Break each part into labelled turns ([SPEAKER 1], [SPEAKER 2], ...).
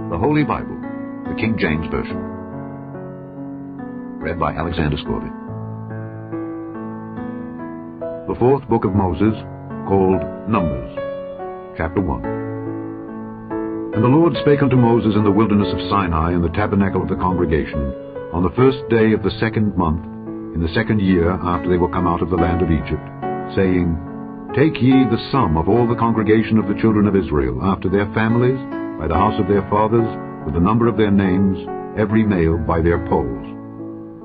[SPEAKER 1] The Holy Bible, the King James Version. Read by Alexander Scorby. The fourth book of Moses, called Numbers, chapter 1. And the Lord spake unto Moses in the wilderness of Sinai in the tabernacle of the congregation, on the first day of the 2nd month, in the 2nd year after they were come out of the land of Egypt, saying, Take ye the sum of all the congregation of the children of Israel, after their families, by the house of their fathers, with the number of their names, every male by their polls.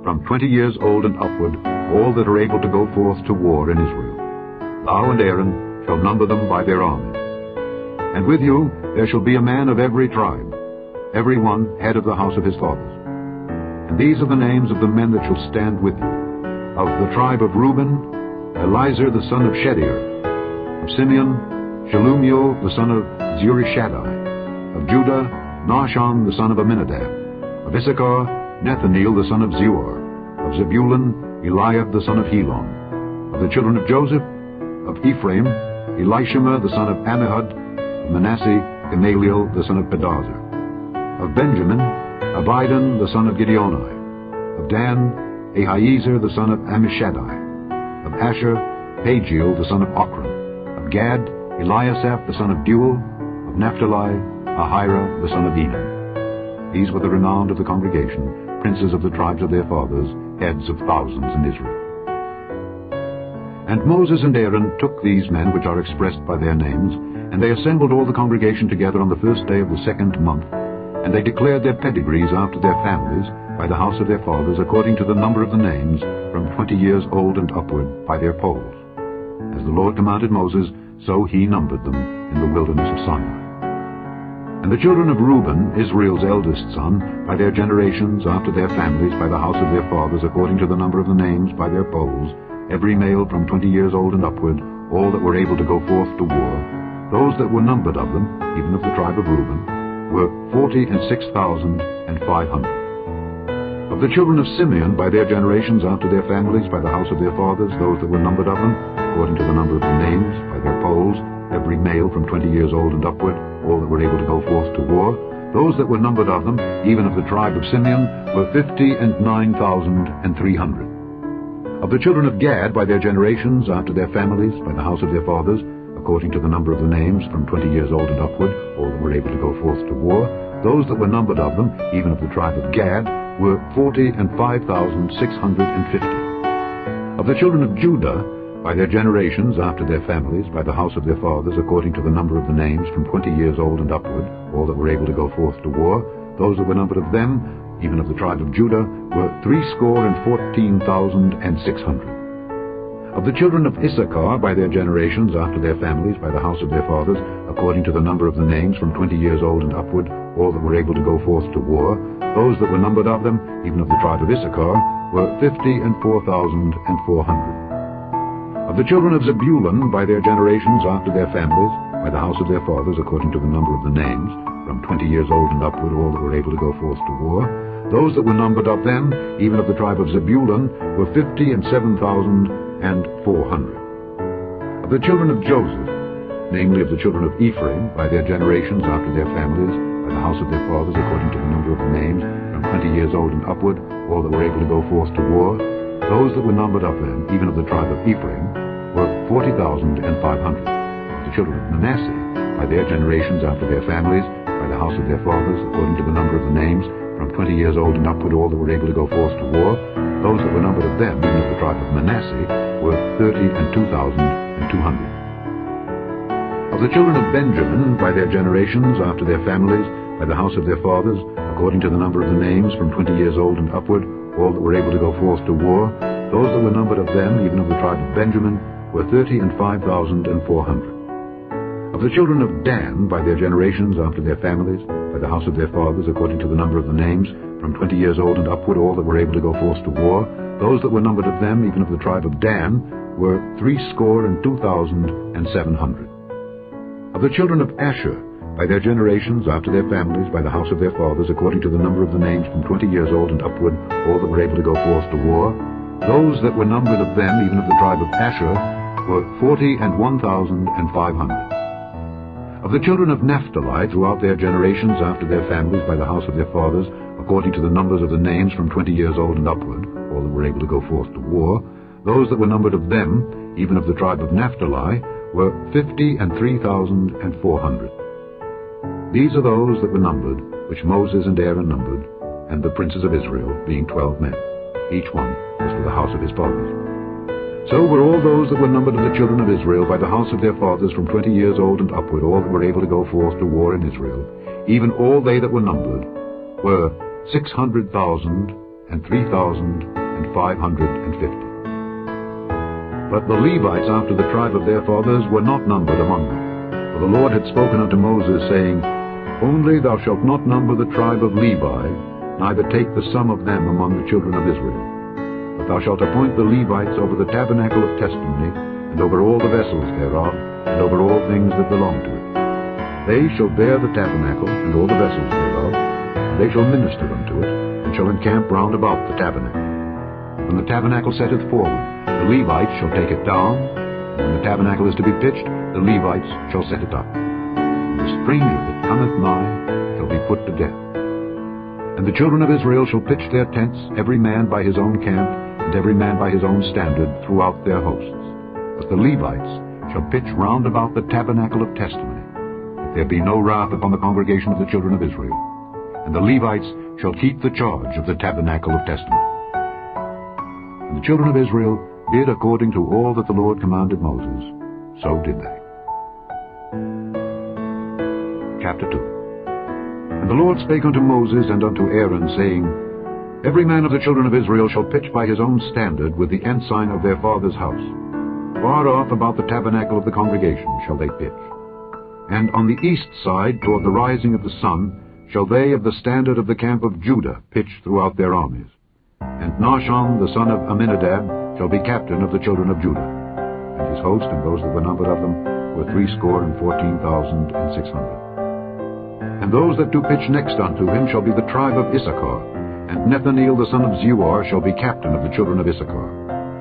[SPEAKER 1] From 20 years old and upward, all that are able to go forth to war in Israel. Thou and Aaron shall number them by their armies. And with you there shall be a man of every tribe, every one head of the house of his fathers. And these are the names of the men that shall stand with you. Of the tribe of Reuben, Elizur the son of Shedeur. Of Simeon, Shelumiel the son of Zurishaddai. Of Judah, Nahshon the son of Amminadab. Of Issachar, Nethaneel the son of Zuar. Of Zebulun, Eliab the son of Helon. Of the children of Joseph, of Ephraim, Elishama the son of Ammihud. Of Manasseh, Gamaliel the son of Pedazur. Of Benjamin, Abidan the son of Gideoni. Of Dan, Ahiezer the son of Ammishaddai. Of Asher, Pagiel the son of Ochran. Of Gad, Eliasaph the son of Deuel. Of Naphtali, Ahira the son of Enan. These were the renowned of the congregation, princes of the tribes of their fathers, heads of thousands in Israel. And Moses and Aaron took these men which are expressed by their names, and they assembled all the congregation together on the first day of the 2nd month, and they declared their pedigrees after their families, by the house of their fathers, according to the number of the names, from 20 years old and upward, by their polls. As the Lord commanded Moses, so he numbered them in the wilderness of Sinai. And the children of Reuben, Israel's eldest son, by their generations, after their families, by the house of their fathers, according to the number of the names, by their polls, every male from 20 years old and upward, all that were able to go forth to war, those that were numbered of them, even of the tribe of Reuben, were 46,500. Of the children of Simeon, by their generations, after their families, by the house of their fathers, those that were numbered of them, according to the number of the names, by their polls, every male from 20 years old and upward, all that were able to go forth to war, those that were numbered of them, even of the tribe of Simeon, were 59,300. Of the children of Gad, by their generations, after their families, by the house of their fathers, according to the number of the names, from 20 years old and upward, all that were able to go forth to war, those that were numbered of them, even of the tribe of Gad, were 45,650. Of the children of Judah, by their generations, after their families, by the house of their fathers, according to the number of the names, from 20 years old and upward, all that were able to go forth to war, those that were numbered of them, even of the tribe of Judah, were 314,600. Of the children of Issachar, by their generations, after their families, by the house of their fathers, according to the number of the names, from 20 years old and upward, all that were able to go forth to war, those that were numbered of them, even of the tribe of Issachar, were 54,400. Of the children of Zebulun, by their generations, after their families, by the house of their fathers, according to the number of the names, from 20 years old and upward, all that were able to go forth to war, those that were numbered of them, even of the tribe of Zebulun, were 57,400. Of the children of Joseph, namely of the children of Ephraim, by their generations, after their families, by the house of their fathers, according to the number of the names, from 20 years old and upward, all that were able to go forth to war, those that were numbered of them, even of the tribe of Ephraim, were 40,500. The children of Manasseh, by their generations, after their families, by the house of their fathers, according to the number of the names, from 20 years old and upward, all that were able to go forth to war, those that were numbered of them, even of the tribe of Manasseh, were 32,200. Of the children of Benjamin, by their generations, after their families, by the house of their fathers, according to the number of the names, from 20 years old and upward, all that were able to go forth to war, those that were numbered of them, even of the tribe of Benjamin, were 35,400. Of the children of Dan, by their generations, after their families, by the house of their fathers, according to the number of the names, from 20 years old and upward, all that were able to go forth to war, those that were numbered of them, even of the tribe of Dan, were 62,700. Of the children of Asher, by their generations, after their families, by the house of their fathers, according to the number of the names, from 20 years old and upward, all that were able to go forth to war, those that were numbered of them, even of the tribe of Asher, were 41,500. Of the children of Naphtali, throughout their generations, after their families, by the house of their fathers, according to the numbers of the names from 20 years old and upward, all that were able to go forth to war, those that were numbered of them, even of the tribe of Naphtali, were 50,003,400. These are those that were numbered, which Moses and Aaron numbered, and the princes of Israel, being 12 men. Each one was for the house of his fathers. So were all those that were numbered of the children of Israel by the house of their fathers from 20 years old and upward, all that were able to go forth to war in Israel, even all they that were numbered, were 600,003,550. But the Levites after the tribe of their fathers were not numbered among them. For the Lord had spoken unto Moses, saying, Only thou shalt not number the tribe of Levi, neither take the sum of them among the children of Israel. But thou shalt appoint the Levites over the tabernacle of testimony, and over all the vessels thereof, and over all things that belong to it. They shall bear the tabernacle, and all the vessels thereof, and they shall minister unto it, and shall encamp round about the tabernacle. When the tabernacle setteth forward, the Levites shall take it down, and when the tabernacle is to be pitched, the Levites shall set it up. And the stranger that cometh nigh shall be put to death. And the children of Israel shall pitch their tents, every man by his own camp, and every man by his own standard, throughout their hosts. But the Levites shall pitch round about the tabernacle of testimony, that there be no wrath upon the congregation of the children of Israel. And the Levites shall keep the charge of the tabernacle of testimony. And the children of Israel did according to all that the Lord commanded Moses, so did they. Chapter 2. And the Lord spake unto Moses and unto Aaron, saying, Every man of the children of Israel shall pitch by his own standard with the ensign of their father's house. Far off about the tabernacle of the congregation shall they pitch. And on the east side, toward the rising of the sun, shall they of the standard of the camp of Judah pitch throughout their armies. And Nahshon the son of Amminadab shall be captain of the children of Judah. And his host, and those that were numbered of them, were 614,600. And those that do pitch next unto him shall be the tribe of Issachar. And Nethaneel the son of Zuar shall be captain of the children of Issachar.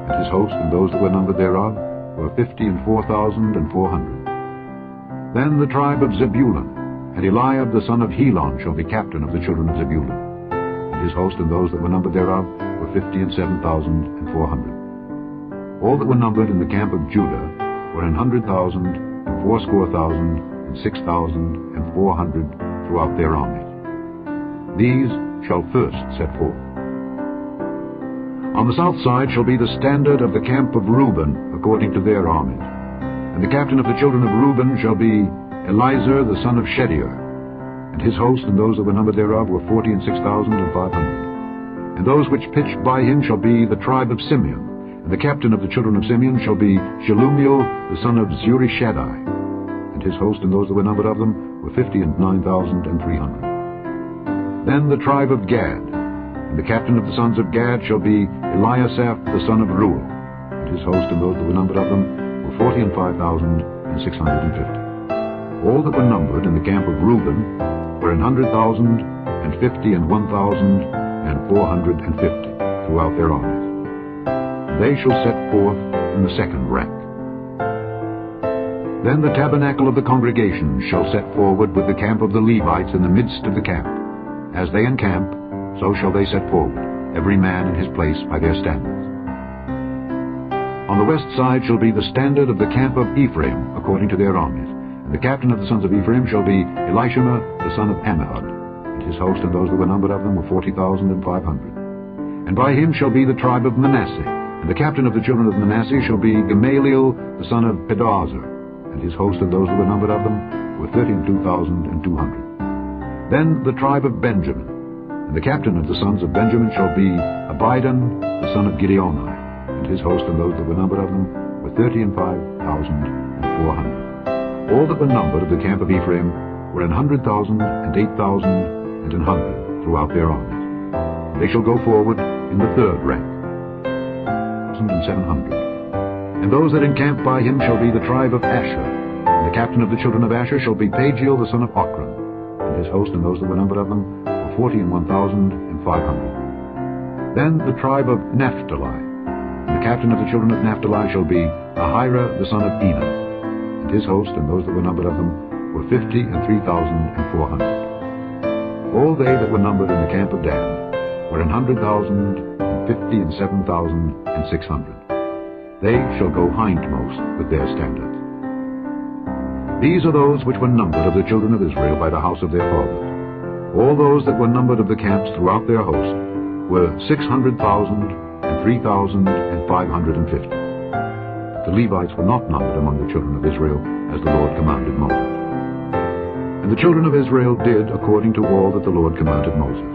[SPEAKER 1] And his host, and those that were numbered thereof, were 54,400. Then the tribe of Zebulun, and Eliab the son of Helon shall be captain of the children of Zebulun. And his host, and those that were numbered thereof, were 57,400. All that were numbered in the camp of Judah were 100,000, and 80,000, and 6,400 throughout their armies. These shall first set forth. On the south side shall be the standard of the camp of Reuben, according to their armies. And the captain of the children of Reuben shall be Elizur the son of Shedeur. And his host, and those that were numbered thereof, were 46,500. And those which pitched by him shall be the tribe of Simeon. And the captain of the children of Simeon shall be Shelumiel the son of Zurishaddai. And his host, and those that were numbered of them, were 59,300. Then the tribe of Gad. And the captain of the sons of Gad shall be Eliasaph the son of Reuel. And his host, and those that were numbered of them, were 45,650. All that were numbered in the camp of Reuben were 100,000, and 50, and 1,450 throughout their armies. They shall set forth in the second rank. Then the tabernacle of the congregation shall set forward with the camp of the Levites in the midst of the camp. As they encamp, so shall they set forward, every man in his place by their standards. On the west side shall be the standard of the camp of Ephraim, according to their armies. And the captain of the sons of Ephraim shall be Elishama the son of Ammihud. And his host, and those that were numbered of them, were 40,500. And by him shall be the tribe of Manasseh. And the captain of the children of Manasseh shall be Gamaliel the son of Pedahzur. And his host, and those that were numbered of them, were 32,200. Then the tribe of Benjamin. And the captain of the sons of Benjamin shall be Abidan the son of Gideoni. And his host, and those that were numbered of them, were 35,400. All that were numbered of the camp of Ephraim were 100,000, and 8,000, and 100 throughout their armies. They shall go forward in the third rank, 1,700. And those that encamp by him shall be the tribe of Asher. And the captain of the children of Asher shall be Pagiel the son of Ochran. And his host, and those that were numbered of them, were 41,500. Then the tribe of Naphtali. And the captain of the children of Naphtali shall be Ahira the son of Enan. And his host, and those that were numbered of them, were 50 and 3,400. All they that were numbered in the camp of Dan were 100,000 and 50 and 7,600. They shall go hindmost with their standards. These are those which were numbered of the children of Israel by the house of their fathers. All those that were numbered of the camps throughout their host were 600,000 and 3,550. The Levites were not numbered among the children of Israel, as the Lord commanded Moses. And the children of Israel did according to all that the Lord commanded Moses.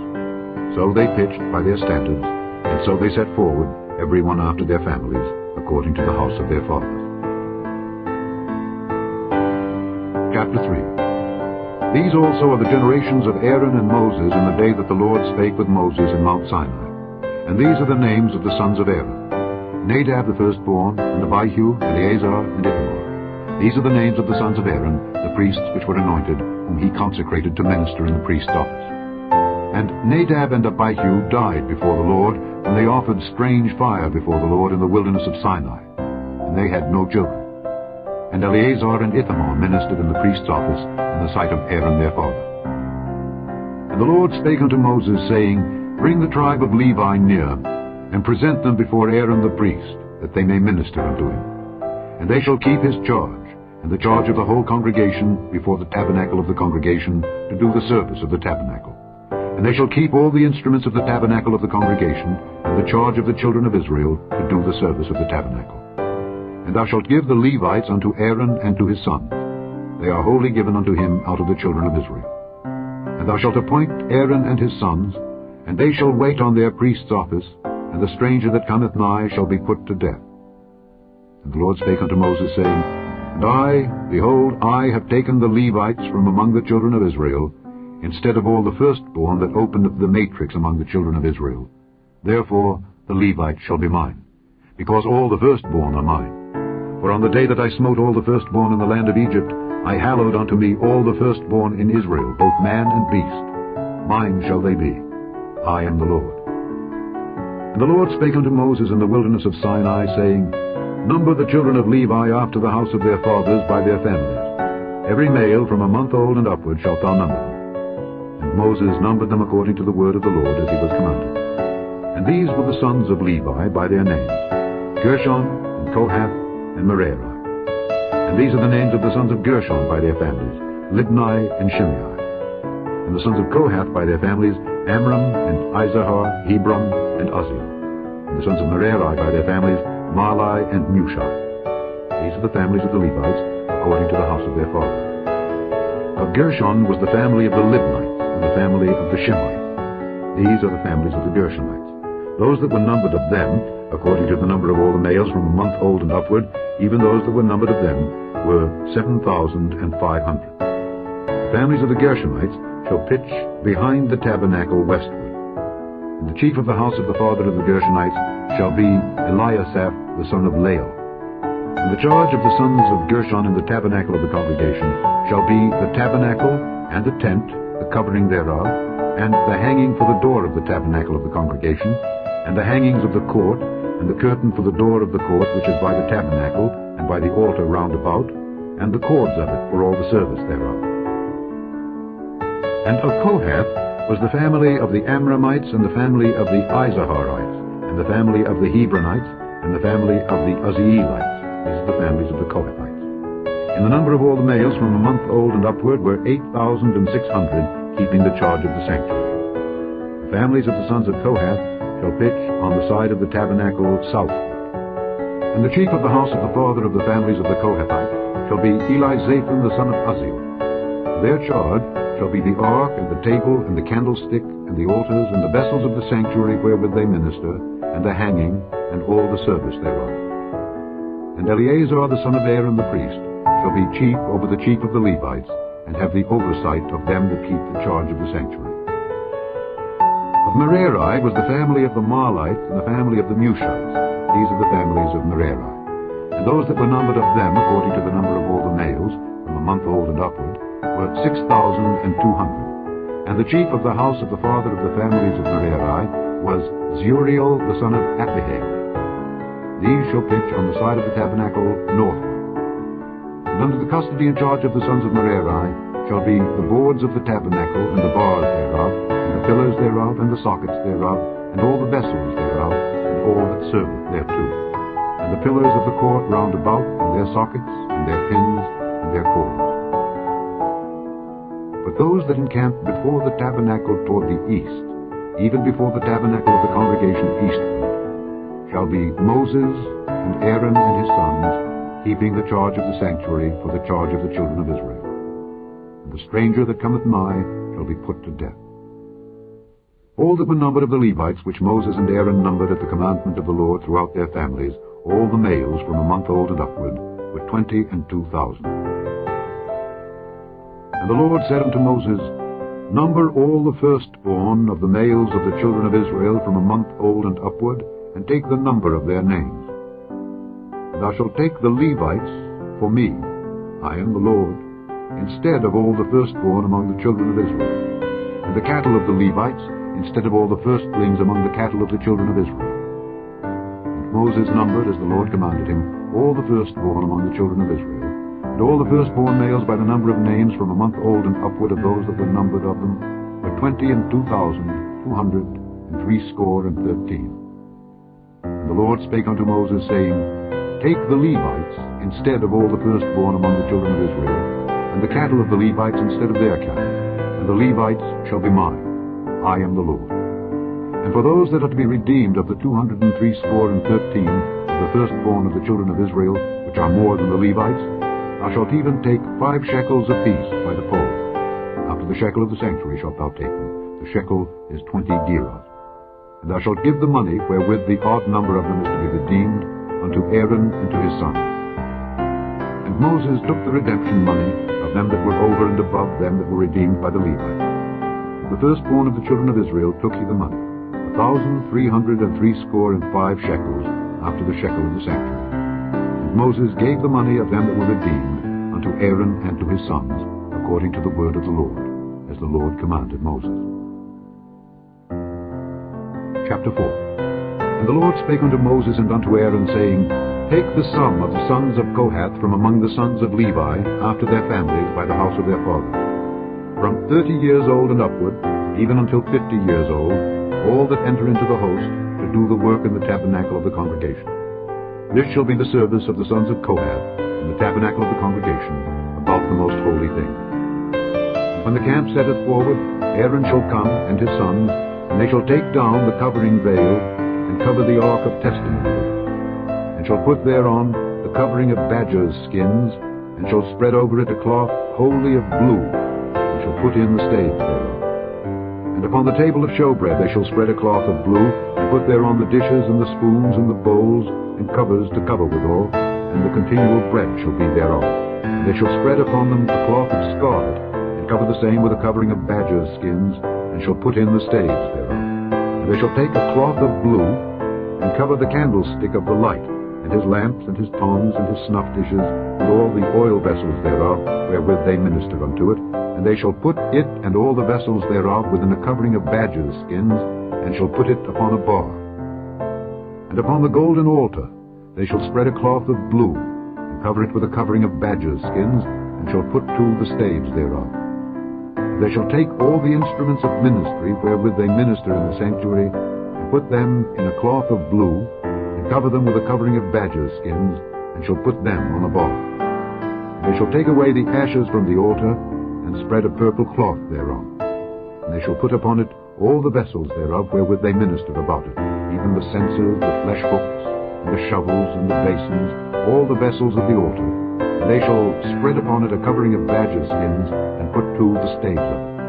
[SPEAKER 1] So they pitched by their standards, and so they set forward, every one after their families, according to the house of their fathers. Chapter 3. These also are the generations of Aaron and Moses in the day that the Lord spake with Moses in Mount Sinai. And these are the names of the sons of Aaron: Nadab the firstborn, and Abihu, Eleazar, and Ithamar. These are the names of the sons of Aaron, the priests which were anointed, whom he consecrated to minister in the priest's office. And Nadab and Abihu died before the Lord, when they offered strange fire before the Lord in the wilderness of Sinai, and they had no children. And Eleazar and Ithamar ministered in the priest's office in the sight of Aaron their father. And the Lord spake unto Moses, saying, Bring the tribe of Levi near, and present them before Aaron the priest, that they may minister unto him. And they shall keep his charge, and the charge of the whole congregation before the tabernacle of the congregation, to do the service of the tabernacle. And they shall keep all the instruments of the tabernacle of the congregation, and the charge of the children of Israel, to do the service of the tabernacle. And thou shalt give the Levites unto Aaron and to his sons. They are wholly given unto him out of the children of Israel. And thou shalt appoint Aaron and his sons, and they shall wait on their priest's office, and the stranger that cometh nigh shall be put to death. And the Lord spake unto Moses, saying, And I, behold, I have taken the Levites from among the children of Israel, instead of all the firstborn that opened the matrix among the children of Israel. Therefore the Levites shall be mine, because all the firstborn are mine. For on the day that I smote all the firstborn in the land of Egypt, I hallowed unto me all the firstborn in Israel, both man and beast. Mine shall they be. I am the Lord. And the Lord spake unto Moses in the wilderness of Sinai, saying, Number the children of Levi after the house of their fathers by their families. Every male from a month old and upward shalt thou number them. And Moses numbered them according to the word of the Lord, as he was commanded. And these were the sons of Levi by their names: Gershon, and Kohath, and Merari. And these are the names of the sons of Gershon by their families: Libni and Shimei. And the sons of Kohath by their families: Amram, and Izahar, Hebron, and Uzziel. And the sons of Merari by their families: Mahli and Mushi. These are the families of the Levites, according to the house of their fathers. Of Gershon was the family of the Libnites, and the family of the Shimeites. These are the families of the Gershonites. Those that were numbered of them, according to the number of all the males from a month old and upward, even those that were numbered of them, were 7,500. The families of the Gershonites shall pitch behind the tabernacle westward. And the chief of the house of the father of the Gershonites shall be Eliasaph the son of Lael. And the charge of the sons of Gershon in the tabernacle of the congregation shall be the tabernacle, and the tent, the covering thereof, and the hanging for the door of the tabernacle of the congregation, and the hangings of the court, and the curtain for the door of the court which is by the tabernacle, and by the altar round about, and the cords of it for all the service thereof. And of Kohath was the family of the Amramites, and the family of the Izaharites, and the family of the Hebronites, and the family of the Uzzielites. These are the families of the Kohathites. And the number of all the males from a month old and upward were 8,600, keeping the charge of the sanctuary. The families of the sons of Kohath shall pitch on the side of the tabernacle southward. And the chief of the house of the father of the families of the Kohathites shall be Elizaphan the son of Uzziel. Their charge shall be the ark, and the table, and the candlestick, and the altars, and the vessels of the sanctuary wherewith they minister, and the hanging, and all the service thereof. And Eleazar the son of Aaron the priest shall be chief over the chief of the Levites, and have the oversight of them that keep the charge of the sanctuary. Of Merari was the family of the Mahlites, and the family of the Mushites. These are the families of Merari. And those that were numbered of them, according to the number of all the males, from a month old and upward, were 6,200. And the chief of the house of the father of the families of Merari was Zuriel the son of Abihail. These shall pitch on the side of the tabernacle northward. And under the custody and charge of the sons of Merari shall be the boards of the tabernacle, and the bars thereof, and the pillars thereof, and the sockets thereof, and all the vessels thereof, and all that serveth thereto, and the pillars of the court round about, and their sockets, and their pins, and their cords. But those that encamp before the tabernacle toward the east, even before the tabernacle of the congregation eastward, shall be Moses and Aaron and his sons, keeping the charge of the sanctuary for the charge of the children of Israel. And the stranger that cometh nigh shall be put to death. All that were numbered of the Levites, which Moses and Aaron numbered at the commandment of the Lord throughout their families, all the males from a month old and upward, were 22,000. And the Lord said unto Moses, Number all the firstborn of the males of the children of Israel from a month old and upward, and take the number of their names. And thou shalt take the Levites for me, I am the Lord, instead of all the firstborn among the children of Israel, and the cattle of the Levites instead of all the firstlings among the cattle of the children of Israel. And Moses numbered, as the Lord commanded him, all the firstborn among the children of Israel, and all the firstborn males by the number of names from a month old and upward of those that were numbered of them were 22,213. And the Lord spake unto Moses, saying, Take the Levites instead of all the firstborn among the children of Israel, and the cattle of the Levites instead of their cattle, and the Levites shall be mine. I am the Lord. And for those that are to be redeemed of the 213 of the firstborn of the children of Israel, which are more than the Levites, thou shalt even take 5 shekels apiece by the poll. After the shekel of the sanctuary shalt thou take them. The shekel is 20 gerahs. And thou shalt give the money wherewith the odd number of them is to be redeemed unto Aaron and to his sons. And Moses took the redemption money of them that were over and above them that were redeemed by the Levites. The firstborn of the children of Israel took he the money, 1,365 shekels after the shekel of the sanctuary. And Moses gave the money of them that were redeemed unto Aaron and to his sons, according to the word of the Lord, as the Lord commanded Moses. Chapter 4. And the Lord spake unto Moses and unto Aaron, saying, Take the sum of the sons of Kohath from among the sons of Levi, after their families, by the house of their fathers, from 30 years old and upward, even until 50 years old, all that enter into the host, to do the work in the tabernacle of the congregation. This shall be the service of the sons of Kohath, in the tabernacle of the congregation, about the most holy thing. And when the camp setteth forward, Aaron shall come, and his sons, and they shall take down the covering veil, and cover the ark of testimony, and shall put thereon the covering of badgers' skins, and shall spread over it a cloth wholly of blue, and shall put in the staves thereof. And upon the table of showbread they shall spread a cloth of blue, and put thereon the dishes and the spoons and the bowls and covers to cover withal, and the continual bread shall be thereof. And they shall spread upon them a cloth of scarlet, and cover the same with a covering of badgers' skins, and shall put in the staves thereof. And they shall take a cloth of blue, and cover the candlestick of the light, and his lamps, and his tongs, and his snuff dishes, and all the oil vessels thereof, wherewith they minister unto it. And they shall put it and all the vessels thereof within a covering of badgers' skins, and shall put it upon a bar. And upon the golden altar they shall spread a cloth of blue, and cover it with a covering of badgers' skins, and shall put to the staves thereof. And they shall take all the instruments of ministry wherewith they minister in the sanctuary, and put them in a cloth of blue, and cover them with a covering of badgers' skins, and shall put them on a bar. And they shall take away the ashes from the altar, and spread a purple cloth thereon. And they shall put upon it all the vessels thereof wherewith they minister about it, even the censers, the flesh hooks, and the shovels, and the basins, all the vessels of the altar. And they shall spread upon it a covering of badger skins, and put to the staves of it.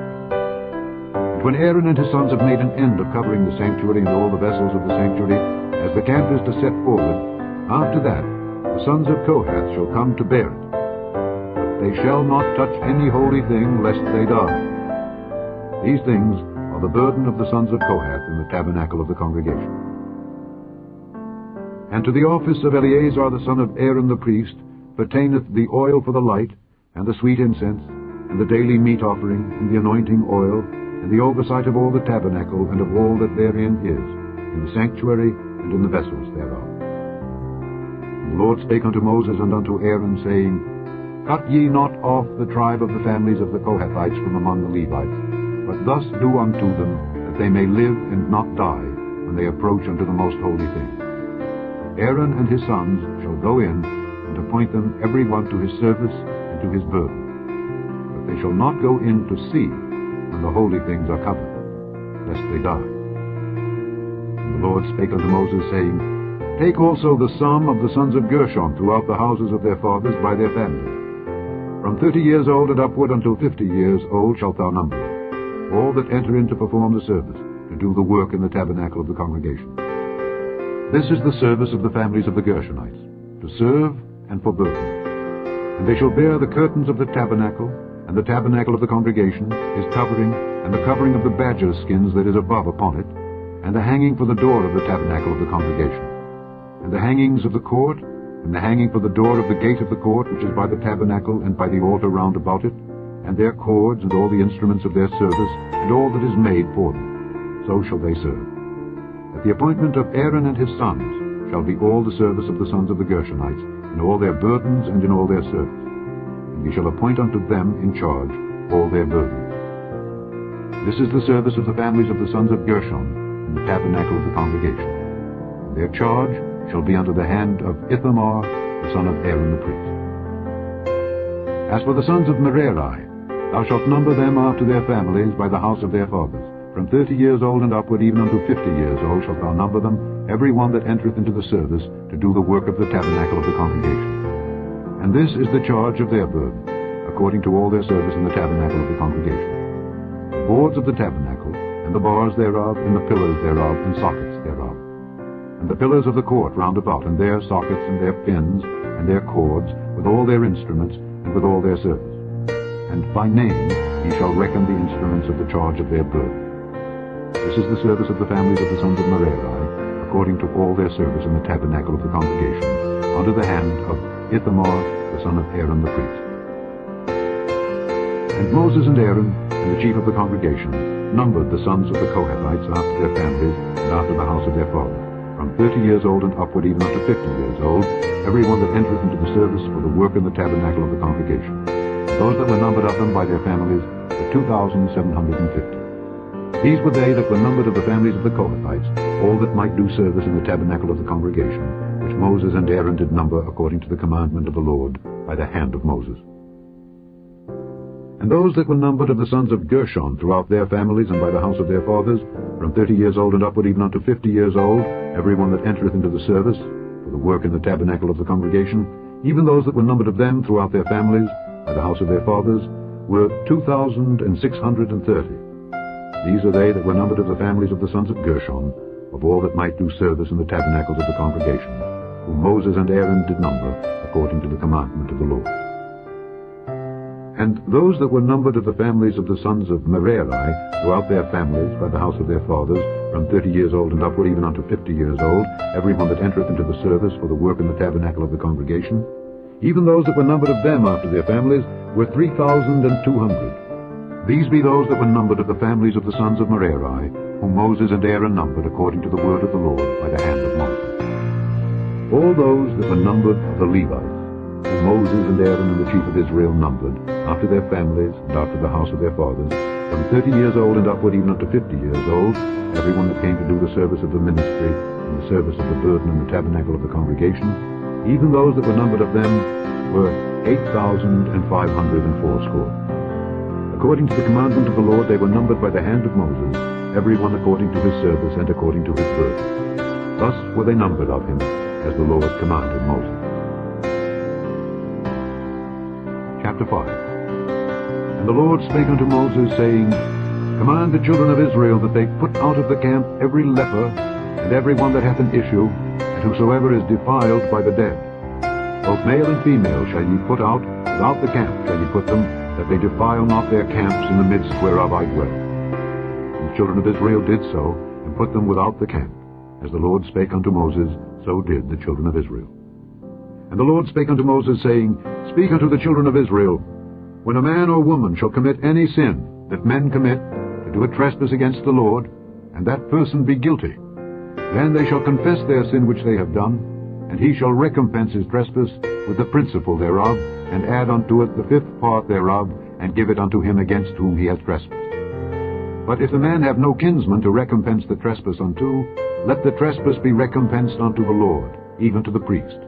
[SPEAKER 1] And when Aaron and his sons have made an end of covering the sanctuary and all the vessels of the sanctuary, as the camp is to set forward, after that the sons of Kohath shall come to bear it. They shall not touch any holy thing, lest they die. These things are the burden of the sons of Kohath in the tabernacle of the congregation. And to the office of Eleazar the son of Aaron the priest pertaineth the oil for the light, and the sweet incense, and the daily meat offering, and the anointing oil, and the oversight of all the tabernacle, and of all that therein is, in the sanctuary, and in the vessels thereof. And the Lord spake unto Moses and unto Aaron, saying, Cut ye not off the tribe of the families of the Kohathites from among the Levites, but thus do unto them, that they may live and not die, when they approach unto the most holy thing. Aaron and his sons shall go in, and appoint them every one to his service and to his burden. But they shall not go in to see when the holy things are covered, lest they die. And the Lord spake unto Moses, saying, Take also the sum of the sons of Gershon throughout the houses of their fathers by their families. From 30 years old and upward until 50 years old shalt thou number all that enter in to perform the service, to do the work in the tabernacle of the congregation. This is the service of the families of the Gershonites, to serve and for burden. And they shall bear the curtains of the tabernacle, and the tabernacle of the congregation, his covering, and the covering of the badger skins that is above upon it, and the hanging for the door of the tabernacle of the congregation, and the hangings of the court, and the hanging for the door of the gate of the court, which is by the tabernacle and by the altar round about it, and their cords, and all the instruments of their service, and all that is made for them. So shall they serve. At the appointment of Aaron and his sons shall be all the service of the sons of the Gershonites, in all their burdens and in all their service. And ye shall appoint unto them in charge all their burdens. This is the service of the families of the sons of Gershon in the tabernacle of the congregation. And their charge shall be under the hand of Ithamar, the son of Aaron the priest. As for the sons of Merari, thou shalt number them after their families by the house of their fathers. From 30 years old and upward, even unto 50 years old, shalt thou number them, every one that entereth into the service, to do the work of the tabernacle of the congregation. And this is the charge of their burden, according to all their service in the tabernacle of the congregation. The boards of the tabernacle, and the bars thereof, and the pillars thereof, and sockets thereof. And the pillars of the court round about, and their sockets, and their pins, and their cords, with all their instruments, and with all their service. And by name ye shall reckon the instruments of the charge of their burden. This is the service of the families of the sons of Merari, according to all their service in the tabernacle of the congregation, under the hand of Ithamar, the son of Aaron the priest. And Moses and Aaron, and the chief of the congregation, numbered the sons of the Kohathites after their families, and after the house of their fathers, from 30 years old and upward, even unto 50 years old, every one that entereth into the service for the work in the tabernacle of the congregation. Those that were numbered of them by their families were 2,750. These were they that were numbered of the families of the Kohathites, all that might do service in the tabernacle of the congregation, which Moses and Aaron did number according to the commandment of the Lord by the hand of Moses. And those that were numbered of the sons of Gershon throughout their families and by the house of their fathers, from 30 years old and upward, even unto 50 years old, every one that entereth into the service for the work in the tabernacle of the congregation, even those that were numbered of them throughout their families by the house of their fathers, were 2,630. These are they that were numbered of the families of the sons of Gershon, of all that might do service in the tabernacles of the congregation, whom Moses and Aaron did number, according to the commandment of the Lord. And those that were numbered of the families of the sons of Merari, throughout their families, by the house of their fathers, from 30 years old and upward, even unto 50 years old, every one that entereth into the service for the work in the tabernacle of the congregation, even those that were numbered of them after their families, were 3,200. These be those that were numbered of the families of the sons of Merari, whom Moses and Aaron numbered according to the word of the Lord by the hand of Moses. All those that were numbered of the Levites, whom Moses and Aaron and the chief of Israel numbered, after their families and after the house of their fathers, from 30 years old and upward, even unto 50 years old, every one that came to do the service of the ministry and the service of the burden in the tabernacle of the congregation, even those that were numbered of them were 8,540. According to the commandment of the Lord, they were numbered by the hand of Moses, every one according to his service and according to his burden. Thus were they numbered of him, as the Lord commanded Moses. Chapter 5. And the Lord spake unto Moses, saying, Command the children of Israel that they put out of the camp every leper, and every one that hath an issue, and whosoever is defiled by the dead. Both male and female shall ye put out, without the camp shall ye put them, that they defile not their camps in the midst whereof I dwell. And the children of Israel did so, and put them without the camp. As the Lord spake unto Moses, so did the children of Israel. And the Lord spake unto Moses, saying, Speak unto the children of Israel, When a man or woman shall commit any sin that men commit, to do a trespass against the Lord, and that person be guilty, then they shall confess their sin which they have done, and he shall recompense his trespass with the principal thereof, and add unto it the 5th part thereof, and give it unto him against whom he hath trespassed. But if the man have no kinsman to recompense the trespass unto, let the trespass be recompensed unto the Lord, even to the priest,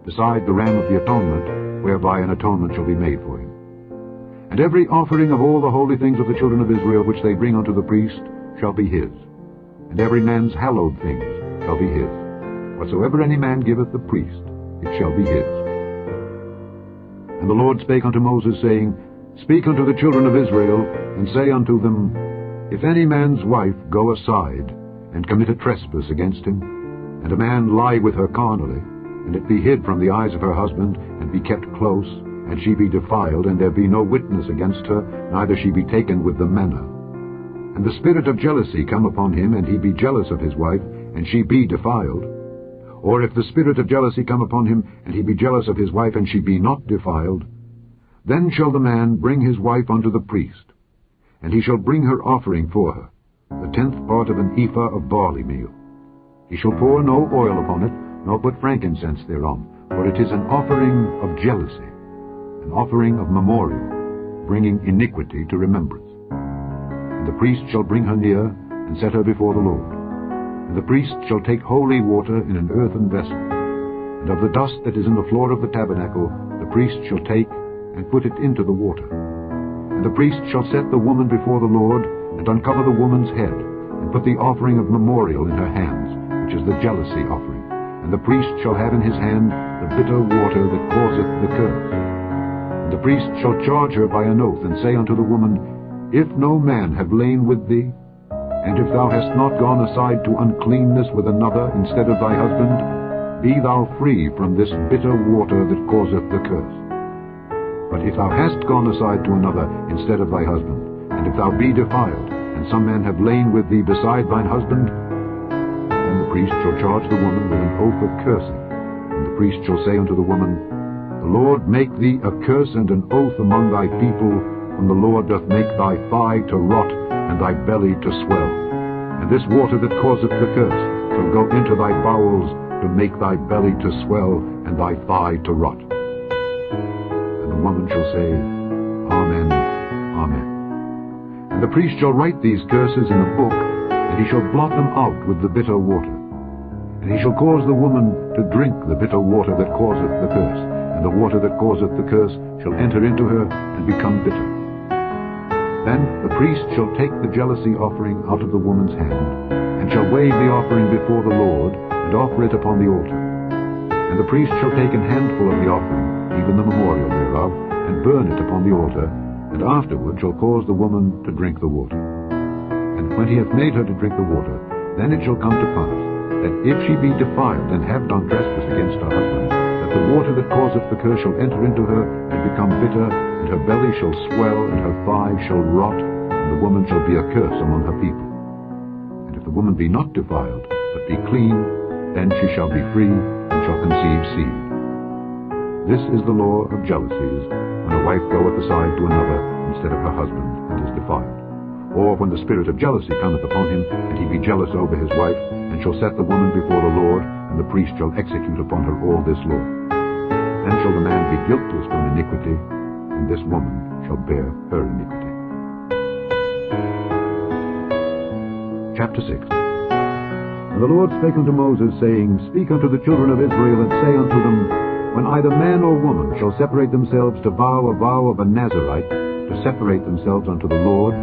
[SPEAKER 1] beside the ram of the atonement, whereby an atonement shall be made for him. And every offering of all the holy things of the children of Israel which they bring unto the priest shall be his, and every man's hallowed things shall be his. Whatsoever any man giveth the priest, it shall be his. And the Lord spake unto Moses, saying, Speak unto the children of Israel, and say unto them, If any man's wife go aside, and commit a trespass against him, and a man lie with her carnally, and it be hid from the eyes of her husband, and be kept close, and she be defiled, and there be no witness against her, neither she be taken with the manner. And the spirit of jealousy come upon him, and he be jealous of his wife, and she be defiled. Or if the spirit of jealousy come upon him, and he be jealous of his wife, and she be not defiled, then shall the man bring his wife unto the priest, and he shall bring her offering for her, the 10th part of an ephah of barley meal. He shall pour no oil upon it, nor put frankincense thereon, for it is an offering of jealousy, an offering of memorial, bringing iniquity to remembrance. And the priest shall bring her near, and set her before the Lord. And the priest shall take holy water in an earthen vessel, and of the dust that is in the floor of the tabernacle the priest shall take, and put it into the water. And the priest shall set the woman before the Lord, and uncover the woman's head, and put the offering of memorial in her hands, which is the jealousy offering. And the priest shall have in his hand the bitter water that causeth the curse. And the priest shall charge her by an oath, and say unto the woman, If no man have lain with thee, and if thou hast not gone aside to uncleanness with another instead of thy husband, be thou free from this bitter water that causeth the curse. But if thou hast gone aside to another instead of thy husband, and if thou be defiled, and some man have lain with thee beside thine husband, then the priest shall charge the woman with an oath of cursing. And the priest shall say unto the woman, The Lord make thee a curse and an oath among thy people, when the Lord doth make thy thigh to rot, and thy belly to swell. And this water that causeth the curse shall go into thy bowels, to make thy belly to swell, and thy thigh to rot. And the woman shall say, Amen, Amen. And the priest shall write these curses in a book, and he shall blot them out with the bitter water. And he shall cause the woman to drink the bitter water that causeth the curse, and the water that causeth the curse shall enter into her, and become bitter. Then the priest shall take the jealousy offering out of the woman's hand, and shall wave the offering before the Lord, and offer it upon the altar. And the priest shall take an handful of the offering, even the memorial thereof, and burn it upon the altar, and afterward shall cause the woman to drink the water. And when he hath made her to drink the water, then it shall come to pass, that if she be defiled, and have done trespass against her husband, that the water that causeth the curse shall enter into her, and become bitter, and her belly shall swell, and her thigh shall rot, and the woman shall be a curse among her people. And if the woman be not defiled, but be clean, then she shall be free, and shall conceive seed. This is the law of jealousies, when a wife goeth aside to another instead of her husband, and is defiled. Or when the spirit of jealousy cometh upon him, and he be jealous over his wife, and shall set the woman before the Lord, and the priest shall execute upon her all this law. Then shall the man be guiltless from iniquity, and this woman shall bear her iniquity. Chapter 6. And the Lord spake unto Moses, saying, Speak unto the children of Israel, and say unto them, When either man or woman shall separate themselves to vow a vow of a Nazarite, to separate themselves unto the Lord,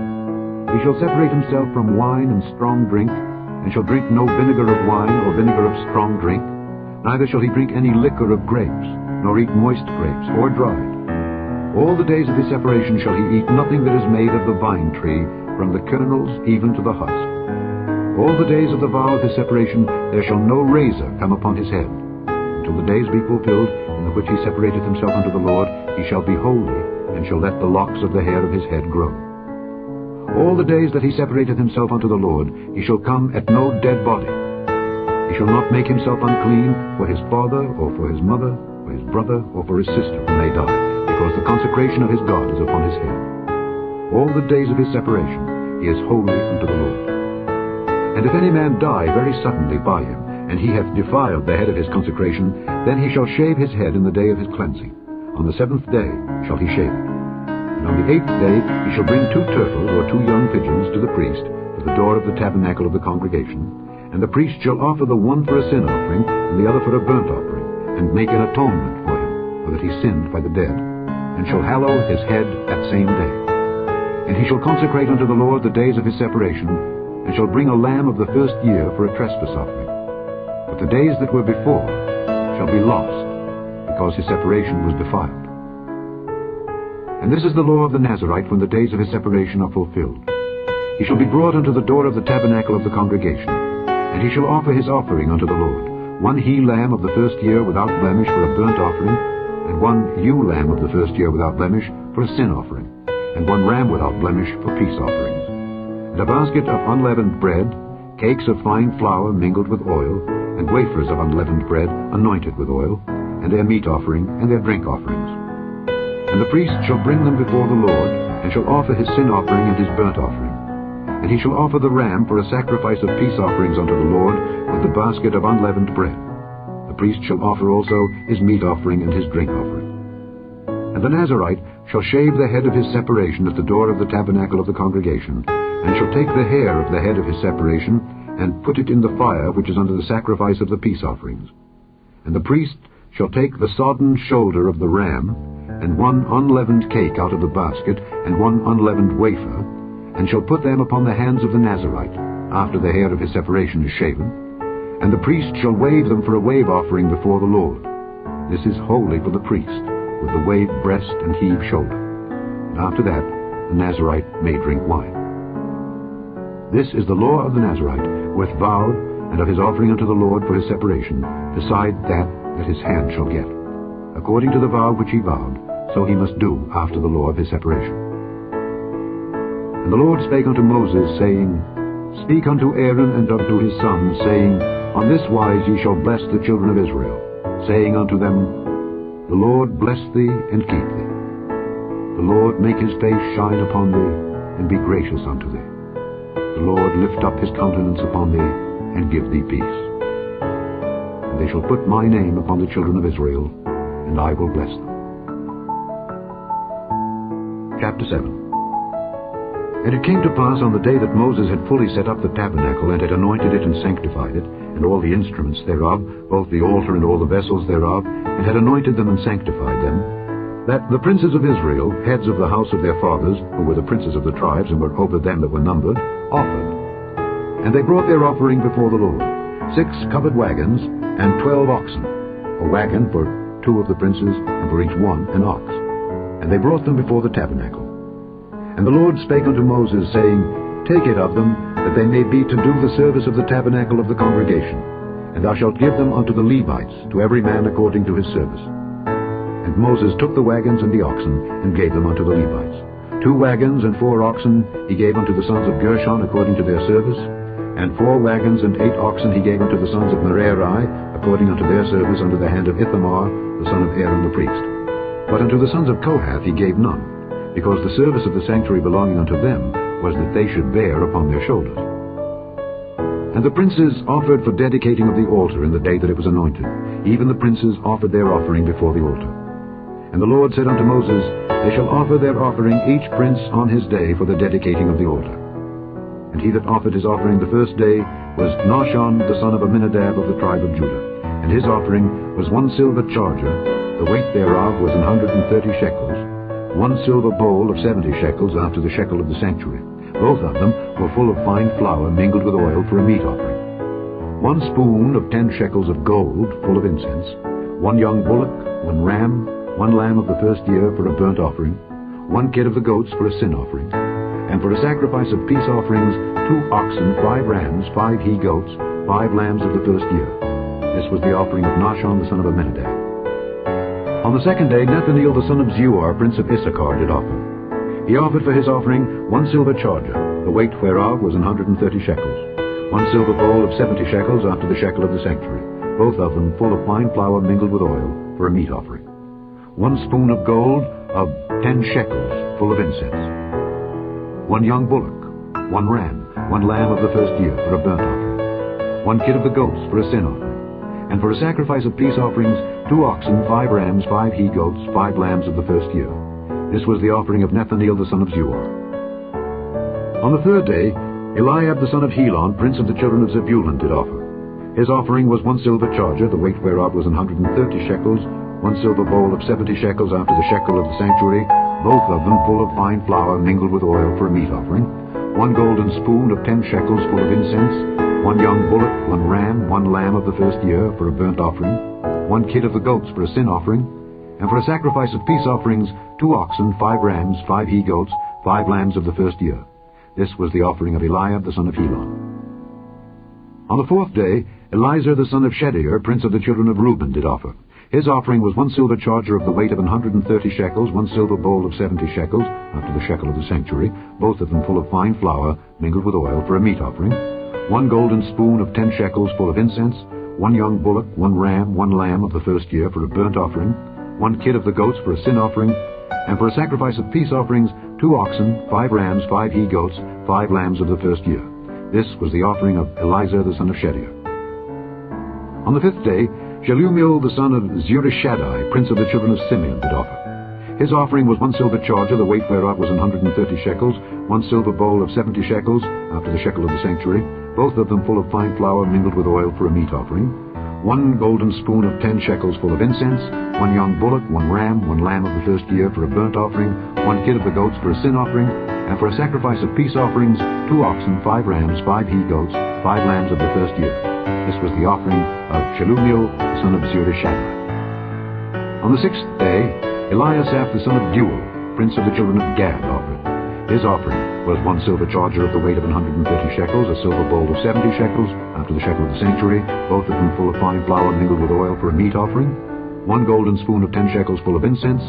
[SPEAKER 1] he shall separate himself from wine and strong drink, and shall drink no vinegar of wine or vinegar of strong drink, neither shall he drink any liquor of grapes, nor eat moist grapes, or dried. All the days of his separation shall he eat nothing that is made of the vine tree, from the kernels even to the husk. All the days of the vow of his separation there shall no razor come upon his head. Until the days be fulfilled, in the which he separateth himself unto the Lord, he shall be holy, and shall let the locks of the hair of his head grow. All the days that he separateth himself unto the Lord, he shall come at no dead body. He shall not make himself unclean for his father, or for his mother, for his brother, or for his sister when they die, because the consecration of his God is upon his head. All the days of his separation he is holy unto the Lord. And if any man die very suddenly by him, and he hath defiled the head of his consecration, then he shall shave his head in the day of his cleansing. On the 7th day shall he shave it. And on the 8th day he shall bring 2 turtles or 2 young pigeons to the priest to the door of the tabernacle of the congregation. And the priest shall offer the one for a sin offering, and the other for a burnt offering, and make an atonement for him, for that he sinned by the dead, and shall hallow his head that same day. And he shall consecrate unto the Lord the days of his separation, and shall bring a lamb of the first year for a trespass offering. But the days that were before shall be lost, because his separation was defiled. And this is the law of the Nazarite when the days of his separation are fulfilled. He shall be brought unto the door of the tabernacle of the congregation, and he shall offer his offering unto the Lord, 1 he-lamb of the first year without blemish for a burnt offering, and 1 ewe-lamb of the first year without blemish for a sin offering, and 1 ram without blemish for peace offerings. And a basket of unleavened bread, cakes of fine flour mingled with oil, and wafers of unleavened bread anointed with oil, and their meat offering and their drink offerings. And the priest shall bring them before the Lord, and shall offer his sin offering and his burnt offering. And he shall offer the ram for a sacrifice of peace offerings unto the Lord, with the basket of unleavened bread. The priest shall offer also his meat offering and his drink offering. And the Nazarite shall shave the head of his separation at the door of the tabernacle of the congregation, and shall take the hair of the head of his separation, and put it in the fire which is under the sacrifice of the peace offerings. And the priest shall take the sodden shoulder of the ram, and 1 unleavened cake out of the basket, and 1 unleavened wafer, and shall put them upon the hands of the Nazarite, after the hair of his separation is shaven. And the priest shall wave them for a wave offering before the Lord. This is holy for the priest, with the waved breast and heaved shoulder. And after that, the Nazarite may drink wine. This is the law of the Nazarite, who hath vowed, and of his offering unto the Lord for his separation, beside that his hand shall get. According to the vow which he vowed, so he must do after the law of his separation. And the Lord spake unto Moses, saying, Speak unto Aaron and unto his sons, saying, On this wise ye shall bless the children of Israel, saying unto them, The Lord bless thee and keep thee. The Lord make his face shine upon thee, and be gracious unto thee. The Lord lift up his countenance upon thee, and give thee peace. And they shall put my name upon the children of Israel, and I will bless them. Chapter 7. And it came to pass on the day that Moses had fully set up the tabernacle, and had anointed it and sanctified it, and all the instruments thereof, both the altar and all the vessels thereof, and had anointed them and sanctified them, that the princes of Israel, heads of the house of their fathers, who were the princes of the tribes, and were over them that were numbered, offered. And they brought their offering before the Lord, 6 covered wagons, and 12 oxen, a wagon for 2 of the princes, and for each one an ox. And they brought them before the tabernacle. And the Lord spake unto Moses, saying, Take it of them, that they may be to do the service of the tabernacle of the congregation. And thou shalt give them unto the Levites, to every man according to his service. And Moses took the wagons and the oxen, and gave them unto the Levites. 2 wagons and 4 oxen he gave unto the sons of Gershon according to their service, and 4 wagons and 8 oxen he gave unto the sons of Merari according unto their service under the hand of Ithamar, the son of Aaron the priest. But unto the sons of Kohath he gave none, because the service of the sanctuary belonging unto them was that they should bear upon their shoulders. And the princes offered for dedicating of the altar in the day that it was anointed. Even the princes offered their offering before the altar. And the Lord said unto Moses, They shall offer their offering each prince on his day for the dedicating of the altar. And he that offered his offering the first day was Nahshon the son of Amminadab of the tribe of Judah. And his offering was 1 silver charger, the weight thereof was 130 shekels, 1 silver bowl of 70 shekels after the shekel of the sanctuary. Both of them were full of fine flour mingled with oil for a meat offering. 1 spoon of 10 shekels of gold full of incense, 1 young bullock, 1 ram, 1 lamb of the first year for a burnt offering, 1 kid of the goats for a sin offering, and for a sacrifice of peace offerings 2 oxen, 5 rams, 5 he-goats, 5 lambs of the first year. This was the offering of Nahshon the son of Amminadab. On the 2nd day, Nethaneel the son of Zuar, prince of Issachar, did offer. He offered for his offering 1 silver charger, the weight whereof was 130 shekels, 1 silver bowl of 70 shekels after the shekel of the sanctuary, both of them full of fine flour mingled with oil for a meat offering. 1 spoon of gold of 10 shekels full of incense. 1 young bullock, 1 ram, 1 lamb of the first year for a burnt offering, 1 kid of the goats for a sin offering, and for a sacrifice of peace offerings 2 oxen, 5 rams, 5 he-goats, 5 lambs of the first year. This was the offering of Nethaneel the son of Zuar. On the 3rd day, Eliab the son of Helon, prince of the children of Zebulun, did offer. His offering was 1 silver charger, the weight whereof was 130 shekels, 1 silver bowl of 70 shekels after the shekel of the sanctuary, both of them full of fine flour mingled with oil for a meat offering, 1 golden spoon of 10 shekels full of incense, 1 young bullock, 1 ram, 1 lamb of the first year for a burnt offering, 1 kid of the goats for a sin offering, and for a sacrifice of peace offerings, 2 oxen, 5 rams, 5 he-goats, 5 lambs of the first year. This was the offering of Eliab the son of Helon. On the 4th day, Elizur the son of Shedeur, prince of the children of Reuben, did offer. His offering was 1 silver charger of the weight of 130 shekels, 1 silver bowl of 70 shekels, after the shekel of the sanctuary, both of them full of fine flour, mingled with oil, for a meat offering, 1 golden spoon of 10 shekels full of incense, 1 young bullock, 1 ram, 1 lamb of the first year for a burnt offering, 1 kid of the goats for a sin offering, and for a sacrifice of peace offerings, 2 oxen, 5 rams, 5 he-goats, 5 lambs of the first year. This was the offering of Elizur the son of Shedeur. On the 5th day, Shelumiel the son of Zurishaddai, prince of the children of Simeon, did offer. His offering was 1 silver charger, the weight whereof was 130 shekels, 1 silver bowl of 70 shekels, after the shekel of the sanctuary, both of them full of fine flour mingled with oil for a meat offering, 1 golden spoon of 10 shekels full of incense, 1 young bullock, 1 ram, 1 lamb of the first year for a burnt offering, 1 kid of the goats for a sin offering, and for a sacrifice of peace offerings, 2 oxen, 5 rams, 5 he-goats, 5 lambs of the first year. This was the offering of Shelumiel the son of Zurishaddai. On the 6th day, Eliasaph the son of Deuel, prince of the children of Gad, offered. His offering was 1 silver charger of the weight of 130 shekels, a silver bowl of 70 shekels, after the shekel of the sanctuary, both of them full of fine flour mingled with oil for a meat offering, 1 golden spoon of 10 shekels full of incense,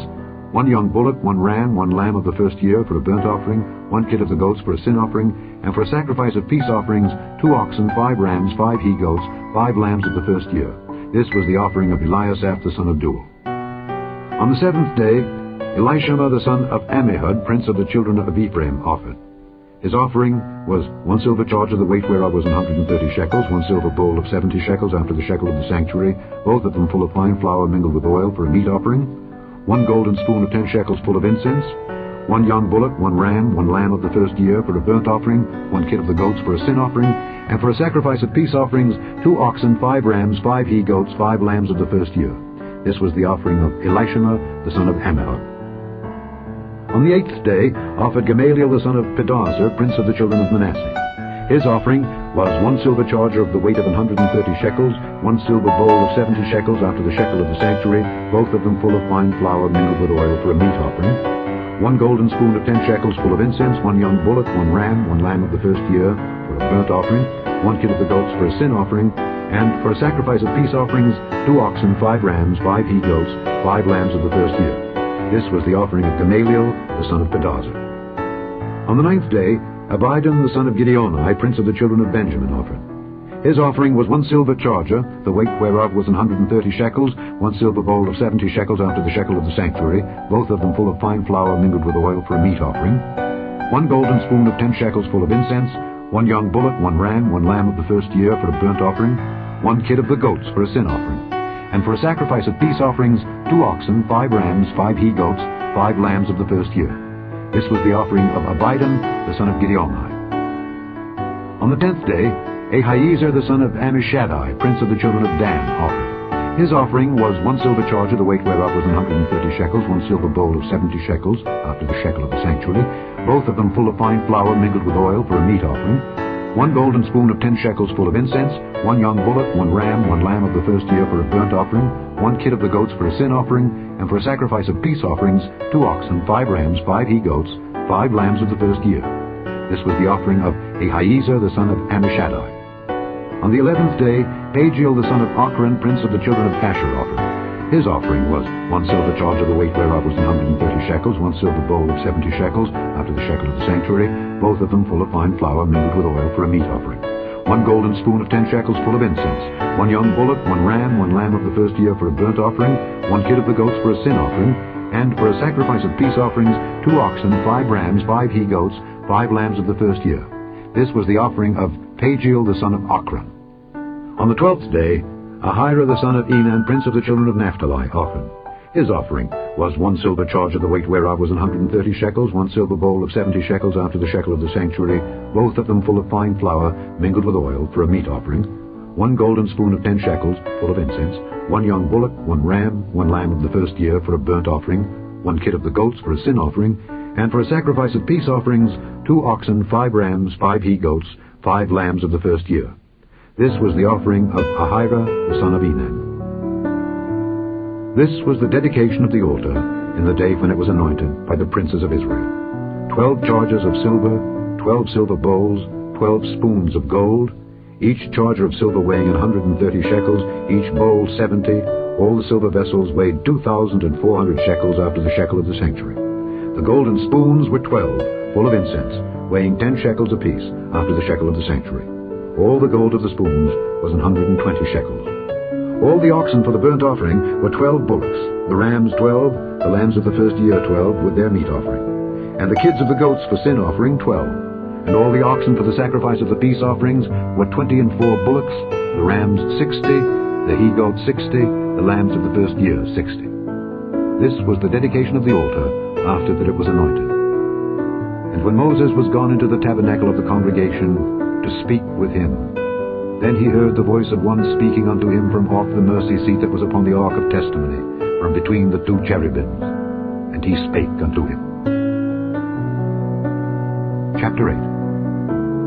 [SPEAKER 1] 1 young bullock, 1 ram, 1 lamb of the first year for a burnt offering, 1 kid of the goats for a sin offering, and for a sacrifice of peace offerings, 2 oxen, 5 rams, 5 he-goats, 5 lambs of the first year. This was the offering of Eliasaph the son of Deuel. On the 7th day, Elishama the son of Ammihud, prince of the children of Ephraim, offered. His offering was 1 silver charger, the weight whereof was 130 shekels, 1 silver bowl of 70 shekels after the shekel of the sanctuary, both of them full of fine flour mingled with oil for a meat offering, 1 golden spoon of 10 shekels full of incense, 1 young bullock, 1 ram, 1 lamb of the first year for a burnt offering, 1 kid of the goats for a sin offering, and for a sacrifice of peace offerings, 2 oxen, 5 rams, 5 he-goats, 5 lambs of the first year. This was the offering of Elishama the son of Ammihud. On the 8th day offered Gamaliel the son of Pedahzur, prince of the children of Manasseh. His offering was 1 silver charger of the weight of 130 shekels, 1 silver bowl of 70 shekels after the shekel of the sanctuary, both of them full of fine flour mingled with oil for a meat offering, 1 golden spoon of 10 shekels full of incense, 1 young bullock, 1 ram, 1 lamb of the first year for a burnt offering, 1 kid of the goats for a sin offering, and for a sacrifice of peace offerings, 2 oxen, 5 rams, 5 he-goats, 5 lambs of the first year. This was the offering of Gamaliel the son of Pedahzur. On the 9th day, Abidan the son of Gideoni, prince of the children of Benjamin, offered. His offering was 1 silver charger, the weight whereof was 130 shekels, 1 silver bowl of 70 shekels after the shekel of the sanctuary, both of them full of fine flour mingled with oil for a meat offering, 1 golden spoon of 10 shekels full of incense, 1 young bullock, 1 ram, 1 lamb of the first year for a burnt offering, 1 kid of the goats for a sin offering, and for a sacrifice of peace offerings, 2 oxen, 5 rams, 5 he-goats, 5 lambs of the first year. This was the offering of Abidan the son of Gideoni. On the 10th day, Ahiezer the son of Ammishaddai, prince of the children of Dan, offered. His offering was 1 silver charger, the weight whereof was 130 shekels, 1 silver bowl of 70 shekels, after the shekel of the sanctuary, both of them full of fine flour mingled with oil for a meat offering, 1 golden spoon of 10 shekels full of incense, 1 young bullock, 1 ram, 1 lamb of the first year for a burnt offering, 1 kid of the goats for a sin offering, and for a sacrifice of peace offerings, 2 oxen, 5 rams, 5 he-goats, 5 lambs of the first year. This was the offering of Ahiezer the son of Ammishaddai. On the 11th day, Pagiel the son of Ochran, prince of the children of Asher, offered. His offering was 1 silver charger, the weight whereof was 130 shekels, 1 silver bowl of 70 shekels, after the shekel of the sanctuary, both of them full of fine flour mingled with oil for a meat offering, 1 golden spoon of 10 shekels full of incense, 1 young bullock, 1 ram, 1 lamb of the first year for a burnt offering, 1 kid of the goats for a sin offering, and for a sacrifice of peace offerings, 2 oxen, 5 rams, 5 he-goats, 5 lambs of the first year. This was the offering of Pagiel the son of Ochran. On the 12th day, Ahira the son of Enan, prince of the children of Naphtali, offered. His offering was 1 silver charger, the weight whereof was 130 shekels, 1 silver bowl of 70 shekels after the shekel of the sanctuary, both of them full of fine flour, mingled with oil, for a meat offering, 1 golden spoon of 10 shekels, full of incense, 1 young bullock, 1 ram, 1 lamb of the first year for a burnt offering, 1 kid of the goats for a sin offering, and for a sacrifice of peace offerings, 2 oxen, 5 rams, 5 he-goats, 5 lambs of the first year. This was the offering of Ahira the son of Enan. This was the dedication of the altar in the day when it was anointed by the princes of Israel. 12 chargers of silver, 12 silver bowls, 12 spoons of gold, each charger of silver weighing 130 shekels, each bowl 70. All the silver vessels weighed 2,400 shekels after the shekel of the sanctuary. The golden spoons were 12, full of incense, weighing 10 shekels apiece after the shekel of the sanctuary. All the gold of the spoons was 120 shekels. All the oxen for the burnt offering were 12 bullocks, the rams 12, the lambs of the first year 12, with their meat offering, and the kids of the goats for sin offering 12. And all the oxen for the sacrifice of the peace offerings were 24 bullocks, the rams 60, the he-goats 60, the lambs of the first year 60. This was the dedication of the altar after that it was anointed. And when Moses was gone into the tabernacle of the congregation to speak with him, then he heard the voice of one speaking unto him from off the mercy seat that was upon the ark of testimony, from between the 2 cherubims. And he spake unto him. Chapter 8.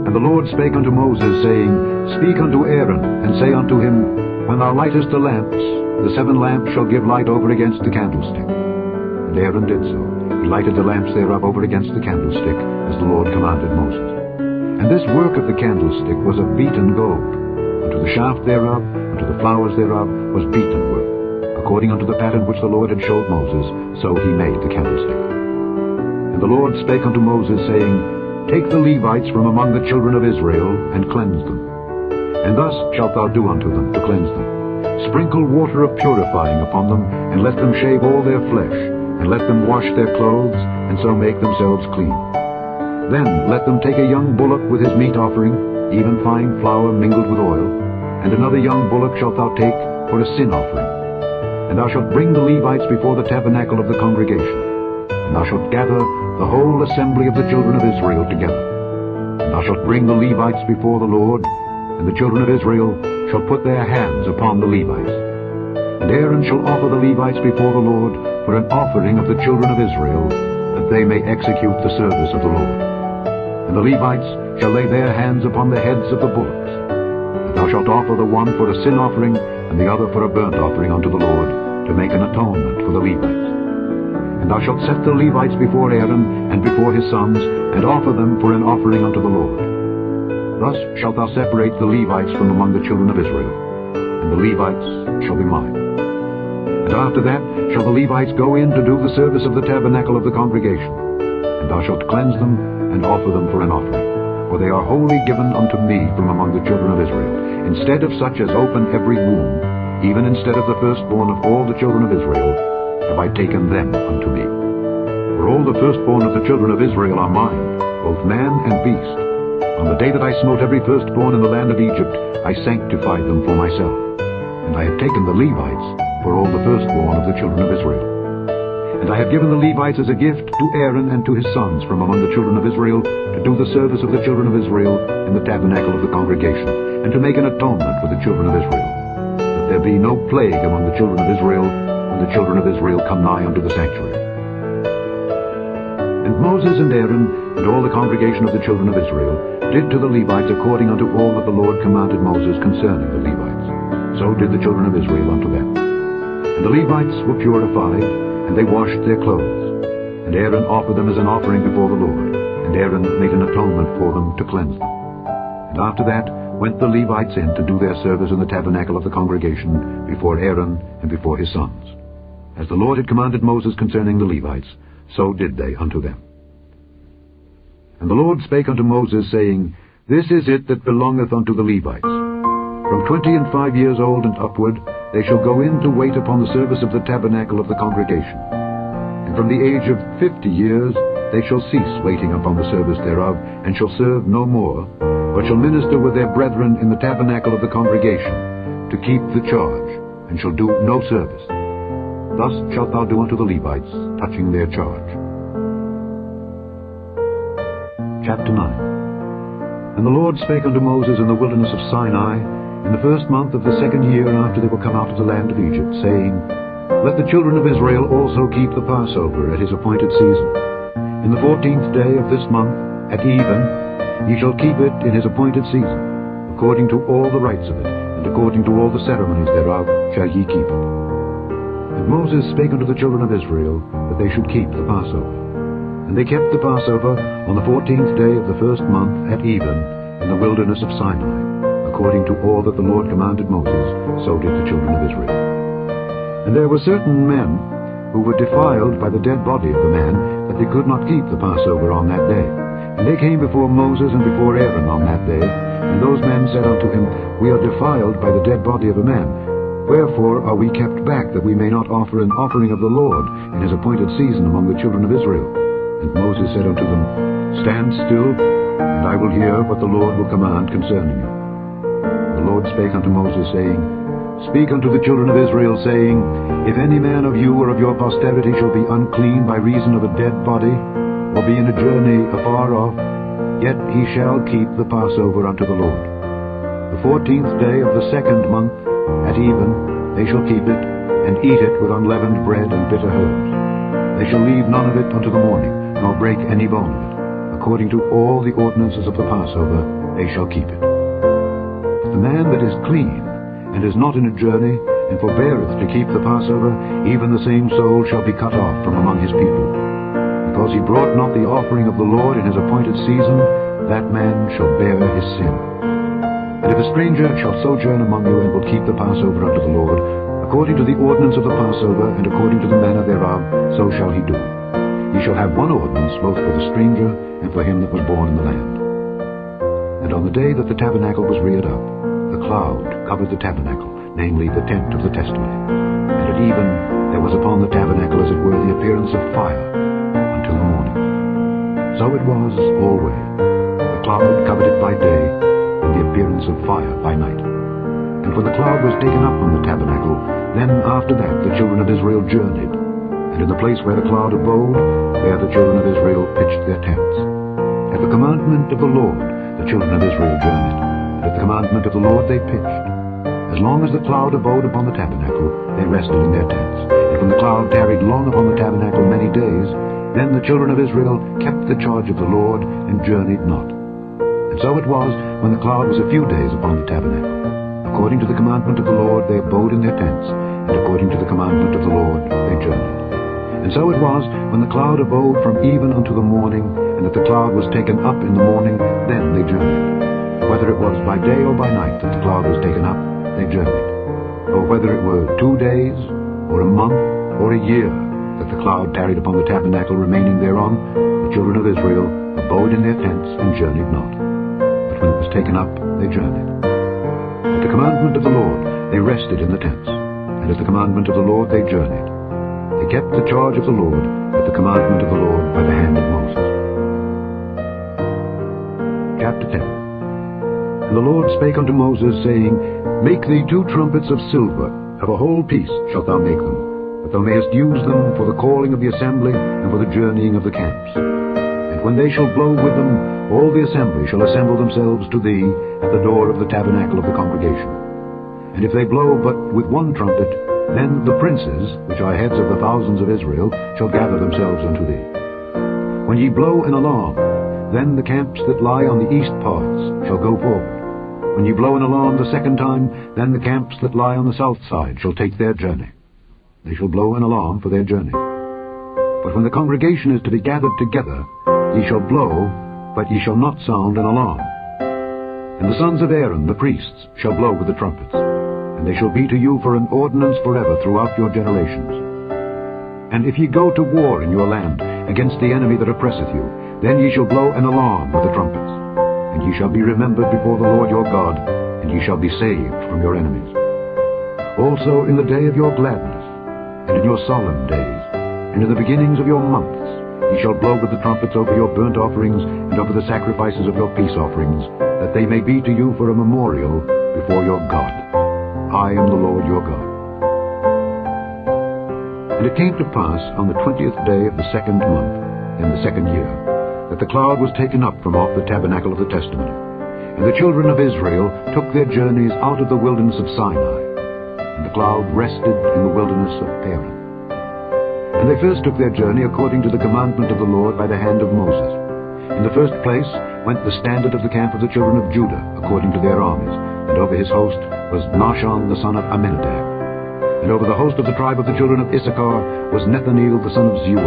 [SPEAKER 1] And the Lord spake unto Moses, saying, Speak unto Aaron, and say unto him, When thou lightest the lamps, the 7 lamps shall give light over against the candlestick. And Aaron did so. He lighted the lamps thereof over against the candlestick, as the Lord commanded Moses. And this work of the candlestick was of beaten gold. Unto the shaft thereof, unto the flowers thereof, was beaten work. According unto the pattern which the Lord had showed Moses, so he made the candlestick. And the Lord spake unto Moses, saying, Take the Levites from among the children of Israel, and cleanse them. And thus shalt thou do unto them, to cleanse them. Sprinkle water of purifying upon them, and let them shave all their flesh, and let them wash their clothes, and so make themselves clean. Then let them take a young bullock with his meat offering, even fine flour mingled with oil, and another young bullock shalt thou take for a sin offering. And thou shalt bring the Levites before the tabernacle of the congregation, and thou shalt gather the whole assembly of the children of Israel together. And thou shalt bring the Levites before the Lord, and the children of Israel shall put their hands upon the Levites. And Aaron shall offer the Levites before the Lord for an offering of the children of Israel, that they may execute the service of the Lord. And the Levites shall lay their hands upon the heads of the bullocks. And thou shalt offer the one for a sin offering, and the other for a burnt offering unto the Lord, to make an atonement for the Levites. And thou shalt set the Levites before Aaron and before his sons, and offer them for an offering unto the Lord. Thus shalt thou separate the Levites from among the children of Israel, and the Levites shall be mine. And after that shall the Levites go in to do the service of the tabernacle of the congregation. And thou shalt cleanse them, and offer them for an offering. For they are wholly given unto me from among the children of Israel. Instead of such as open every womb, even instead of the firstborn of all the children of Israel, have I taken them unto me. For all the firstborn of the children of Israel are mine, both man and beast. On the day that I smote every firstborn in the land of Egypt, I sanctified them for myself. And I have taken the Levites for all the firstborn of the children of Israel. And I have given the Levites as a gift to Aaron and to his sons from among the children of Israel, to do the service of the children of Israel in the tabernacle of the congregation, and to make an atonement for the children of Israel, that there be no plague among the children of Israel, when the children of Israel come nigh unto the sanctuary. And Moses and Aaron and all the congregation of the children of Israel did to the Levites according unto all that the Lord commanded Moses concerning the Levites. So did the children of Israel unto them. And the Levites were purified, and they washed their clothes. And Aaron offered them as an offering before the Lord, and Aaron made an atonement for them to cleanse them. And after that went the Levites in to do their service in the tabernacle of the congregation before Aaron and before his sons. As the Lord had commanded Moses concerning the Levites, so did they unto them. And the Lord spake unto Moses, saying, This is it that belongeth unto the Levites. From 25 years old and upward, they shall go in to wait upon the service of the tabernacle of the congregation. And from the age of 50 years they shall cease waiting upon the service thereof, and shall serve no more, but shall minister with their brethren in the tabernacle of the congregation, to keep the charge, and shall do no service. Thus shalt thou do unto the Levites, touching their charge. Chapter 9. And the Lord spake unto Moses in the wilderness of Sinai, in the first month of the second year after they were come out of the land of Egypt, saying, Let the children of Israel also keep the Passover at his appointed season. In the 14th day of this month, at even, ye shall keep it in his appointed season, according to all the rites of it, and according to all the ceremonies thereof shall ye keep it. And Moses spake unto the children of Israel that they should keep the Passover. And they kept the Passover on the 14th day of the first month at even in the wilderness of Sinai, according to all that the Lord commanded Moses, so did the children of Israel. And there were certain men who were defiled by the dead body of the man, that they could not keep the Passover on that day. And they came before Moses and before Aaron on that day, and those men said unto him, We are defiled by the dead body of a man. Wherefore are we kept back, that we may not offer an offering of the Lord in his appointed season among the children of Israel? And Moses said unto them, Stand still, and I will hear what the Lord will command concerning you. The Lord spake unto Moses, saying, Speak unto the children of Israel, saying, If any man of you or of your posterity shall be unclean by reason of a dead body, or be in a journey afar off, yet he shall keep the Passover unto the Lord. The 14th day of the second month, at even, they shall keep it, and eat it with unleavened bread and bitter herbs. They shall leave none of it unto the morning, nor break any bone of it. According to all the ordinances of the Passover, they shall keep it. But the man that is clean, and is not in a journey, and forbeareth to keep the Passover, even the same soul shall be cut off from among his people. Because he brought not the offering of the Lord in his appointed season, that man shall bear his sin. And if a stranger shall sojourn among you, and will keep the Passover unto the Lord, according to the ordinance of the Passover, and according to the manner thereof, so shall he do. He shall have one ordinance, both for the stranger, and for him that was born in the land. And on the day that the tabernacle was reared up, the cloud covered the tabernacle, namely the tent of the testimony. And at even there was upon the tabernacle as it were the appearance of fire until the morning. So it was alway. The cloud covered it by day, and the appearance of fire by night. And when the cloud was taken up from the tabernacle, then after that the children of Israel journeyed. And in the place where the cloud abode, there the children of Israel pitched their tents. At the commandment of the Lord the children of Israel journeyed, and at the commandment of the Lord they pitched. As long as the cloud abode upon the tabernacle, they rested in their tents. And when the cloud tarried long upon the tabernacle many days, then the children of Israel kept the charge of the Lord, and journeyed not. And so it was, when the cloud was a few days upon the tabernacle. According to the commandment of the Lord they abode in their tents, and according to the commandment of the Lord they journeyed. And so it was, when the cloud abode from even unto the morning, and that the cloud was taken up in the morning, then they journeyed. Whether it was by day or by night that the cloud was taken up, they journeyed. Or whether it were 2 days, or a month, or a year, that the cloud tarried upon the tabernacle remaining thereon, the children of Israel abode in their tents and journeyed not. But when it was taken up, they journeyed. At the commandment of the Lord they rested in the tents, and at the commandment of the Lord they journeyed. They kept the charge of the Lord at the commandment of the Lord by the hand of Moses. Chapter 10. And the Lord spake unto Moses, saying, Make thee 2 trumpets of silver, of a whole piece shalt thou make them, that thou mayest use them for the calling of the assembly, and for the journeying of the camps. And when they shall blow with them, all the assembly shall assemble themselves to thee at the door of the tabernacle of the congregation. And if they blow but with 1 trumpet, then the princes, which are heads of the thousands of Israel, shall gather themselves unto thee. When ye blow an alarm, then the camps that lie on the east parts shall go forward. When ye blow an alarm the second time, then the camps that lie on the south side shall take their journey. They shall blow an alarm for their journey. But when the congregation is to be gathered together, ye shall blow, but ye shall not sound an alarm. And the sons of Aaron, the priests, shall blow with the trumpets, and they shall be to you for an ordinance forever throughout your generations. And if ye go to war in your land against the enemy that oppresseth you, then ye shall blow an alarm with the trumpets. And ye shall be remembered before the Lord your God, and ye shall be saved from your enemies. Also in the day of your gladness, and in your solemn days, and in the beginnings of your months, ye shall blow with the trumpets over your burnt offerings, and over the sacrifices of your peace offerings, that they may be to you for a memorial before your God. I am the Lord your God. And it came to pass on the 20th day of the 2nd month, in the 2nd year, that the cloud was taken up from off the tabernacle of the testimony. And the children of Israel took their journeys out of the wilderness of Sinai, and the cloud rested in the wilderness of Paran. And they first took their journey according to the commandment of the Lord by the hand of Moses. In the first place went the standard of the camp of the children of Judah, according to their armies, and over his host was Nahshon the son of Amminadab. And over the host of the tribe of the children of Issachar was Nethaneel the son of Zeur.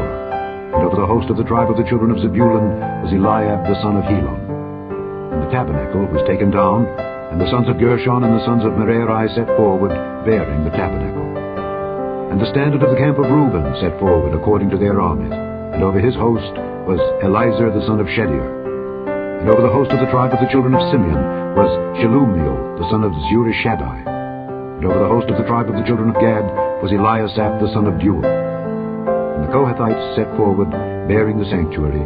[SPEAKER 1] And over the host of the tribe of the children of Zebulun was Eliab the son of Helon. And the tabernacle was taken down, and the sons of Gershon and the sons of Merari set forward, bearing the tabernacle. And the standard of the camp of Reuben set forward according to their armies, and over his host was Elizur the son of Shedeur. And over the host of the tribe of the children of Simeon was Shelumiel the son of Zurishaddai. And over the host of the tribe of the children of Gad was Eliasaph the son of Deuel. And the Kohathites set forward, bearing the sanctuary,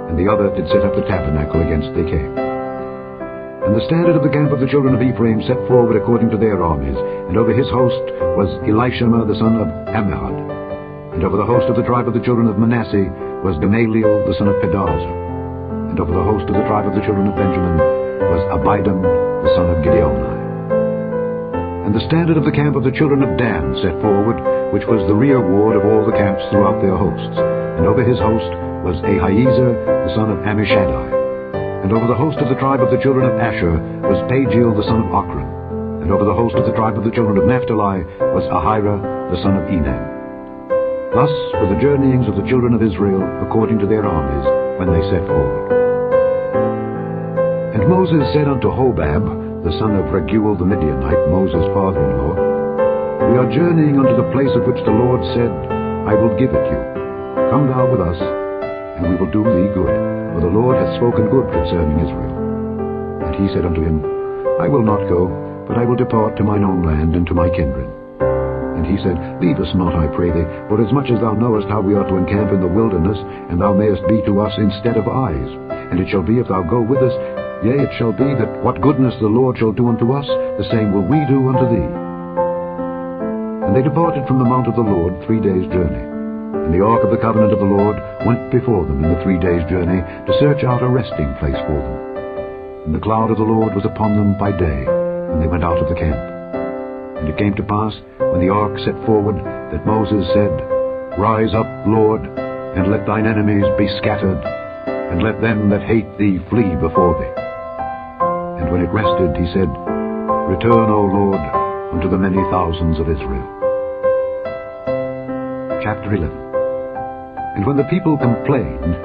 [SPEAKER 1] and the other did set up the tabernacle against they came. And the standard of the camp of the children of Ephraim set forward according to their armies, and over his host was Elishama the son of Ammihud. And over the host of the tribe of the children of Manasseh was Gamaliel the son of Pedahzur. And over the host of the tribe of the children of Benjamin was Abidam the son of Gideoni. And the standard of the camp of the children of Dan set forward, which was the rear ward of all the camps throughout their hosts. And over his host was Ahiezer the son of Ammishaddai. And over the host of the tribe of the children of Asher was Pagiel the son of Ochran. And over the host of the tribe of the children of Naphtali was Ahira the son of Enan. Thus were the journeyings of the children of Israel according to their armies when they set forward. And Moses said unto Hobab, the son of Raguel the Midianite, Moses' father-in-law, We are journeying unto the place of which the Lord said, I will give it you. Come thou with us, and we will do thee good, for the Lord hath spoken good concerning Israel. And he said unto him, I will not go, but I will depart to mine own land and to my kindred. And he said, Leave us not, I pray thee, for as much as thou knowest how we ought to encamp in the wilderness, and thou mayest be to us instead of eyes. And it shall be, if thou go with us, yea, it shall be that what goodness the Lord shall do unto us, the same will we do unto thee. And they departed from the mount of the Lord 3 days' journey. And the ark of the covenant of the Lord went before them in the 3 days' journey, to search out a resting place for them. And the cloud of the Lord was upon them by day, when they went out of the camp. And it came to pass, when the ark set forward, that Moses said, Rise up, Lord, and let thine enemies be scattered, and let them that hate thee flee before thee. And when it rested, he said, Return, O Lord, unto the many thousands of Israel. Chapter 11. And when the people complained,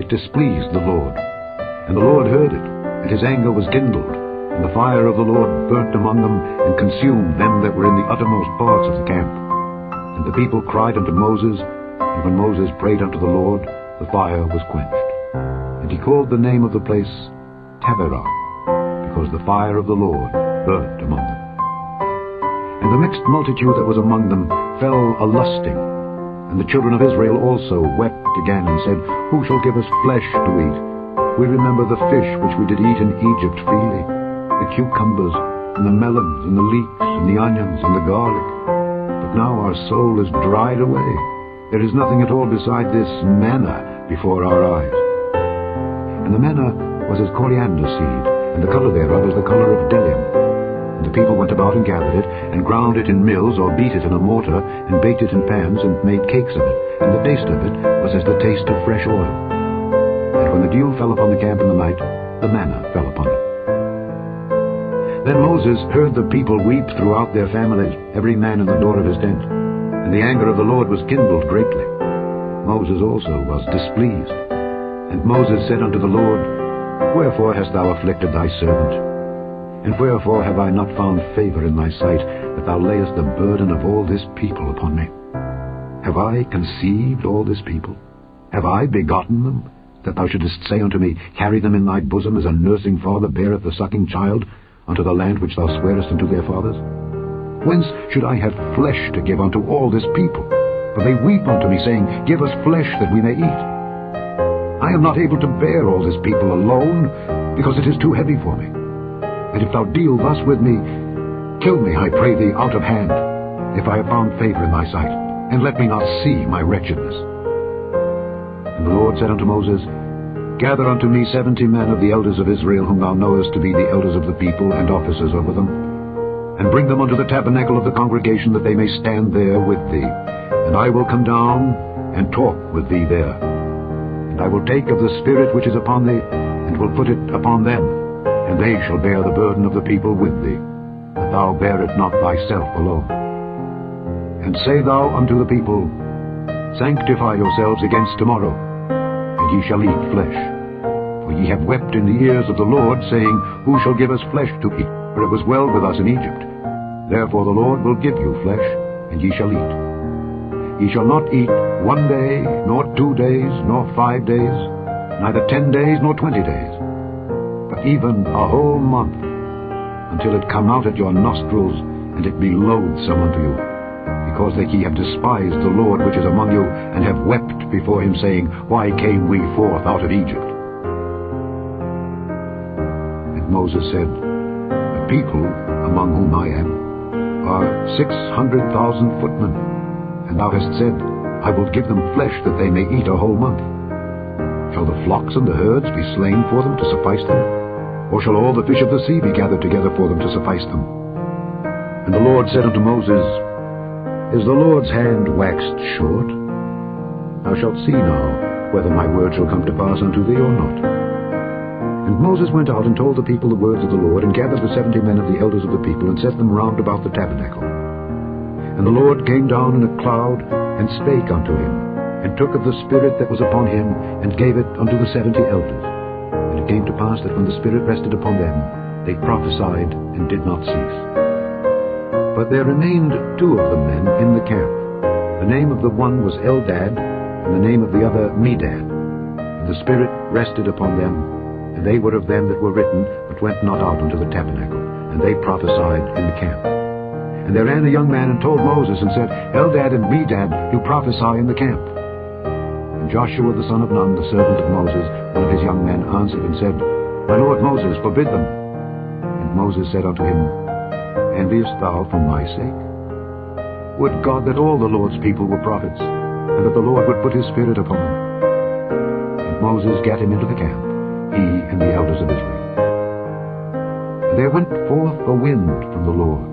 [SPEAKER 1] it displeased the Lord. And the Lord heard it, and his anger was kindled, and the fire of the Lord burnt among them, and consumed them that were in the uttermost parts of the camp. And the people cried unto Moses, and when Moses prayed unto the Lord, the fire was quenched. And he called the name of the place Taberah, because the fire of the Lord burnt among them. And the mixed multitude that was among them fell a-lusting. And the children of Israel also wept again, and said, Who shall give us flesh to eat? We remember the fish which we did eat in Egypt freely, the cucumbers, and the melons, and the leeks, and the onions, and the garlic. But now our soul is dried away. There is nothing at all beside this manna before our eyes. And the manna was as coriander seed, and the color thereof as the color of bdellium. And the people went about and gathered it, and ground it in mills, or beat it in a mortar, and baked it in pans, and made cakes of it. And the taste of it was as the taste of fresh oil. And when the dew fell upon the camp in the night, the manna fell upon it. Then Moses heard the people weep throughout their families, every man in the door of his tent. And the anger of the Lord was kindled greatly. Moses also was displeased. And Moses said unto the Lord, Wherefore hast thou afflicted thy servant? And wherefore have I not found favor in thy sight, that thou layest the burden of all this people upon me? Have I conceived all this people? Have I begotten them, that thou shouldest say unto me, Carry them in thy bosom, as a nursing father beareth the sucking child, unto the land which thou swarest unto their fathers? Whence should I have flesh to give unto all this people? For they weep unto me, saying, Give us flesh that we may eat. I am not able to bear all this people alone, because it is too heavy for me. And if thou deal thus with me, Kill me, I pray thee, out of hand, if I have found favor in thy sight, and let me not see my wretchedness. And the Lord said unto Moses, Gather unto me 70 men of the elders of Israel, whom thou knowest to be the elders of the people and officers over them, and bring them unto the tabernacle of the congregation, that they may stand there with thee. And I will come down and talk with thee there. And I will take of the Spirit which is upon thee, and will put it upon them, and they shall bear the burden of the people with thee, that thou bear it not thyself alone. And say thou unto the people, Sanctify yourselves against tomorrow, and ye shall eat flesh. For ye have wept in the ears of the Lord, saying, Who shall give us flesh to eat? For it was well with us in Egypt. Therefore the Lord will give you flesh, and ye shall eat. Ye shall not eat 1 day, nor 2 days, nor 5 days, neither 10 days, nor 20 days, but even a whole month, until it come out at your nostrils, and it be loathsome unto you, because that ye have despised the Lord which is among you, and have wept before him, saying, Why came we forth out of Egypt? And Moses said, The people among whom I am are 600,000 footmen, and thou hast said, I will give them flesh that they may eat a whole month. Shall the flocks and the herds be slain for them to suffice them? Or shall all the fish of the sea be gathered together for them to suffice them? And the Lord said unto Moses, Is the Lord's hand waxed short? Thou shalt see now whether my word shall come to pass unto thee or not. And Moses went out and told the people the words of the Lord, and gathered the 70 men of the elders of the people, and set them round about the tabernacle. And the Lord came down in a cloud, and spake unto him, and took of the Spirit that was upon him, and gave it unto the 70 elders. And it came to pass that when the Spirit rested upon them, they prophesied, and did not cease. But there remained 2 of the men in the camp. The name of the one was Eldad, and the name of the other Medad. And the Spirit rested upon them, and they were of them that were written, but went not out unto the tabernacle, and they prophesied in the camp. And there ran a young man and told Moses, and said, Eldad and Medad do prophesy in the camp. And Joshua the son of Nun, the servant of Moses, one of his young men, answered and said, My lord Moses, forbid them. And Moses said unto him, Enviest thou for my sake? Would God that all the Lord's people were prophets, and that the Lord would put his Spirit upon them. And Moses gat him into the camp, he and the elders of Israel. And there went forth a wind from the Lord,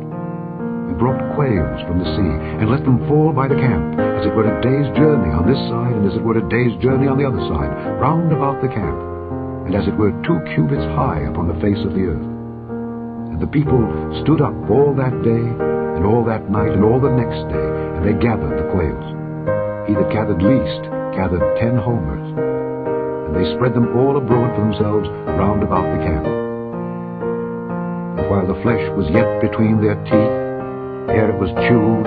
[SPEAKER 1] and brought quails from the sea, and let them fall by the camp, as it were a day's journey on this side, and as it were a day's journey on the other side, round about the camp, and as it were 2 cubits high upon the face of the earth. And the people stood up all that day, and all that night, and all the next day, and they gathered the quails. He that gathered least gathered 10 homers, and they spread them all abroad for themselves round about the camp. And while the flesh was yet between their teeth, ere it was chewed,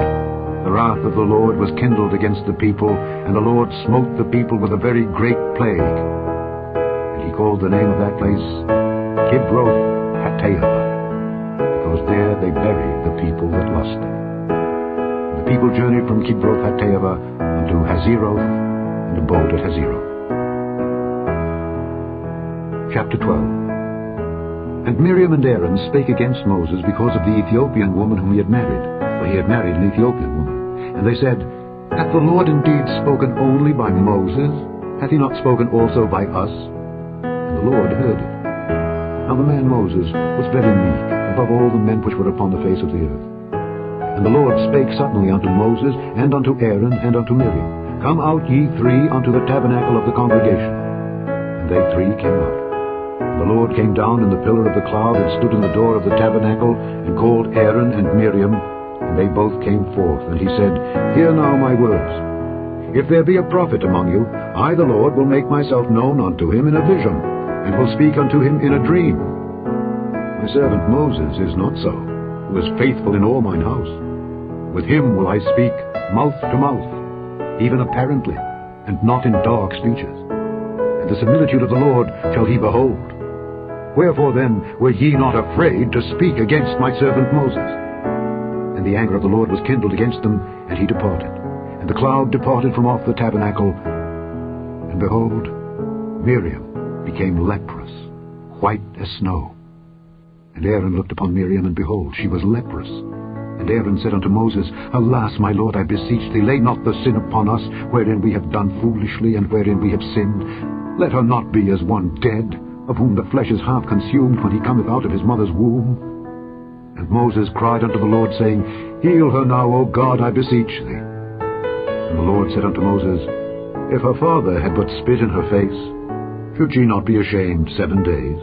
[SPEAKER 1] the wrath of the Lord was kindled against the people, and the Lord smote the people with a very great plague. And he called the name of that place Kibroth Hattaavah, because there they buried the people that lusted. And the people journeyed from Kibroth Hattaavah unto Hazeroth, and abode at Hazeroth. Chapter 12. And Miriam and Aaron spake against Moses because of the Ethiopian woman whom he had married, for he had married an Ethiopian woman. And they said, Hath the Lord indeed spoken only by Moses? Hath he not spoken also by us? And the Lord heard it. Now the man Moses was very meek, above all the men which were upon the face of the earth. And the Lord spake suddenly unto Moses, and unto Aaron, and unto Miriam, Come out ye 3 unto the tabernacle of the congregation. And they 3 came out. And the Lord came down in the pillar of the cloud, and stood in the door of the tabernacle, and called Aaron and Miriam, and they both came forth. And he said, Hear now my words. If there be a prophet among you, I the Lord will make myself known unto him in a vision, and will speak unto him in a dream. My servant Moses is not so, who is faithful in all mine house. With him will I speak mouth to mouth, even apparently, and not in dark speeches. And the similitude of the Lord shall he behold. Wherefore then were ye not afraid to speak against my servant Moses? And the anger of the Lord was kindled against them, and he departed. And the cloud departed from off the tabernacle, and behold, Miriam became leprous, white as snow. And Aaron looked upon Miriam, and behold, she was leprous. And Aaron said unto Moses, Alas, my lord, I beseech thee, lay not the sin upon us, wherein we have done foolishly, and wherein we have sinned. Let her not be as one dead, of whom the flesh is half consumed when he cometh out of his mother's womb. And Moses cried unto the Lord, saying, Heal her now, O God, I beseech thee. And the Lord said unto Moses, If her father had but spit in her face, should she not be ashamed 7 days?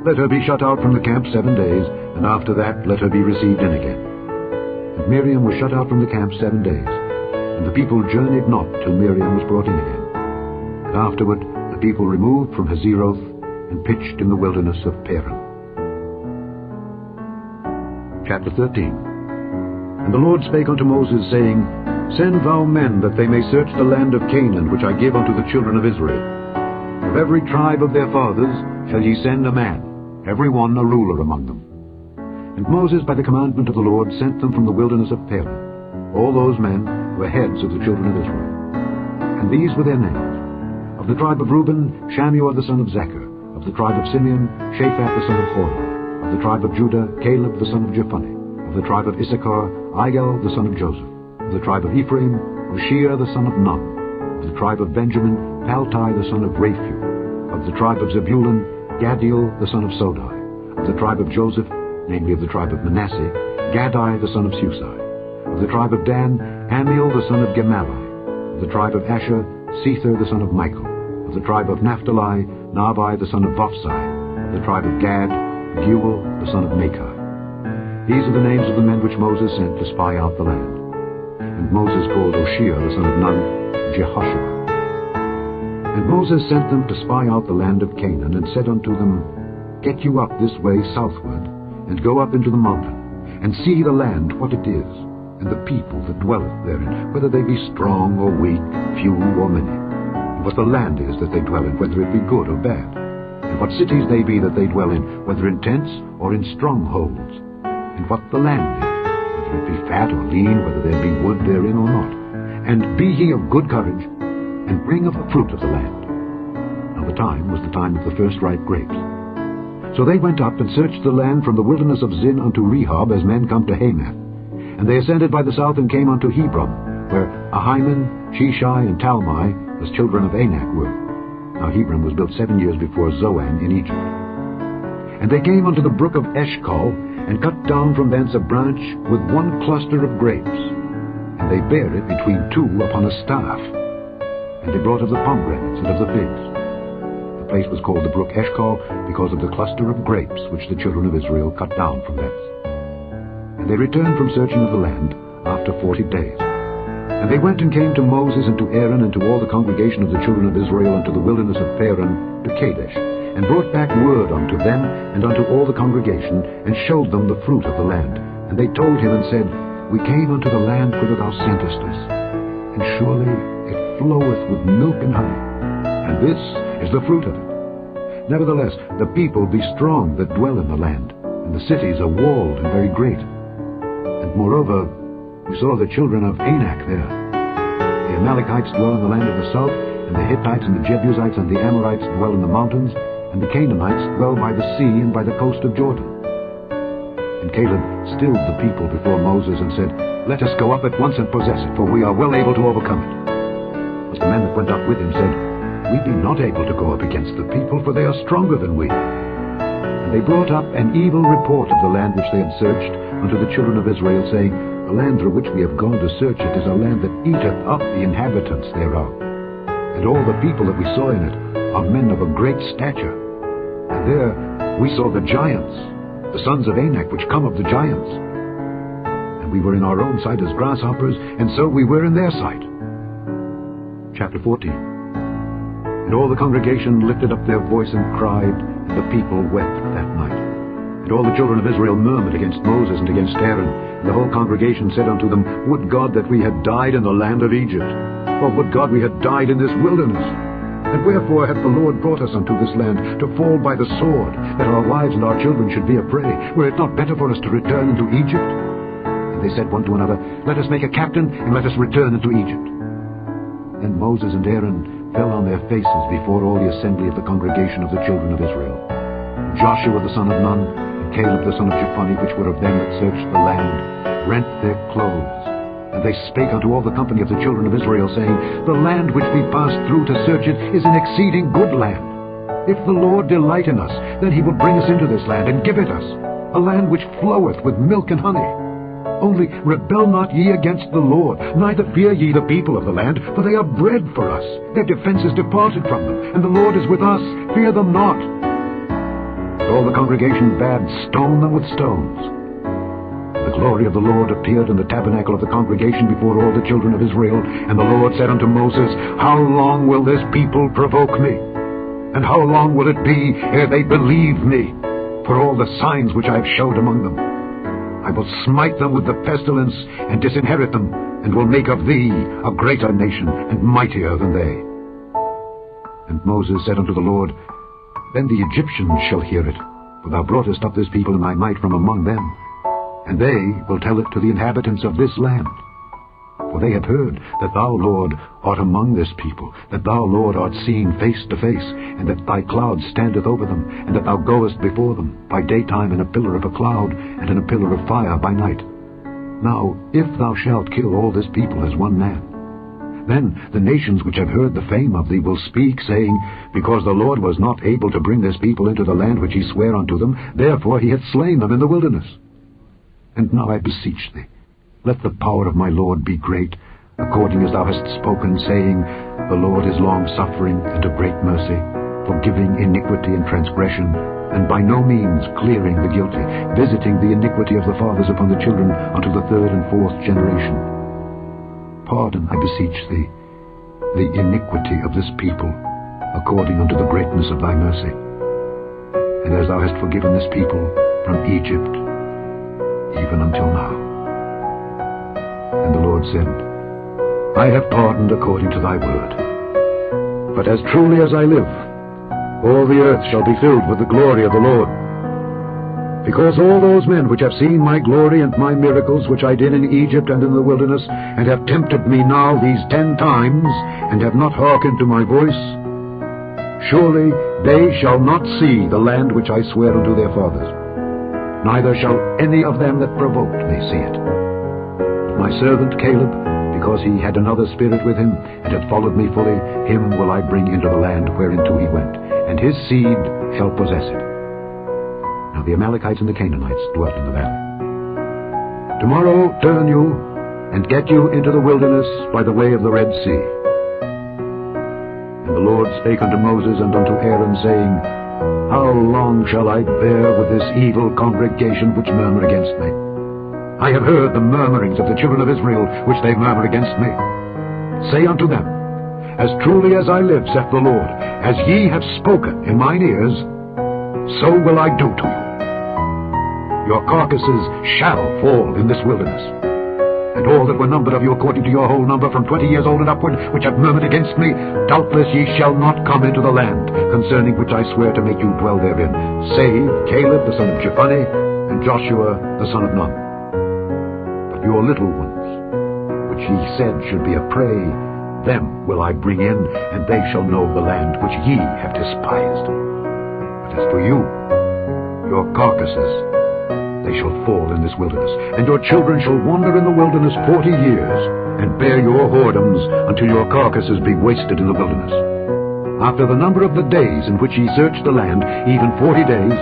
[SPEAKER 1] Let her be shut out from the camp 7 days, and after that let her be received in again. And Miriam was shut out from the camp 7 days, and the people journeyed not till Miriam was brought in again. And afterward the people removed from Hazeroth, and pitched in the wilderness of Paran. Chapter 13. And the Lord spake unto Moses, saying, Send thou men, that they may search the land of Canaan, which I give unto the children of Israel. Of every tribe of their fathers shall ye send a man, every one a ruler among them. And Moses, by the commandment of the Lord, sent them from the wilderness of Paran. All those men were heads of the children of Israel. And these were their names. Of the tribe of Reuben, Shammua the son of Zechar. Of the tribe of Simeon, Shaphat the son of Hor. Of the tribe of Judah, Caleb the son of Jephunneh. Of the tribe of Issachar, Igal the son of Joseph. Of the tribe of Ephraim, Hoshea the son of Nun. Of the tribe of Benjamin, Paltai the son of Raphu. Of the tribe of Zebulun, Gadiel the son of Sodai. Of the tribe of Joseph, namely of the tribe of Manasseh, Gadai the son of Susai. Of the tribe of Dan, Amiel the son of Gemalli. Of the tribe of Asher, Sether the son of Michael. Of the tribe of Naphtali, Nabai the son of Vophsi. Of the tribe of Gad, Geuel the son of Machi. These are the names of the men which Moses sent to spy out the land. And Moses called Hoshea the son of Nun, Jehoshua. And Moses sent them to spy out the land of Canaan, and said unto them, Get you up this way southward, and go up into the mountain, and see the land what it is, and the people that dwelleth therein, whether they be strong or weak, few or many, and what the land is that they dwell in, whether it be good or bad, and what cities they be that they dwell in, whether in tents or in strongholds, and what the land is, whether it be fat or lean, whether there be wood therein or not. And be ye of good courage, and bring of the fruit of the land. Now the time was the time of the first ripe grapes. So they went up and searched the land from the wilderness of Zin unto Rehob, as men come to Hamath. And they ascended by the south and came unto Hebron, where Ahiman, Sheshai, and Talmai, as children of Anak, were. Now Hebron was built 7 years before Zoan in Egypt. And they came unto the brook of Eshcol, and cut down from thence a branch with one cluster of grapes. And they bare it between two upon a staff. And they brought of the pomegranates and of the figs. The place was called the brook Eshcol, because of the cluster of grapes which the children of Israel cut down from thence. And they returned from searching of the land after 40 days. And they went and came to Moses and to Aaron and to all the congregation of the children of Israel unto the wilderness of Paran to Kadesh, and brought back word unto them and unto all the congregation, and showed them the fruit of the land. And they told him and said, We came unto the land whither thou sentest us, and surely it floweth with milk and honey, and this is the fruit of it. Nevertheless, the people be strong that dwell in the land, and the cities are walled and very great. And moreover, we saw the children of Anak there. The Amalekites dwell in the land of the south, and the Hittites and the Jebusites and the Amorites dwell in the mountains, and the Canaanites dwell by the sea and by the coast of Jordan. And Caleb stilled the people before Moses, and said, Let us go up at once and possess it, for we are well able to overcome it. But the men that went up with him said, We be not able to go up against the people, for they are stronger than we. And they brought up an evil report of the land which they had searched unto the children of Israel, saying, The land through which we have gone to search it is a land that eateth up the inhabitants thereof. And all the people that we saw in it are men of a great stature. And there we saw the giants, the sons of Anak, which come of the giants. And we were in our own sight as grasshoppers, and so we were in their sight. Chapter 14. And all the congregation lifted up their voice and cried, and the people wept that night. And all the children of Israel murmured against Moses and against Aaron. And the whole congregation said unto them, Would God that we had died in the land of Egypt! Or would God we had died in this wilderness! And wherefore hath the Lord brought us unto this land, to fall by the sword, that our wives and our children should be a prey? Were it not better for us to return into Egypt? And they said one to another, Let us make a captain, and let us return into Egypt. Then Moses and Aaron fell on their faces before all the assembly of the congregation of the children of Israel. And Joshua the son of Nun, and and Caleb the son of Jephunneh, which were of them that searched the land, rent their clothes. And they spake unto all the company of the children of Israel, saying, The land which we passed through to search it is an exceeding good land. If the Lord delight in us, then he will bring us into this land, and give it us, a land which floweth with milk and honey. Only rebel not ye against the Lord, neither fear ye the people of the land, for they are bread for us. Their defense is departed from them, and the Lord is with us. Fear them not. And all the congregation bade stone them with stones. The glory of the Lord appeared in the tabernacle of the congregation before all the children of Israel. And the Lord said unto Moses, How long will this people provoke me? And how long will it be ere they believe me, for all the signs which I have showed among them? I will smite them with the pestilence, and disinherit them, and will make of thee a greater nation, and mightier than they. And Moses said unto the Lord, Then the Egyptians shall hear it, for thou broughtest up this people in thy might from among them, and they will tell it to the inhabitants of this land. For they have heard that thou, Lord, art among this people, that thou, Lord, art seen face to face, and that thy cloud standeth over them, and that thou goest before them by daytime in a pillar of a cloud, and in a pillar of fire by night. Now, if thou shalt kill all this people as one man, then the nations which have heard the fame of thee will speak, saying, Because the Lord was not able to bring this people into the land which he sware unto them, therefore he hath slain them in the wilderness. And now I beseech thee, let the power of my Lord be great, according as thou hast spoken, saying, The Lord is long-suffering and of great mercy, forgiving iniquity and transgression, and by no means clearing the guilty, visiting the iniquity of the fathers upon the children unto the third and fourth generation. Pardon, I beseech thee, the iniquity of this people, according unto the greatness of thy mercy. And as thou hast forgiven this people from Egypt, even until now. And the Lord said, I have pardoned according to thy word. But as truly as I live, all the earth shall be filled with the glory of the Lord. Because all those men which have seen my glory and my miracles which I did in Egypt and in the wilderness, and have tempted me now these 10 times, and have not hearkened to my voice, surely they shall not see the land which I sware unto their fathers, neither shall any of them that provoked me see it. My servant Caleb, because he had another spirit with him, and had followed me fully, him will I bring into the land whereinto he went, and his seed shall possess it. Now the Amalekites and the Canaanites dwelt in the valley. Tomorrow turn you, and get you into the wilderness by the way of the Red Sea. And the Lord spake unto Moses and unto Aaron, saying, How long shall I bear with this evil congregation which murmur against me? I have heard the murmurings of the children of Israel, which they murmur against me. Say unto them, As truly as I live, saith the Lord, as ye have spoken in mine ears, so will I do to you. Your carcasses shall fall in this wilderness. And all that were numbered of you according to your whole number, from 20 years old and upward, which have murmured against me, doubtless ye shall not come into the land, concerning which I swear to make you dwell therein, save Caleb the son of Jephunneh, and Joshua the son of Nun. Your little ones, which ye said should be a prey, them will I bring in, and they shall know the land which ye have despised. But as for you, your carcasses, they shall fall in this wilderness, and your children shall wander in the wilderness 40 years, and bear your whoredoms until your carcasses be wasted in the wilderness. After the number of the days in which ye search the land, even 40 days,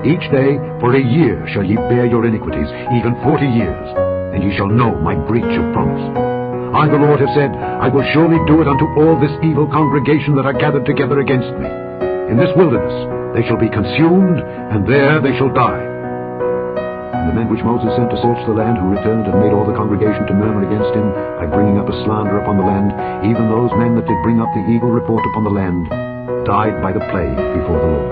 [SPEAKER 1] each day for a year shall ye bear your iniquities, even 40 years. And ye shall know my breach of promise. I, the Lord, have said, I will surely do it unto all this evil congregation that are gathered together against me. In this wilderness they shall be consumed, and there they shall die. And the men which Moses sent to search the land, who returned and made all the congregation to murmur against him, by bringing up a slander upon the land, even those men that did bring up the evil report upon the land, died by the plague before the Lord.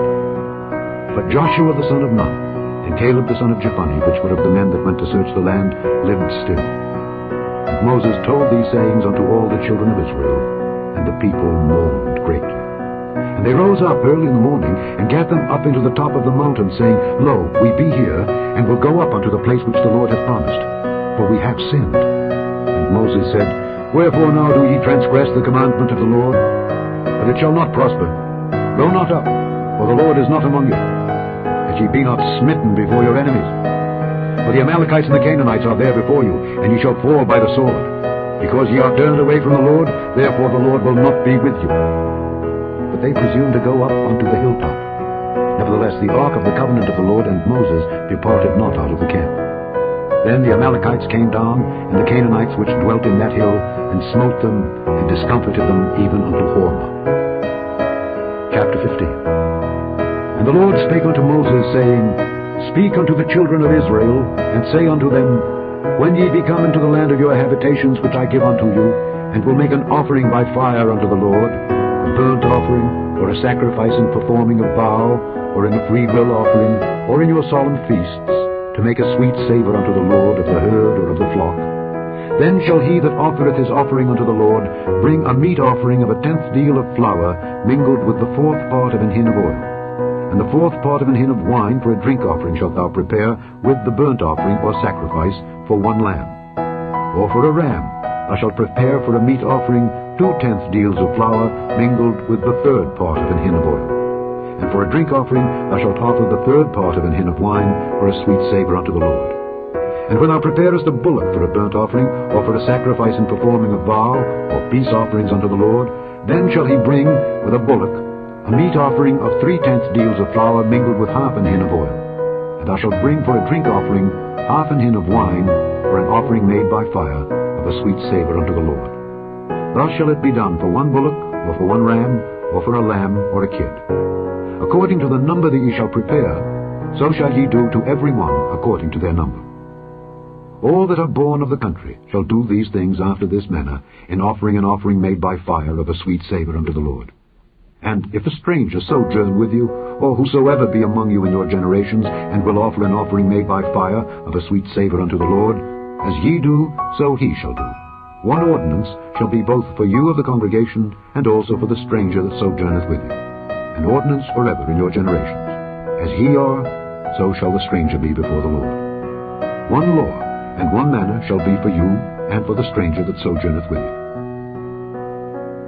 [SPEAKER 1] But Joshua the son of Nun, and Caleb the son of Jephunneh, which were of the men that went to search the land, lived still. And Moses told these sayings unto all the children of Israel, and the people mourned greatly. And they rose up early in the morning, and gat them up into the top of the mountain, saying, Lo, we be here, and will go up unto the place which the Lord hath promised, for we have sinned. And Moses said, Wherefore now do ye transgress the commandment of the Lord? But it shall not prosper. Go not up, for the Lord is not among you. that ye be not smitten before your enemies. For the Amalekites and the Canaanites are there before you, and ye shall fall by the sword. Because ye are turned away from the Lord, therefore the Lord will not be with you. But they presumed to go up unto the hilltop. Nevertheless the ark of the covenant of the Lord and Moses departed not out of the camp. Then the Amalekites came down, and the Canaanites which dwelt in that hill, and smote them, and discomfited them even unto Hormah. Chapter 15. And the Lord spake unto Moses, saying, Speak unto the children of Israel, and say unto them, When ye be come into the land of your habitations which I give unto you, and will make an offering by fire unto the Lord, a burnt offering, or a sacrifice in performing a vow, or in a freewill offering, or in your solemn feasts, to make a sweet savour unto the Lord of the herd or of the flock, then shall he that offereth his offering unto the Lord bring a meat offering of a 10th deal of flour mingled with the 4th part of an hin of oil. And the 4th part of an hin of wine for a drink offering shalt thou prepare with the burnt offering or sacrifice for 1 lamb. Or for a ram thou shalt prepare for a meat offering 2 tenth deals of flour mingled with the 3rd part of an hin of oil. And for a drink offering thou shalt offer the 3rd part of an hin of wine for a sweet savour unto the Lord. And when thou preparest a bullock for a burnt offering, or for a sacrifice in performing a vow, or peace offerings unto the Lord, then shall he bring with a bullock a meat offering of 3/10 deals of flour mingled with half an hin of oil. And thou shalt bring for a drink offering half an hin of wine, for an offering made by fire of a sweet savour unto the Lord. Thus shall it be done for 1 bullock, or for 1 ram, or for a lamb, or a kid. According to the number that ye shall prepare, so shall ye do to every one according to their number. All that are born of the country shall do these things after this manner, in offering an offering made by fire of a sweet savour unto the Lord. And if a stranger sojourn with you, or whosoever be among you in your generations, and will offer an offering made by fire of a sweet savour unto the Lord, as ye do, so he shall do. 1 ordinance shall be both for you of the congregation, and also for the stranger that sojourneth with you. An ordinance forever in your generations. As ye are, so shall the stranger be before the Lord. 1 law and 1 manner shall be for you, and for the stranger that sojourneth with you.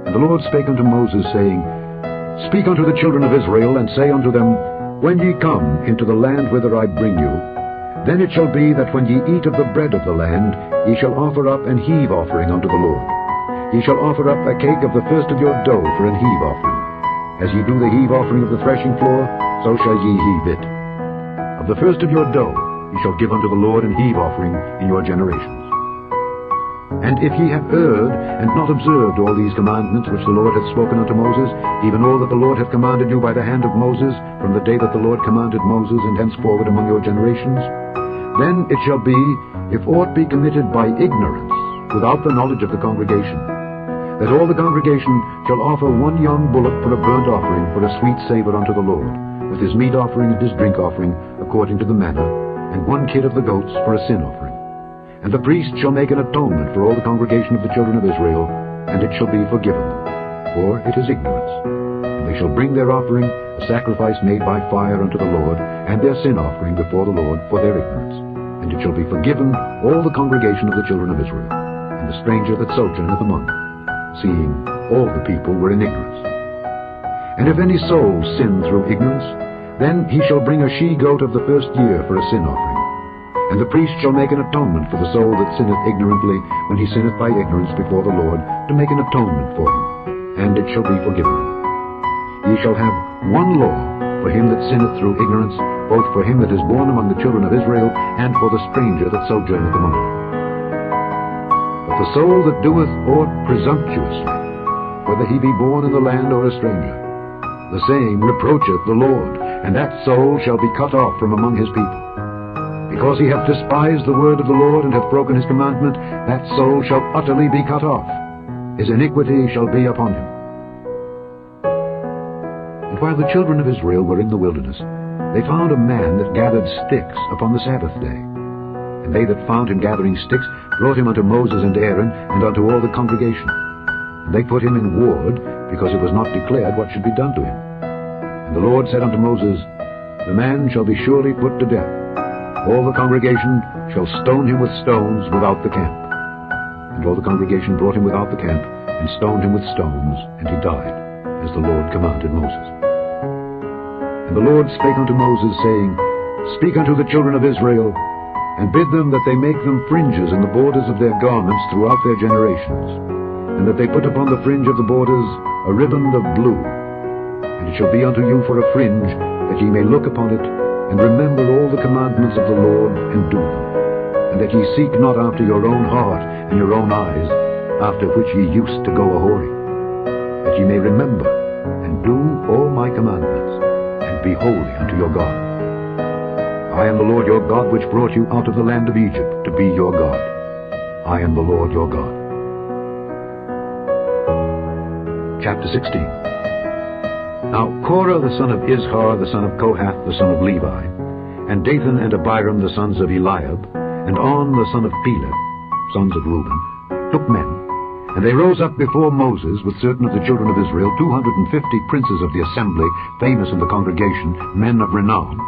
[SPEAKER 1] And the Lord spake unto Moses, saying, Speak unto the children of Israel, and say unto them, When ye come into the land whither I bring you, then it shall be that when ye eat of the bread of the land, ye shall offer up an heave offering unto the Lord. Ye shall offer up a cake of the first of your dough for an heave offering. As ye do the heave offering of the threshing floor, so shall ye heave it. Of the first of your dough ye shall give unto the Lord an heave offering in your generations. And if ye have erred, and not observed all these commandments which the Lord hath spoken unto Moses, even all that the Lord hath commanded you by the hand of Moses, from the day that the Lord commanded Moses, and henceforward among your generations, then it shall be, if aught be committed by ignorance, without the knowledge of the congregation, that all the congregation shall offer 1 young bullock for a burnt offering, for a sweet savour unto the Lord, with his meat offering and his drink offering, according to the manner, and 1 kid of the goats for a sin offering. And the priest shall make an atonement for all the congregation of the children of Israel, and it shall be forgiven them, for it is ignorance. And they shall bring their offering, a sacrifice made by fire unto the Lord, and their sin offering before the Lord for their ignorance. And it shall be forgiven all the congregation of the children of Israel, and the stranger that sojourneth among them, seeing all the people were in ignorance. And if any soul sin through ignorance, then he shall bring a she-goat of the first year for a sin offering. And the priest shall make an atonement for the soul that sinneth ignorantly, when he sinneth by ignorance before the Lord, to make an atonement for him, and it shall be forgiven him. Ye shall have 1 law for him that sinneth through ignorance, both for him that is born among the children of Israel, and for the stranger that sojourneth among them. But the soul that doeth aught presumptuously, whether he be born in the land or a stranger, the same reproacheth the Lord, and that soul shall be cut off from among his people. Because he hath despised the word of the Lord, and hath broken his commandment, that soul shall utterly be cut off. His iniquity shall be upon him. And while the children of Israel were in the wilderness, they found a man that gathered sticks upon the Sabbath day. And they that found him gathering sticks brought him unto Moses and Aaron, and unto all the congregation. And they put him in ward, because it was not declared what should be done to him. And the Lord said unto Moses, The man shall be surely put to death. All the congregation shall stone him with stones without the camp. And all the congregation brought him without the camp, and stoned him with stones, and he died, as the Lord commanded Moses. And the Lord spake unto Moses, saying, Speak unto the children of Israel, and bid them that they make them fringes in the borders of their garments throughout their generations, and that they put upon the fringe of the borders a riband of blue. And it shall be unto you for a fringe, that ye may look upon it, and remember all the commandments of the Lord, and do them, and that ye seek not after your own heart and your own eyes, after which ye used to go a-whoring, that ye may remember and do all my commandments, and be holy unto your God. I am the Lord your God, which brought you out of the land of Egypt, to be your God. I am the Lord your God. Chapter 16. Now Korah the son of Izhar, the son of Kohath, the son of Levi, and Dathan and Abiram, the sons of Eliab, and On, the son of Peleth, sons of Reuben, took men, and they rose up before Moses with certain of the children of Israel, 250 princes of the assembly, famous in the congregation, men of renown.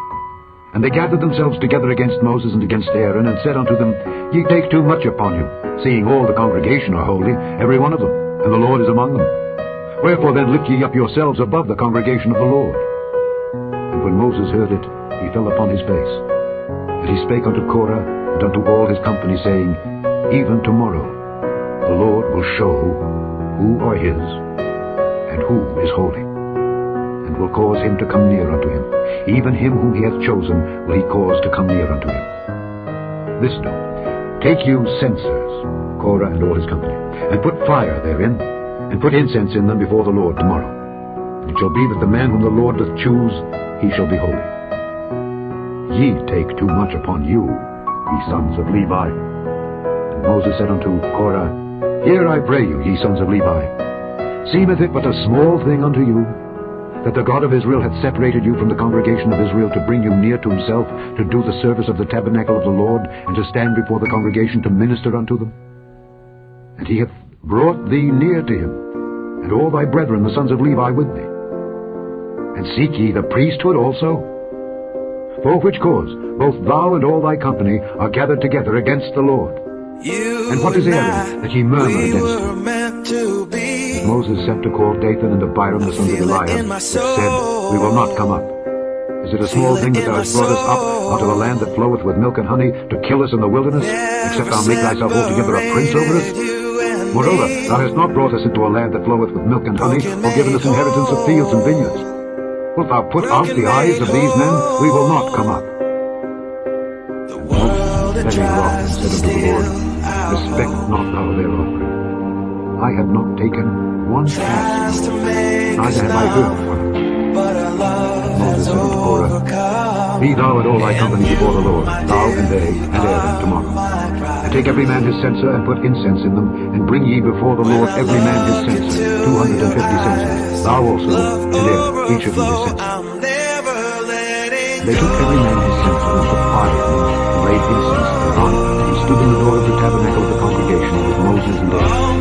[SPEAKER 1] And they gathered themselves together against Moses and against Aaron, and said unto them, Ye take too much upon you, seeing all the congregation are holy, every one of them, and the Lord is among them. Wherefore then lift ye up yourselves above the congregation of the Lord. And when Moses heard it, he fell upon his face. And he spake unto Korah and unto all his company, saying, Even tomorrow the Lord will show who are his, and who is holy, and will cause him to come near unto him. Even him whom he hath chosen will he cause to come near unto him. This do, take you censers, Korah and all his company, and put fire therein, and put incense in them before the Lord tomorrow. And it shall be that the man whom the Lord doth choose, he shall be holy. Ye take too much upon you, ye sons of Levi. And Moses said unto Korah, Hear, I pray you, ye sons of Levi. Seemeth it but a small thing unto you, that the God of Israel hath separated you from the congregation of Israel, to bring you near to himself, to do the service of the tabernacle of the Lord, and to stand before the congregation to minister unto them? And he hath brought thee near to him, and all thy brethren the sons of Levi with thee. And seek ye the priesthood also? For which cause both thou and all thy company are gathered together against the Lord. And what is Aaron, that ye murmur against him? And Moses sent to call Dathan and Abiram the sons of Eliab, which said, We will not come up. Is it a small thing that thou hast brought us up out of a land that floweth with milk and honey, to kill us in the wilderness, except thou make thyself altogether a prince over us? Moreover, thou hast not brought us into a land that floweth with milk and honey, or given us inheritance of fields and vineyards. Wilt thou put out the eyes of these men? We will not come up. And Moses, very wroth, said unto the Lord, Respect not thou their offering. I have not taken one ass, neither have I heard one. And Moses said unto Korah, Be thou and all thy company before the Lord, thou and they and Aaron tomorrow. And take every man his censer, and put incense in them, and bring ye before the Lord every man his censer, 250 censers, thou also, and Aaron, each of you his censer. And they took every man his censer, and put fire in it, and laid incense thereon, and stood in the door of the tabernacle of the congregation with Moses and Aaron.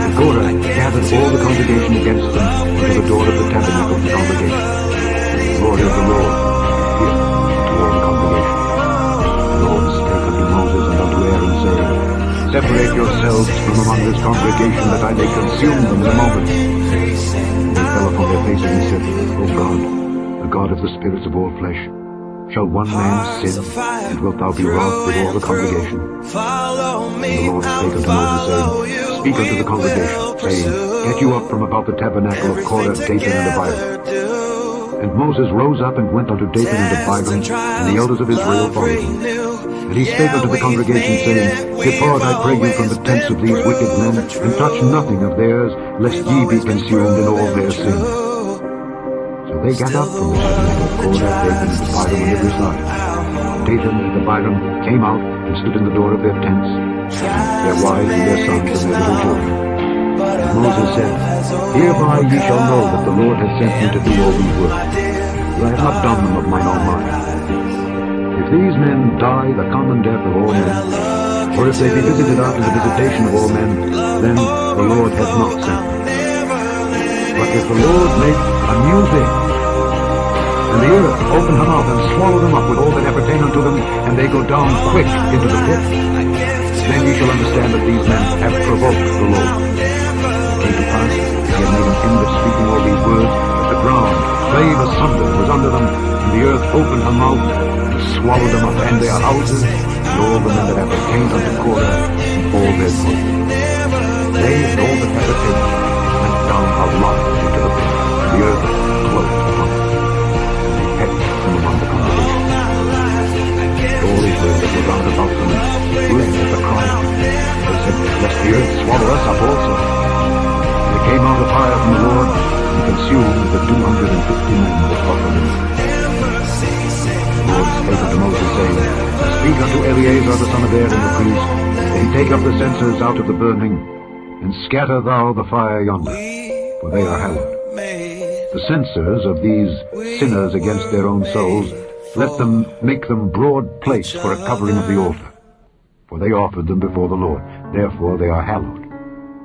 [SPEAKER 1] And Korah gathered all the congregation against them unto the door of the tabernacle of the congregation. The glory of the Lord appeared unto all the congregation. The Lord spake unto Moses and unto Aaron, saying, Separate yourselves from among this congregation, that I may consume them in a moment. And they fell upon their faces and said, O God, the God of the spirits of all flesh, shall one man sin, and wilt thou be wroth with all the congregation? And the Lord spake unto Moses, saying, Speak unto the congregation, saying, Get you up from about the tabernacle of Korah, Dathan, and Abiram. And Moses rose up and went unto Dathan and Abiram, and the elders of Israel followed him. And he spake unto the congregation, saying, Depart, I pray you, from the tents of these wicked men, and touch nothing of theirs, lest ye be consumed in all their sins. So they got up from the tabernacle of Korah, Dathan, and Abiram on every side. Dathan and Abiram came out and stood in the door of their tents, their wives and their sons and their little children. And Moses said, Hereby ye shall know that the Lord hath sent me to do all these works, for I have not done them of mine own mind. If these men die the common death of all men, or if they be visited after the visitation of all men, then the Lord hath not sent me. But if the Lord make a new thing, and the earth open her mouth and swallow them up with all that appertain unto them, and they go down quick into the pit, then ye shall understand that these men have provoked the Lord. It came to pass, he had made an end of speaking all these words, that the ground, clave asunder was under them, and the earth opened her mouth, and swallowed them up, and their houses, and all the men that appertained unto Korah, and all their goods. They and all that appertained went down alive into the pit, and the earth closed upon them, and they perished from among the congregation. And all Israel that were round about them fled at the cry out. They said, lest the earth swallow us up also. And there came out a fire from the Lord, and consumed the 250 men that fought with him. The Lord spake unto Moses, saying, Speak unto Eleazar the son of Aaron the priest, that he take up the censers out of the burning, and scatter thou the fire yonder, for they are hallowed. The censers of these sinners against their own souls, let them make them broad plates for a covering of the altar, for they offered them before the Lord. Therefore they are hallowed,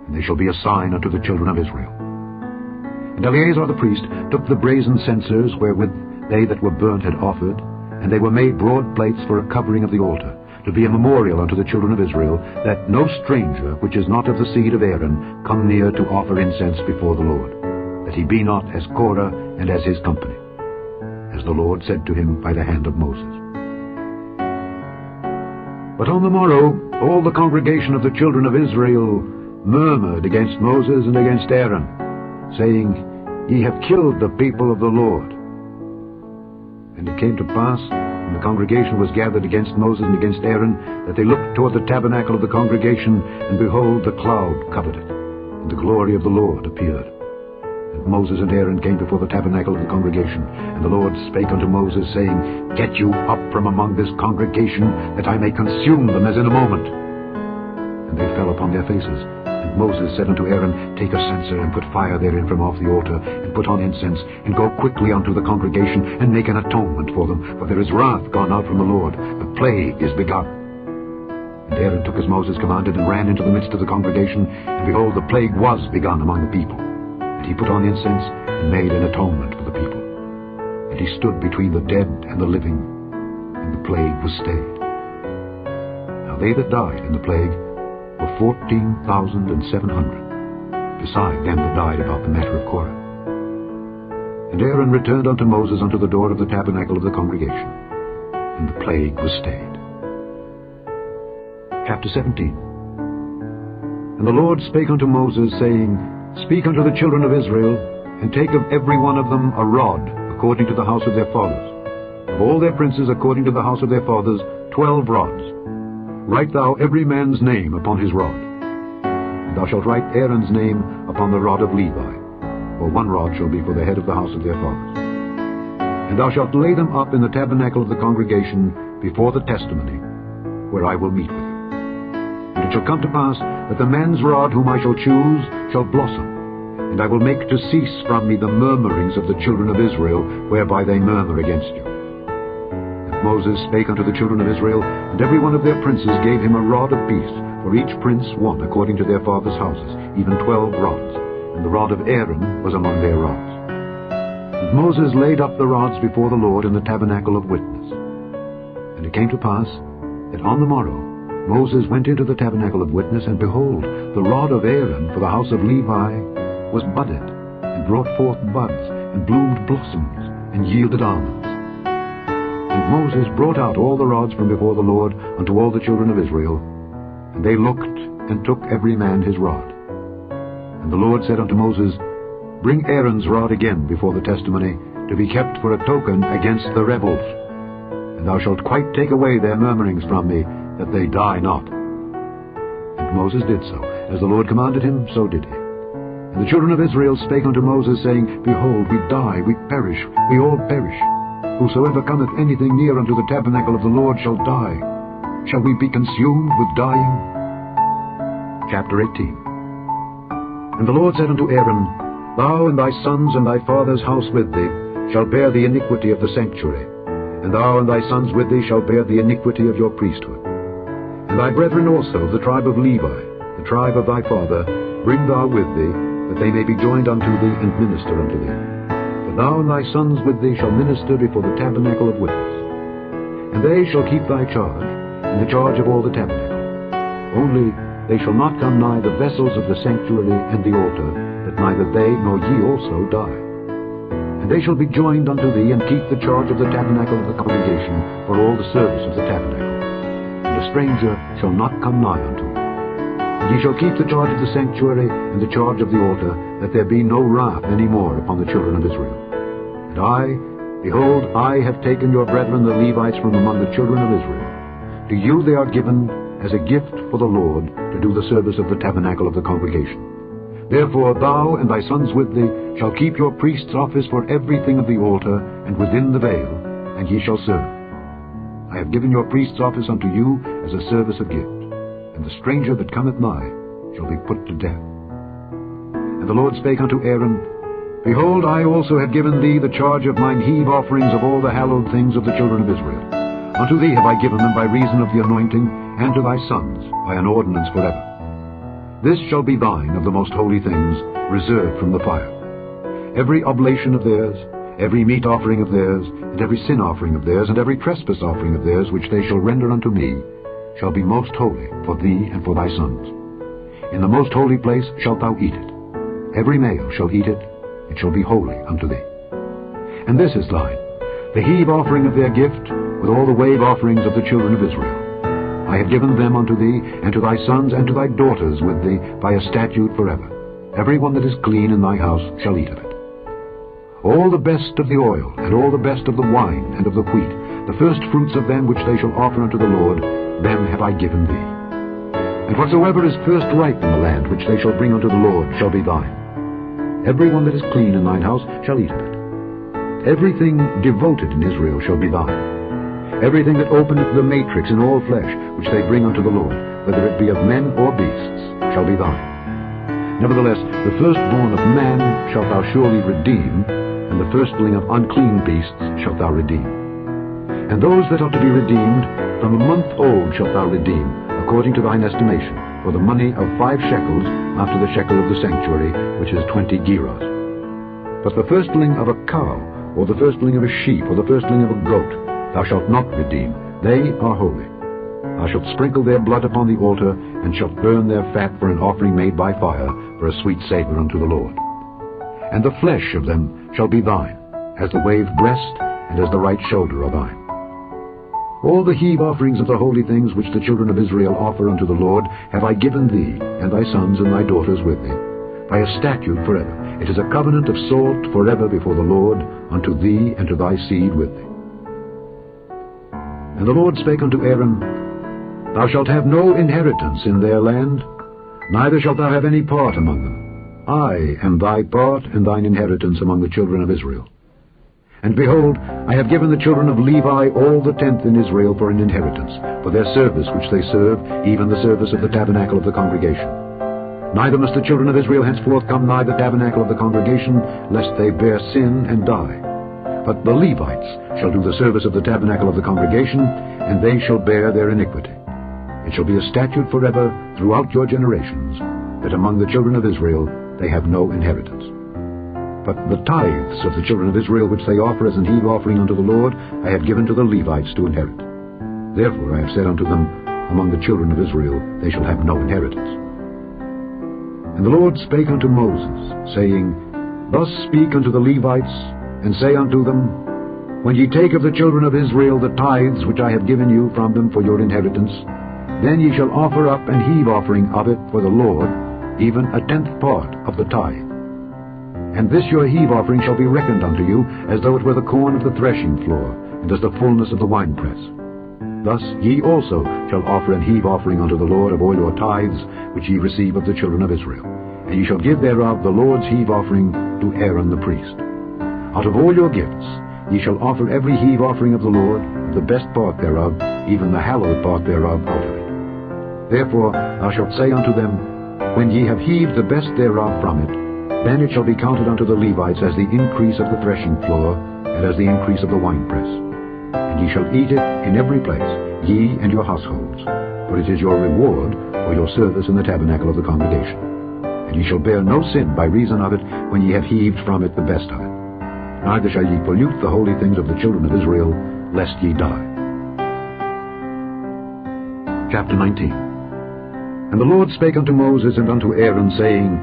[SPEAKER 1] and they shall be a sign unto the children of Israel. And Eleazar the priest took the brazen censers wherewith they that were burnt had offered, and they were made broad plates for a covering of the altar, to be a memorial unto the children of Israel, that no stranger which is not of the seed of Aaron come near to offer incense before the Lord, that he be not as Korah and as his company, as the Lord said to him by the hand of Moses. But on the morrow all the congregation of the children of Israel murmured against Moses and against Aaron, saying, Ye have killed the people of the Lord. And it came to pass, when the congregation was gathered against Moses and against Aaron, that they looked toward the tabernacle of the congregation, and behold, the cloud covered it, and the glory of the Lord appeared. And Moses and Aaron came before the tabernacle of the congregation, and the Lord spake unto Moses, saying, Get you up from among this congregation, that I may consume them as in a moment. And they fell upon their faces. And Moses said unto Aaron, Take a censer, and put fire therein from off the altar, and put on incense, and go quickly unto the congregation, and make an atonement for them, for there is wrath gone out from the Lord, the plague is begun. And Aaron took as Moses commanded, and ran into the midst of the congregation, and behold, the plague was begun among the people. And he put on incense, and made an atonement for the people. And he stood between the dead and the living, and the plague was stayed. Now they that died in the plague were 14,700, beside them that died about the matter of Korah. And Aaron returned unto Moses unto the door of the tabernacle of the congregation, and the plague was stayed. Chapter 17. And the Lord spake unto Moses, saying, Speak unto the children of Israel, and take of every one of them a rod, according to the house of their fathers. Of all their princes according to the house of their fathers, 12 rods. Write thou every man's name upon his rod. And thou shalt write Aaron's name upon the rod of Levi, for 1 rod shall be for the head of the house of their fathers. And thou shalt lay them up in the tabernacle of the congregation before the testimony, where I will meet with you. And it shall come to pass that the man's rod whom I shall choose shall blossom, and I will make to cease from me the murmurings of the children of Israel, whereby they murmur against you. And Moses spake unto the children of Israel, and every one of their princes gave him a rod apiece, for each prince 1 according to their fathers' houses, even 12 rods, and the rod of Aaron was among their rods. And Moses laid up the rods before the Lord in the tabernacle of witness. And it came to pass that on the morrow Moses went into the tabernacle of witness, and behold, the rod of Aaron for the house of Levi was budded, and brought forth buds, and bloomed blossoms, and yielded almonds. And Moses brought out all the rods from before the Lord unto all the children of Israel, and they looked, and took every man his rod. And the Lord said unto Moses, Bring Aaron's rod again before the testimony, to be kept for a token against the rebels. And thou shalt quite take away their murmurings from me, that they die not. And Moses did so. As the Lord commanded him, so did he. And the children of Israel spake unto Moses, saying, Behold, we die, we perish, we all perish. Whosoever cometh anything near unto the tabernacle of the Lord shall die. Shall we be consumed with dying? Chapter 18. And the Lord said unto Aaron, Thou and thy sons and thy father's house with thee shall bear the iniquity of the sanctuary, and thou and thy sons with thee shall bear the iniquity of your priesthood. And thy brethren also of the tribe of Levi, the tribe of thy father, bring thou with thee, that they may be joined unto thee and minister unto thee. For thou and thy sons with thee shall minister before the tabernacle of witness. And they shall keep thy charge, and the charge of all the tabernacle. Only they shall not come nigh the vessels of the sanctuary and the altar, that neither they nor ye also die. And they shall be joined unto thee, and keep the charge of the tabernacle of the congregation for all the service of the tabernacle. And a stranger shall not come nigh unto it. And ye shall keep the charge of the sanctuary and the charge of the altar, that there be no wrath any more upon the children of Israel. And behold, I have taken your brethren the Levites from among the children of Israel. To you they are given as a gift for the Lord to do the service of the tabernacle of the congregation. Therefore thou and thy sons with thee shall keep your priest's office for everything of the altar and within the veil, and ye shall serve. I have given your priest's office unto you as a service of gift, and the stranger that cometh nigh shall be put to death. And the Lord spake unto Aaron, Behold, I also have given thee the charge of mine heave offerings of all the hallowed things of the children of Israel. Unto thee have I given them by reason of the anointing, and to thy sons by an ordinance forever. This shall be thine of the most holy things, reserved from the fire. Every oblation of theirs, every meat offering of theirs, and every sin offering of theirs, and every trespass offering of theirs, which they shall render unto me, shall be most holy for thee and for thy sons. In the most holy place shalt thou eat it. Every male shall eat it, it shall be holy unto thee. And this is thine, the heave offering of their gift, with all the wave offerings of the children of Israel. I have given them unto thee, and to thy sons, and to thy daughters with thee, by a statute forever. Every one that is clean in thy house shall eat of it. All the best of the oil, and all the best of the wine, and of the wheat, the first fruits of them which they shall offer unto the Lord, them have I given thee. And whatsoever is first ripe in the land, which they shall bring unto the Lord, shall be thine. Every one that is clean in thine house shall eat of it. Everything devoted in Israel shall be thine. Everything that openeth the matrix in all flesh, which they bring unto the Lord, whether it be of men or beasts, shall be thine. Nevertheless, the firstborn of man shalt thou surely redeem, and the firstling of unclean beasts shalt thou redeem. And those that are to be redeemed, from a month old shalt thou redeem, according to thine estimation, for the money of 5 shekels, after the shekel of the sanctuary, which is 20 gerahs. But the firstling of a cow, or the firstling of a sheep, or the firstling of a goat, thou shalt not redeem. They are holy. Thou shalt sprinkle their blood upon the altar, and shalt burn their fat for an offering made by fire, for a sweet savor unto the Lord. And the flesh of them shall be thine, as the wave breast, and as the right shoulder are thine. All the heave offerings of the holy things which the children of Israel offer unto the Lord have I given thee, and thy sons and thy daughters with thee, by a statute forever. It is a covenant of salt forever before the Lord, unto thee and to thy seed with thee. And the Lord spake unto Aaron, Thou shalt have no inheritance in their land, neither shalt thou have any part among them. I am thy part and thine inheritance among the children of Israel. And behold, I have given the children of Levi all the tenth in Israel for an inheritance, for their service which they serve, even the service of the tabernacle of the congregation. Neither must the children of Israel henceforth come nigh the tabernacle of the congregation, lest they bear sin and die. But the Levites shall do the service of the tabernacle of the congregation, and they shall bear their iniquity. It shall be a statute forever throughout your generations, that among the children of Israel they have no inheritance. But the tithes of the children of Israel which they offer as an heave offering unto the Lord, I have given to the Levites to inherit. Therefore I have said unto them, Among the children of Israel they shall have no inheritance. And the Lord spake unto Moses, saying, Thus speak unto the Levites, and say unto them, When ye take of the children of Israel the tithes which I have given you from them for your inheritance, then ye shall offer up an heave offering of it for the Lord, even a 10th part of the tithe. And this your heave offering shall be reckoned unto you, as though it were the corn of the threshing floor, and as the fullness of the winepress. Thus ye also shall offer an heave offering unto the Lord of all your tithes, which ye receive of the children of Israel. And ye shall give thereof the Lord's heave offering to Aaron the priest. Out of all your gifts ye shall offer every heave offering of the Lord, the best part thereof, even the hallowed part thereof out of it. Therefore thou shalt say unto them, When ye have heaved the best thereof from it, then it shall be counted unto the Levites as the increase of the threshing floor, and as the increase of the winepress. And ye shall eat it in every place, ye and your households, for it is your reward for your service in the tabernacle of the congregation. And ye shall bear no sin by reason of it, when ye have heaved from it the best of it. Neither shall ye pollute the holy things of the children of Israel, lest ye die. Chapter 19. And the Lord spake unto Moses and unto Aaron, saying,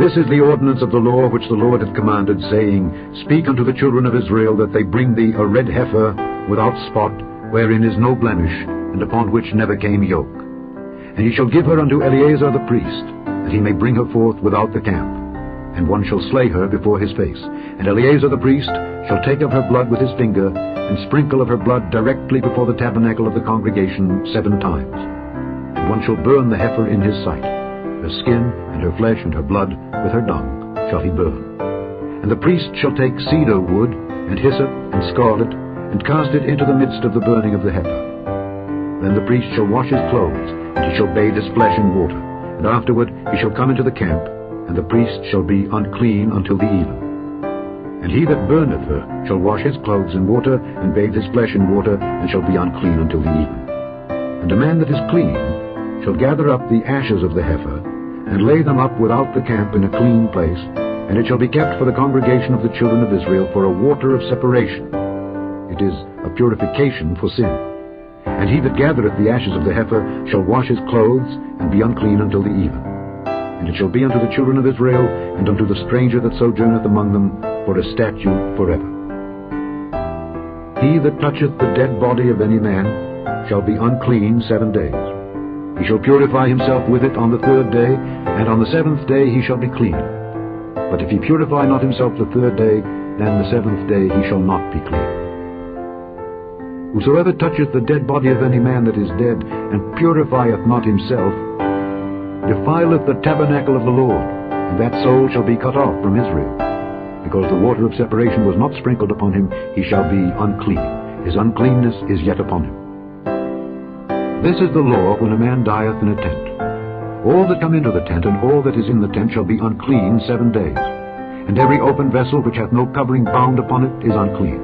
[SPEAKER 1] This is the ordinance of the law which the Lord hath commanded, saying, Speak unto the children of Israel, that they bring thee a red heifer without spot, wherein is no blemish, and upon which never came yoke. And ye shall give her unto Eleazar the priest, that he may bring her forth without the camp. And one shall slay her before his face. And Eleazar the priest shall take of her blood with his finger, and sprinkle of her blood directly before the tabernacle of the congregation 7 times. And one shall burn the heifer in his sight. Her skin, and her flesh, and her blood, with her dung, shall he burn. And the priest shall take cedar wood, and hyssop, and scarlet, and cast it into the midst of the burning of the heifer. Then the priest shall wash his clothes, and he shall bathe his flesh in water. And afterward he shall come into the camp, and the priest shall be unclean until the even. And he that burneth her shall wash his clothes in water, and bathe his flesh in water, and shall be unclean until the even. And a man that is clean shall gather up the ashes of the heifer, and lay them up without the camp in a clean place, and it shall be kept for the congregation of the children of Israel for a water of separation. It is a purification for sin. And he that gathereth the ashes of the heifer shall wash his clothes, and be unclean until the even. And it shall be unto the children of Israel, and unto the stranger that sojourneth among them, for a statute forever. He that toucheth the dead body of any man shall be unclean 7 days. He shall purify himself with it on the 3rd day, and on the 7th day he shall be clean. But if he purify not himself the 3rd day, then the 7th day he shall not be clean. Whosoever toucheth the dead body of any man that is dead, and purifieth not himself, defileth the tabernacle of the Lord, and that soul shall be cut off from Israel. Because the water of separation was not sprinkled upon him, he shall be unclean. His uncleanness is yet upon him. This is the law when a man dieth in a tent. All that come into the tent, and all that is in the tent, shall be unclean 7 days. And every open vessel which hath no covering bound upon it is unclean.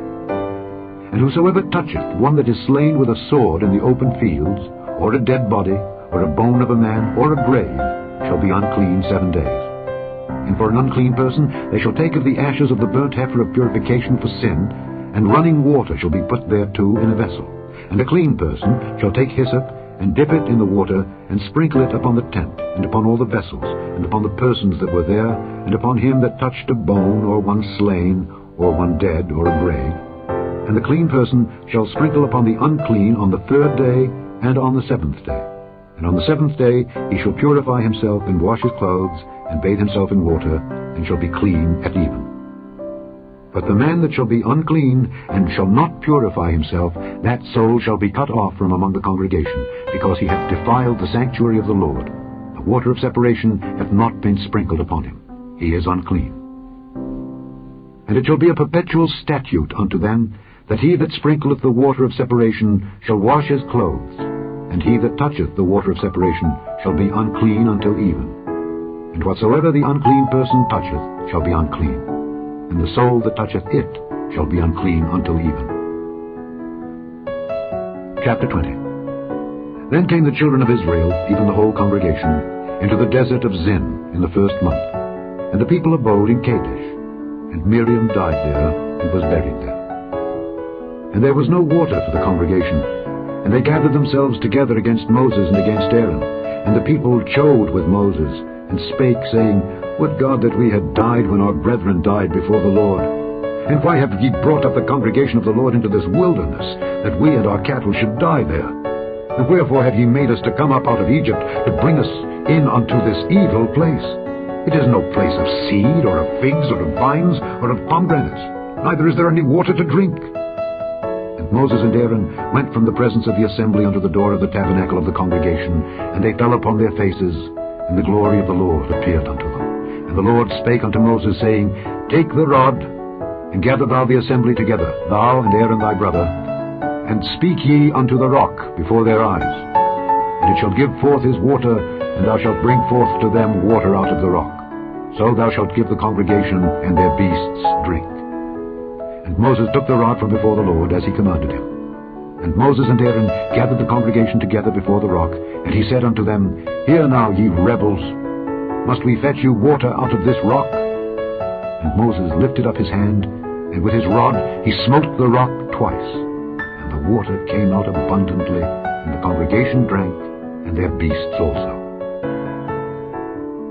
[SPEAKER 1] And whosoever toucheth one that is slain with a sword in the open fields, or a dead body, or a bone of a man, or a grave, shall be unclean 7 days. And for an unclean person they shall take of the ashes of the burnt heifer of purification for sin, and running water shall be put thereto in a vessel. And a clean person shall take hyssop, and dip it in the water, and sprinkle it upon the tent, and upon all the vessels, and upon the persons that were there, and upon him that touched a bone, or one slain, or one dead, or a grave. And the clean person shall sprinkle upon the unclean on the 3rd day, and on the 7th day. And on the 7th day he shall purify himself, and wash his clothes, and bathe himself in water, and shall be clean at even. But the man that shall be unclean, and shall not purify himself, that soul shall be cut off from among the congregation, because he hath defiled the sanctuary of the Lord. The water of separation hath not been sprinkled upon him. He is unclean. And it shall be a perpetual statute unto them, that he that sprinkleth the water of separation shall wash his clothes, and he that toucheth the water of separation shall be unclean until even. And whatsoever the unclean person toucheth shall be unclean, and the soul that toucheth it shall be unclean until even. Chapter 20. Then came the children of Israel, even the whole congregation, into the desert of Zin in the 1st month. And the people abode in Kadesh. And Miriam died there, and was buried there. And there was no water for the congregation. And they gathered themselves together against Moses and against Aaron. And the people chode with Moses, and spake, saying, Would God that we had died when our brethren died before the Lord! And why have ye brought up the congregation of the Lord into this wilderness, that we and our cattle should die there? And wherefore have ye made us to come up out of Egypt, to bring us in unto this evil place? It is no place of seed, or of figs, or of vines, or of pomegranates, neither is there any water to drink. And Moses and Aaron went from the presence of the assembly unto the door of the tabernacle of the congregation, and they fell upon their faces, and the glory of the Lord appeared unto them. And the Lord spake unto Moses, saying, Take the rod, and gather thou the assembly together, thou and Aaron thy brother, and speak ye unto the rock before their eyes. And it shall give forth his water, and thou shalt bring forth to them water out of the rock. So thou shalt give the congregation and their beasts drink. And Moses took the rod from before the Lord, as he commanded him. And Moses and Aaron gathered the congregation together before the rock, and he said unto them, Hear now, ye rebels, must we fetch you water out of this rock? And Moses lifted up his hand, and with his rod he smote the rock twice, and the water came out abundantly, and the congregation drank, and their beasts also.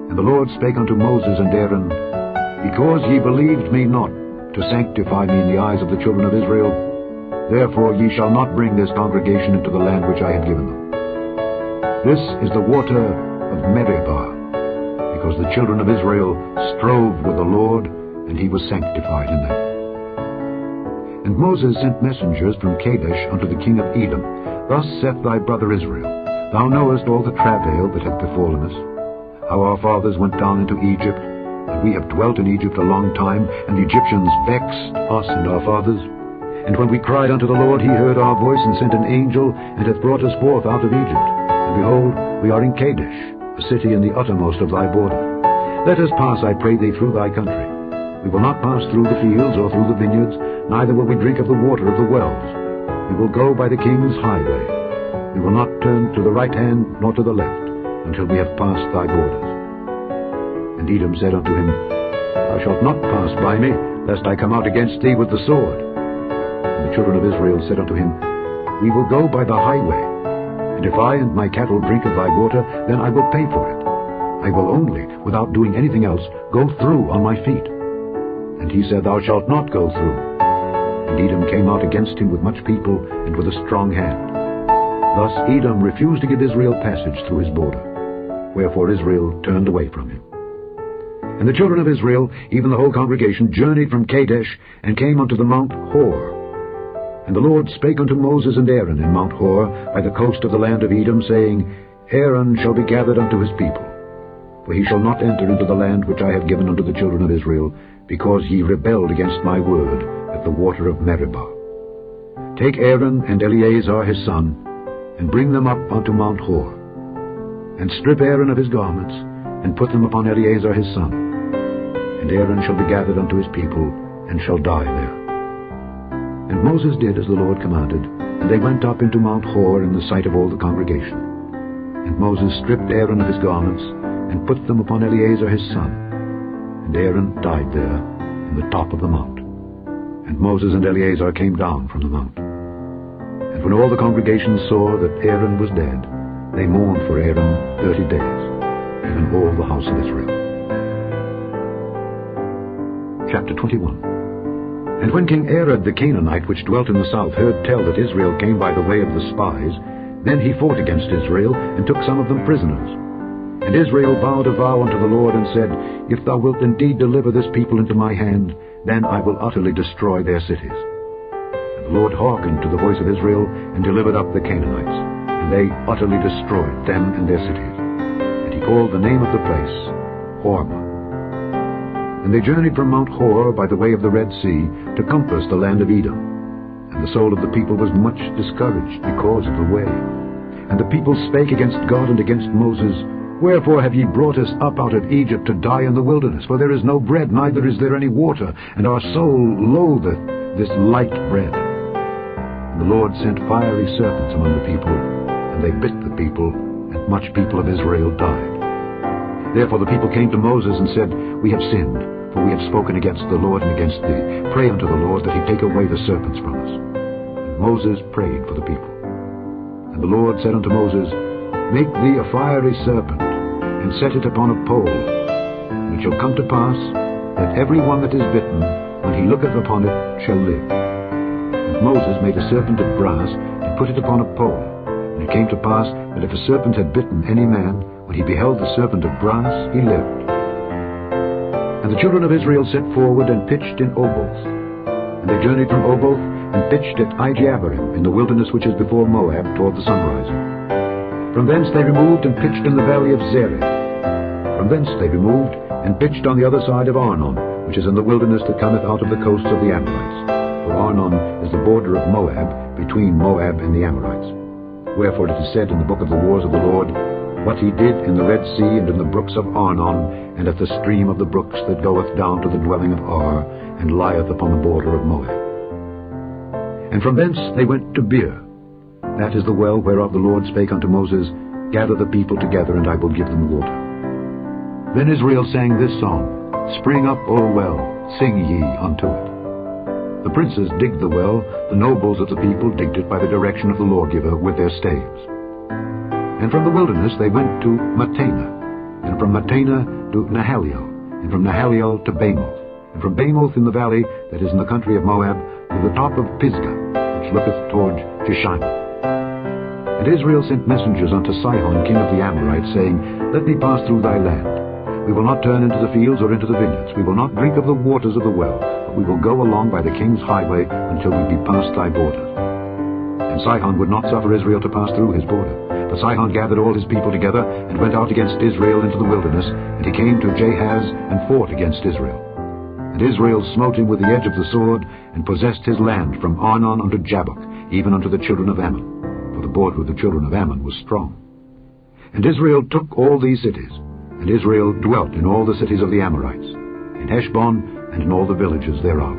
[SPEAKER 1] And And the Lord spake unto Moses and Aaron, Because ye believed me not, to sanctify me in the eyes of the children of Israel, therefore ye shall not bring this congregation into the land which I have given them. This is the water of Meribah, because the children of Israel strove with the Lord, and he was sanctified in them. And Moses sent messengers from Kadesh unto the king of Edom. Thus saith thy brother Israel, Thou knowest all the travail that hath befallen us, how our fathers went down into Egypt, and we have dwelt in Egypt a long time, and the Egyptians vexed us and our fathers. And when we cried unto the Lord, he heard our voice, and sent an angel, and hath brought us forth out of Egypt. And behold, we are in Kadesh, a city in the uttermost of thy border. Let us pass, I pray thee, through thy country. We will not pass through the fields or through the vineyards, neither will we drink of the water of the wells. We will go by the king's highway. We will not turn to the right hand nor to the left, until we have passed thy borders. And Edom said unto him, Thou shalt not pass by me, lest I come out against thee with the sword. And the children of Israel said unto him, We will go by the highway, and if I and my cattle drink of thy water, then I will pay for it. I will only, without doing anything else, go through on my feet. And he said, Thou shalt not go through. And Edom came out against him with much people, and with a strong hand. Thus Edom refused to give Israel passage through his border, wherefore Israel turned away from him. And the children of Israel, even the whole congregation, journeyed from Kadesh, and came unto the Mount Hor. And the Lord spake unto Moses and Aaron in Mount Hor, by the coast of the land of Edom, saying, Aaron shall be gathered unto his people, for he shall not enter into the land which I have given unto the children of Israel, because ye rebelled against my word at the water of Meribah. Take Aaron and Eleazar his son, and bring them up unto Mount Hor, and strip Aaron of his garments, and put them upon Eleazar his son. And Aaron shall be gathered unto his people, and shall die there. And Moses did as the Lord commanded, and they went up into Mount Hor in the sight of all the congregation. And Moses stripped Aaron of his garments, and put them upon Eleazar his son. And Aaron died there in the top of the mount. And Moses and Eleazar came down from the mount. And when all the congregation saw that Aaron was dead, they mourned for Aaron 30 days, even all the house of Israel. Chapter 21. And when King Arad the Canaanite, which dwelt in the south, heard tell that Israel came by the way of the spies, then he fought against Israel, and took some of them prisoners. And Israel vowed a vow unto the Lord, and said, If thou wilt indeed deliver this people into my hand, then I will utterly destroy their cities. And the Lord hearkened to the voice of Israel, and delivered up the Canaanites, and they utterly destroyed them and their cities. And he called the name of the place Hormah. And they journeyed from Mount Hor by the way of the Red Sea to compass the land of Edom. And the soul of the people was much discouraged because of the way. And the people spake against God and against Moses, Wherefore have ye brought us up out of Egypt to die in the wilderness? For there is no bread, neither is there any water, and our soul loatheth this light bread. And the Lord sent fiery serpents among the people, and they bit the people, and much people of Israel died. Therefore the people came to Moses and said, We have sinned, for we have spoken against the Lord and against thee. Pray unto the Lord that he take away the serpents from us. And Moses prayed for the people. And the Lord said unto Moses, Make thee a fiery serpent, and set it upon a pole. And it shall come to pass, that every one that is bitten, when he looketh upon it, shall live. And Moses made a serpent of brass, and put it upon a pole. And it came to pass, that if a serpent had bitten any man, when he beheld the serpent of brass, he lived. And the children of Israel set forward, and pitched in Oboth. And they journeyed from Oboth, and pitched at Ijeabarim, in the wilderness which is before Moab, toward the sunrising. From thence they removed, and pitched in the valley of Zereth. From thence they removed, and pitched on the other side of Arnon, which is in the wilderness that cometh out of the coasts of the Amorites. For Arnon is the border of Moab, between Moab and the Amorites. Wherefore it is said in the book of the wars of the Lord, What he did in the Red Sea, and in the brooks of Arnon, and at the stream of the brooks that goeth down to the dwelling of Ar, and lieth upon the border of Moab. And from thence they went to Beer. That is the well whereof the Lord spake unto Moses, Gather the people together, and I will give them water. Then Israel sang this song, Spring up, O well, sing ye unto it. The princes digged the well, the nobles of the people digged it by the direction of the lawgiver with their staves. And from the wilderness they went to Mattanah, and from Mattanah to Nahaliel, and from Nahaliel to Bamoth, and from Bamoth in the valley that is in the country of Moab to the top of Pisgah, which looketh toward Jeshimon. And Israel sent messengers unto Sihon king of the Amorites, saying, Let me pass through thy land. We will not turn into the fields or into the vineyards. We will not drink of the waters of the well, but we will go along by the king's highway until we be past thy borders. And Sihon would not suffer Israel to pass through his border. But Sihon gathered all his people together, and went out against Israel into the wilderness, and he came to Jahaz, and fought against Israel. And Israel smote him with the edge of the sword, and possessed his land from Arnon unto Jabbok, even unto the children of Ammon. For the border of the children of Ammon was strong. And Israel took all these cities, and Israel dwelt in all the cities of the Amorites, in Heshbon, and in all the villages thereof.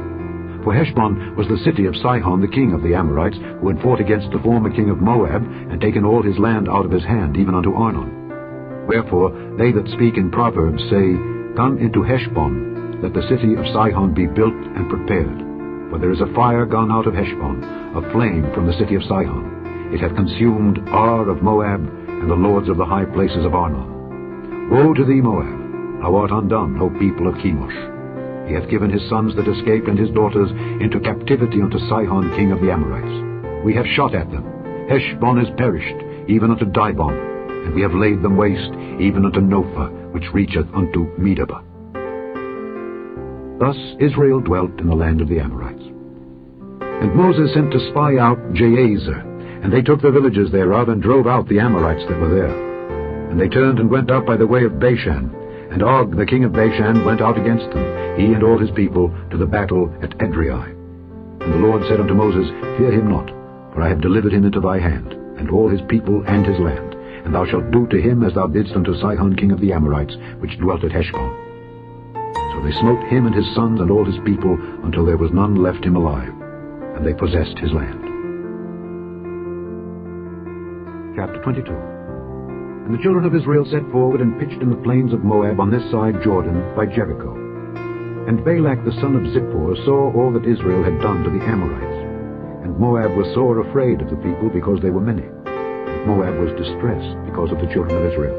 [SPEAKER 1] For Heshbon was the city of Sihon the king of the Amorites, who had fought against the former king of Moab, and taken all his land out of his hand, even unto Arnon. Wherefore they that speak in Proverbs say, Come into Heshbon, let the city of Sihon be built and prepared. For there is a fire gone out of Heshbon, a flame from the city of Sihon. It hath consumed Ar of Moab, and the lords of the high places of Arnon. Woe to thee, Moab! Thou art undone, O people of Chemosh. He hath given his sons that escaped and his daughters into captivity unto Sihon king of the Amorites. We have shot at them. Heshbon is perished, even unto Dibon, and we have laid them waste, even unto Nophah, which reacheth unto Medeba. Thus Israel dwelt in the land of the Amorites. And Moses sent to spy out Jahazer, and they took the villages thereof, and drove out the Amorites that were there. And they turned and went up by the way of Bashan, and Og the king of Bashan went out against them, he and all his people, to the battle at Edrei. And the Lord said unto Moses, Fear him not, for I have delivered him into thy hand, and all his people and his land, and thou shalt do to him as thou didst unto Sihon king of the Amorites, which dwelt at Heshbon. So they smote him and his sons and all his people, until there was none left him alive, and they possessed his land. Chapter 22. And the children of Israel set forward and pitched in the plains of Moab on this side Jordan by Jericho. And Balak the son of Zippor saw all that Israel had done to the Amorites. And Moab was sore afraid of the people, because they were many. And Moab was distressed because of the children of Israel.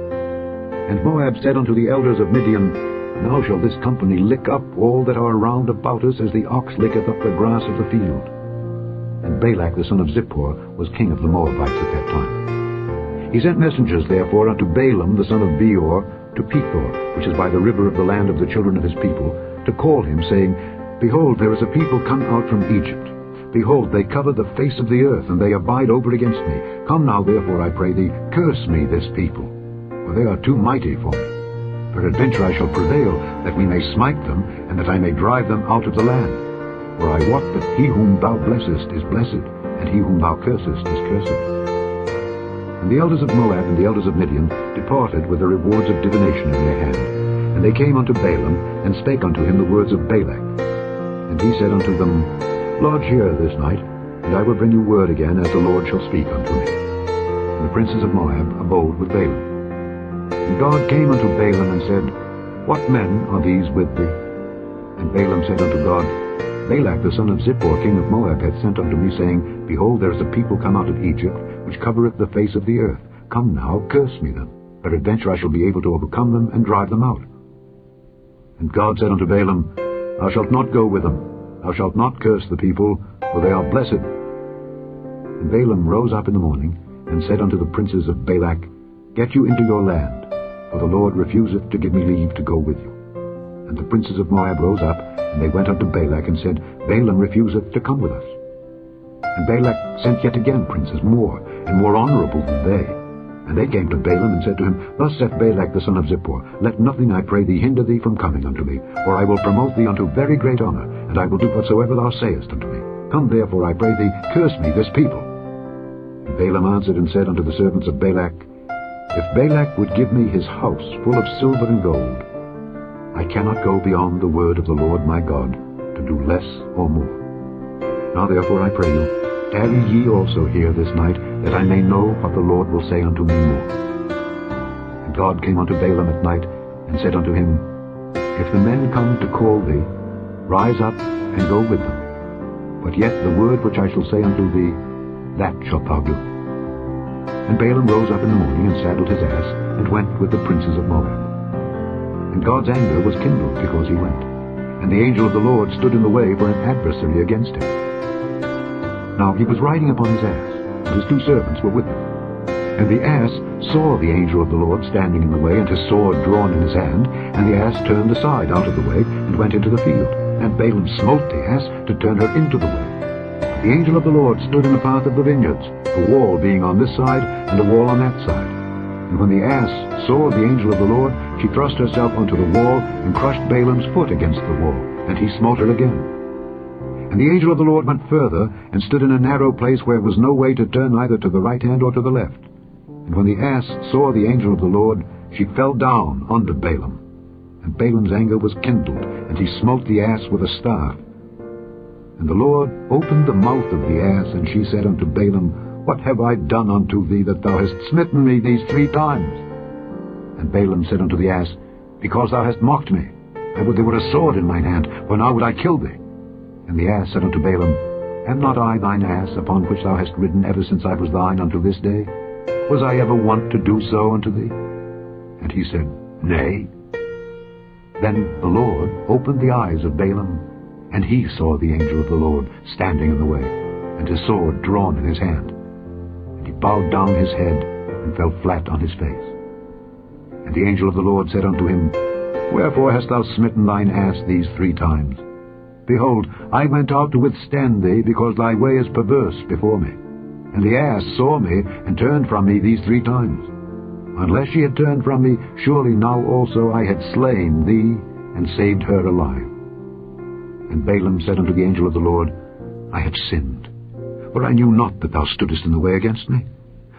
[SPEAKER 1] And Moab said unto the elders of Midian, Now shall this company lick up all that are round about us, as the ox licketh up the grass of the field. And Balak the son of Zippor was king of the Moabites at that time. He sent messengers therefore unto Balaam the son of Beor to Pethor, which is by the river of the land of the children of his people, to call him, saying, Behold, there is a people come out from Egypt. Behold, they cover the face of the earth, and they abide over against me. Come now, therefore, I pray thee, curse me this people, for they are too mighty for me. Peradventure I shall prevail, that we may smite them, and that I may drive them out of the land. For I wot that he whom thou blessest is blessed, and he whom thou cursest is cursed. And the elders of Moab and the elders of Midian departed with the rewards of divination in their hand. And they came unto Balaam, and spake unto him the words of Balak. And he said unto them, Lodge here this night, and I will bring you word again, as the Lord shall speak unto me. And the princes of Moab abode with Balaam. And God came unto Balaam, and said, What men are these with thee? And Balaam said unto God, Balak the son of Zippor, king of Moab, hath sent unto me, saying, Behold, there is a people come out of Egypt, which covereth the face of the earth. Come now, curse me them. Peradventure I shall be able to overcome them, and drive them out. And God said unto Balaam, Thou shalt not go with them. Thou shalt not curse the people, for they are blessed. And Balaam rose up in the morning, and said unto the princes of Balak, Get you into your land, for the Lord refuseth to give me leave to go with you. And the princes of Moab rose up, and they went unto Balak, and said, Balaam refuseth to come with us. And Balak sent yet again princes more, and more honorable than they. And they came to Balaam, and said to him, Thus saith Balak the son of Zippor, Let nothing, I pray thee, hinder thee from coming unto me, for I will promote thee unto very great honor, and I will do whatsoever thou sayest unto me. Come therefore, I pray thee, curse me this people. And Balaam answered and said unto the servants of Balak, If Balak would give me his house full of silver and gold, I cannot go beyond the word of the Lord my God, to do less or more. Now therefore I pray you, tarry ye also here this night, that I may know what the Lord will say unto me more. And God came unto Balaam at night, and said unto him, If the men come to call thee, rise up and go with them. But yet the word which I shall say unto thee, that shalt thou do. And Balaam rose up in the morning, and saddled his ass, and went with the princes of Moab. And God's anger was kindled because he went. And the angel of the Lord stood in the way for an adversary against him. Now he was riding upon his ass, and his 2 servants were with him. And the ass saw the angel of the Lord standing in the way, and his sword drawn in his hand. And the ass turned aside out of the way, and went into the field. And Balaam smote the ass to turn her into the way. But the angel of the Lord stood in the path of the vineyards, a wall being on this side, and a wall on that side. And when the ass saw the angel of the Lord, she thrust herself onto the wall, and crushed Balaam's foot against the wall, and he smote her again. And the angel of the Lord went further, and stood in a narrow place where was no way to turn either to the right hand or to the left. And when the ass saw the angel of the Lord, she fell down unto Balaam. And Balaam's anger was kindled, and he smote the ass with a staff. And the Lord opened the mouth of the ass, and she said unto Balaam, What have I done unto thee, that thou hast smitten me these 3 times? And Balaam said unto the ass, Because thou hast mocked me. I would there were a sword in mine hand, for now would I kill thee. And the ass said unto Balaam, Am not I thine ass, upon which thou hast ridden ever since I was thine unto this day? Was I ever wont to do so unto thee? And he said, Nay. Then the Lord opened the eyes of Balaam, and he saw the angel of the Lord standing in the way, and his sword drawn in his hand. And he bowed down his head, and fell flat on his face. And the angel of the Lord said unto him, Wherefore hast thou smitten thine ass these 3 times? Behold, I went out to withstand thee, because thy way is perverse before me. And the ass saw me, and turned from me these 3 times. Unless she had turned from me, surely now also I had slain thee, and saved her alive. And Balaam said unto the angel of the Lord, I have sinned, for I knew not that thou stoodest in the way against me.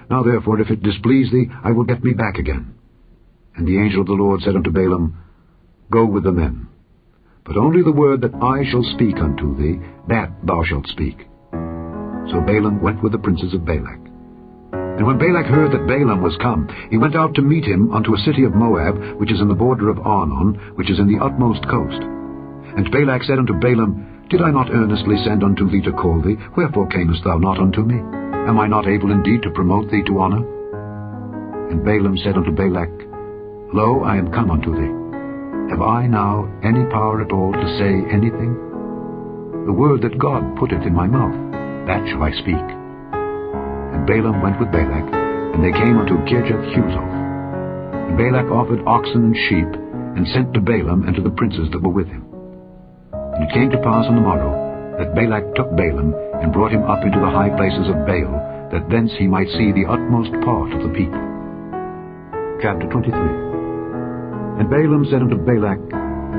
[SPEAKER 1] Now therefore, if it displease thee, I will get me back again. And the angel of the Lord said unto Balaam, Go with the men, but only the word that I shall speak unto thee, that thou shalt speak. So Balaam went with the princes of Balak. And when Balak heard that Balaam was come, he went out to meet him unto a city of Moab, which is in the border of Arnon, which is in the utmost coast. And Balak said unto Balaam, Did I not earnestly send unto thee to call thee? Wherefore camest thou not unto me? Am I not able indeed to promote thee to honor? And Balaam said unto Balak, Lo, I am come unto thee. Have I now any power at all to say anything? The word that God putteth in my mouth, that shall I speak. And Balaam went with Balak, and they came unto Kirjath-Huzoth. And Balak offered oxen and sheep, and sent to Balaam and to the princes that were with him. And it came to pass on the morrow, that Balak took Balaam, and brought him up into the high places of Baal, that thence he might see the utmost part of the people. Chapter 23. And Balaam said unto Balak,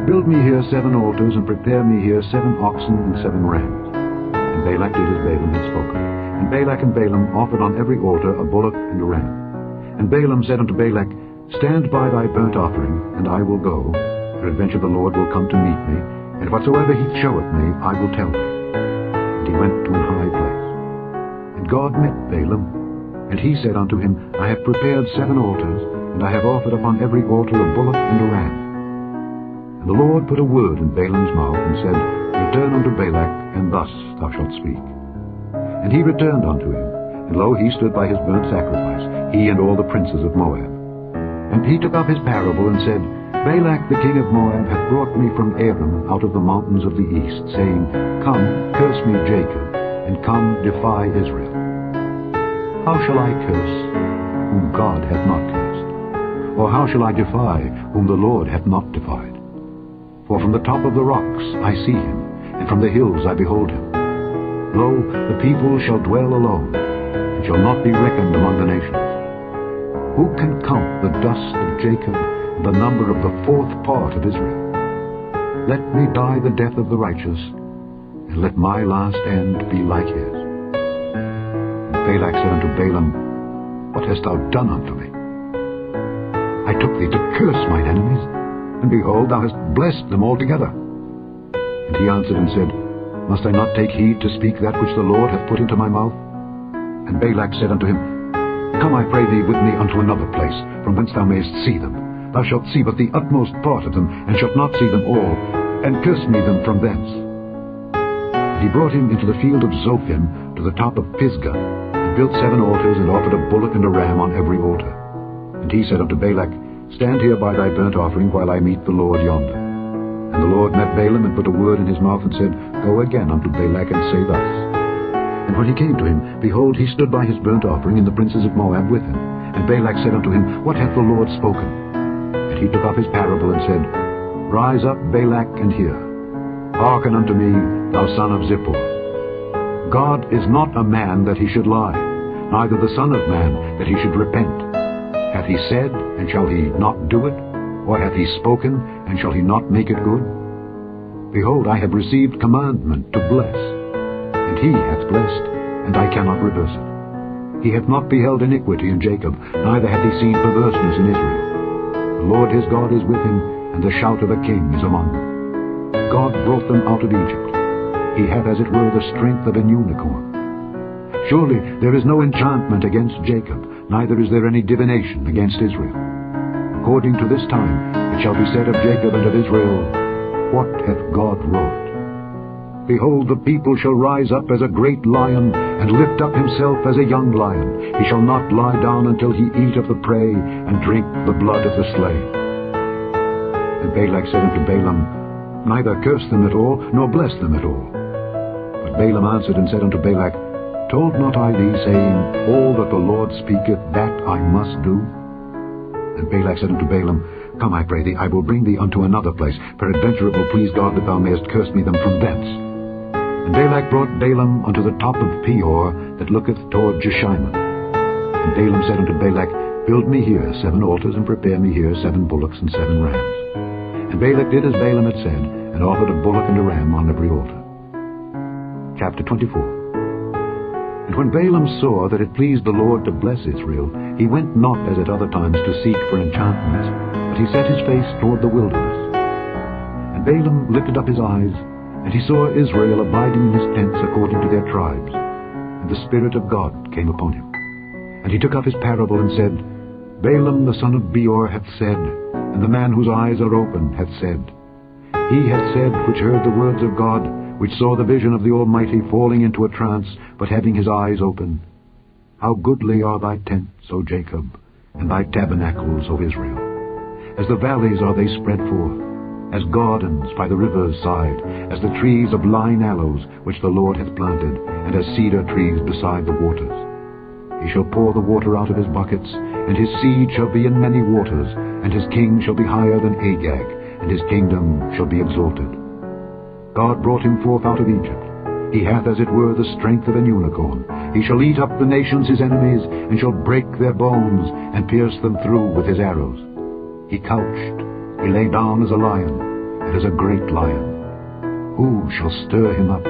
[SPEAKER 1] Build me here 7 altars, and prepare me here 7 oxen and 7 rams. And Balak did as Balaam had spoken. And Balak and Balaam offered on every altar a bullock and a ram. And Balaam said unto Balak, Stand by thy burnt offering, and I will go. Peradventure the Lord will come to meet me, and whatsoever he showeth me, I will tell thee. And he went to an high place. And God met Balaam, and he said unto him, I have prepared 7 altars, and I have offered upon every altar a bullock and a ram. And the Lord put a word in Balaam's mouth, and said, Return unto Balak, and thus thou shalt speak. And he returned unto him, and lo, he stood by his burnt sacrifice, he and all the princes of Moab. And he took up his parable, and said, Balak the king of Moab hath brought me from Aram out of the mountains of the east, saying, Come, curse me Jacob, and come, defy Israel. How shall I curse whom God hath not cursed? Or how shall I defy whom the Lord hath not defied? For from the top of the rocks I see him, and from the hills I behold him. Lo, the people shall dwell alone, and shall not be reckoned among the nations. Who can count the dust of Jacob, and the number of the 4th part of Israel? Let me die the death of the righteous, and let my last end be like his. And Balak said unto Balaam, What hast thou done unto me? I took thee to curse mine enemies, and behold, thou hast blessed them altogether. And he answered and said, Must I not take heed to speak that which the Lord hath put into my mouth? And Balak said unto him, Come, I pray thee, with me unto another place, from whence thou mayest see them. Thou shalt see but the utmost part of them, and shalt not see them all, and curse me them from thence. And he brought him into the field of Zophim, to the top of Pisgah, and built 7 altars, and offered a bullock and a ram on every altar. And he said unto Balak, Stand here by thy burnt offering while I meet the Lord yonder. And the Lord met Balaam and put a word in his mouth and said, Go again unto Balak and say thus. And when he came to him, behold, he stood by his burnt offering, and the princes of Moab with him. And Balak said unto him, What hath the Lord spoken? And he took up his parable and said, Rise up, Balak, and hear. Hearken unto me, thou son of Zippor. God is not a man that he should lie, neither the Son of Man that he should repent. Hath he said, and shall he not do it? Or hath he spoken, and shall he not make it good? Behold, I have received commandment to bless, and he hath blessed, and I cannot reverse it. He hath not beheld iniquity in Jacob, neither hath he seen perverseness in Israel. The Lord his God is with him, and the shout of a king is among them. God brought them out of Egypt. He hath as it were the strength of an unicorn. Surely there is no enchantment against Jacob, neither is there any divination against Israel. According to this time it shall be said of Jacob and of Israel, What hath God wrought? Behold, the people shall rise up as a great lion, and lift up himself as a young lion. He shall not lie down until he eat of the prey, and drink the blood of the slain. And Balak said unto Balaam, Neither curse them at all, nor bless them at all. But Balaam answered and said unto Balak, Told not I thee, saying, All that the Lord speaketh, that I must do? And Balak said unto Balaam, Come, I pray thee, I will bring thee unto another place. Peradventure it will please God that thou mayest curse me them from thence. And Balak brought Balaam unto the top of Peor, that looketh toward Jeshimon. And Balaam said unto Balak, Build me here 7 altars, and prepare me here 7 bullocks and 7 rams. And Balak did as Balaam had said, and offered a bullock and a ram on every altar. Chapter 24. And when Balaam saw that it pleased the Lord to bless Israel, he went not as at other times to seek for enchantments, but he set his face toward the wilderness. And Balaam lifted up his eyes, and he saw Israel abiding in his tents according to their tribes. And the Spirit of God came upon him. And he took up his parable and said, Balaam the son of Beor hath said, and the man whose eyes are open hath said, He hath said which heard the words of God, which saw the vision of the Almighty falling into a trance, but having his eyes open. How goodly are thy tents, O Jacob, and thy tabernacles, O Israel. As the valleys are they spread forth, as gardens by the river's side, as the trees of lign aloes, which the Lord hath planted, and as cedar trees beside the waters. He shall pour the water out of his buckets, and his seed shall be in many waters, and his king shall be higher than Agag, and his kingdom shall be exalted. God brought him forth out of Egypt. He hath as it were the strength of an unicorn. He shall eat up the nations his enemies, and shall break their bones, and pierce them through with his arrows. He couched, he lay down as a lion, and as a great lion. Who shall stir him up?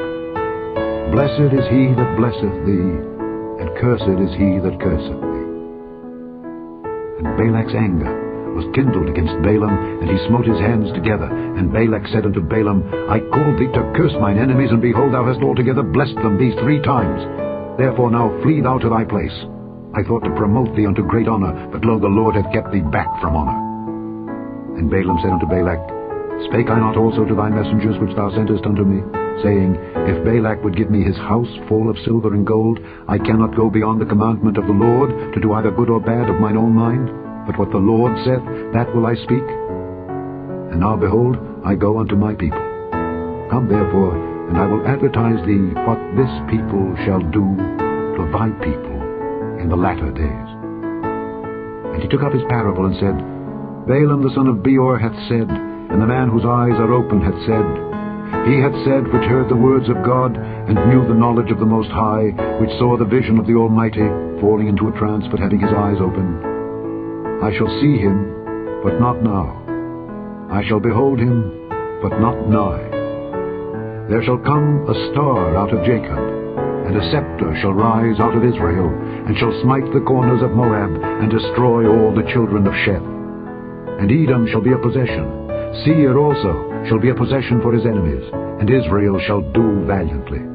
[SPEAKER 1] Blessed is he that blesseth thee, and cursed is he that curseth thee. And Balak's anger was kindled against Balaam, and he smote his hands together. And Balak said unto Balaam, I called thee to curse mine enemies, and behold, thou hast altogether blessed them these 3 times. Therefore now flee thou to thy place. I thought to promote thee unto great honor, but lo, the Lord hath kept thee back from honor. And Balaam said unto Balak, Spake I not also to thy messengers which thou sentest unto me, saying, If Balak would give me his house full of silver and gold, I cannot go beyond the commandment of the Lord, to do either good or bad of mine own mind? But what the Lord saith, that will I speak. And now, behold, I go unto my people. Come therefore, and I will advertise thee what this people shall do to thy people in the latter days. And he took up his parable and said, Balaam the son of Beor hath said, and the man whose eyes are open hath said, He hath said which heard the words of God, and knew the knowledge of the Most High, which saw the vision of the Almighty, falling into a trance, but having his eyes open. I shall see him, but not now. I shall behold him, but not nigh. There shall come a star out of Jacob, and a scepter shall rise out of Israel, and shall smite the corners of Moab, and destroy all the children of Sheth. And Edom shall be a possession. Seir also shall be a possession for his enemies, and Israel shall do valiantly.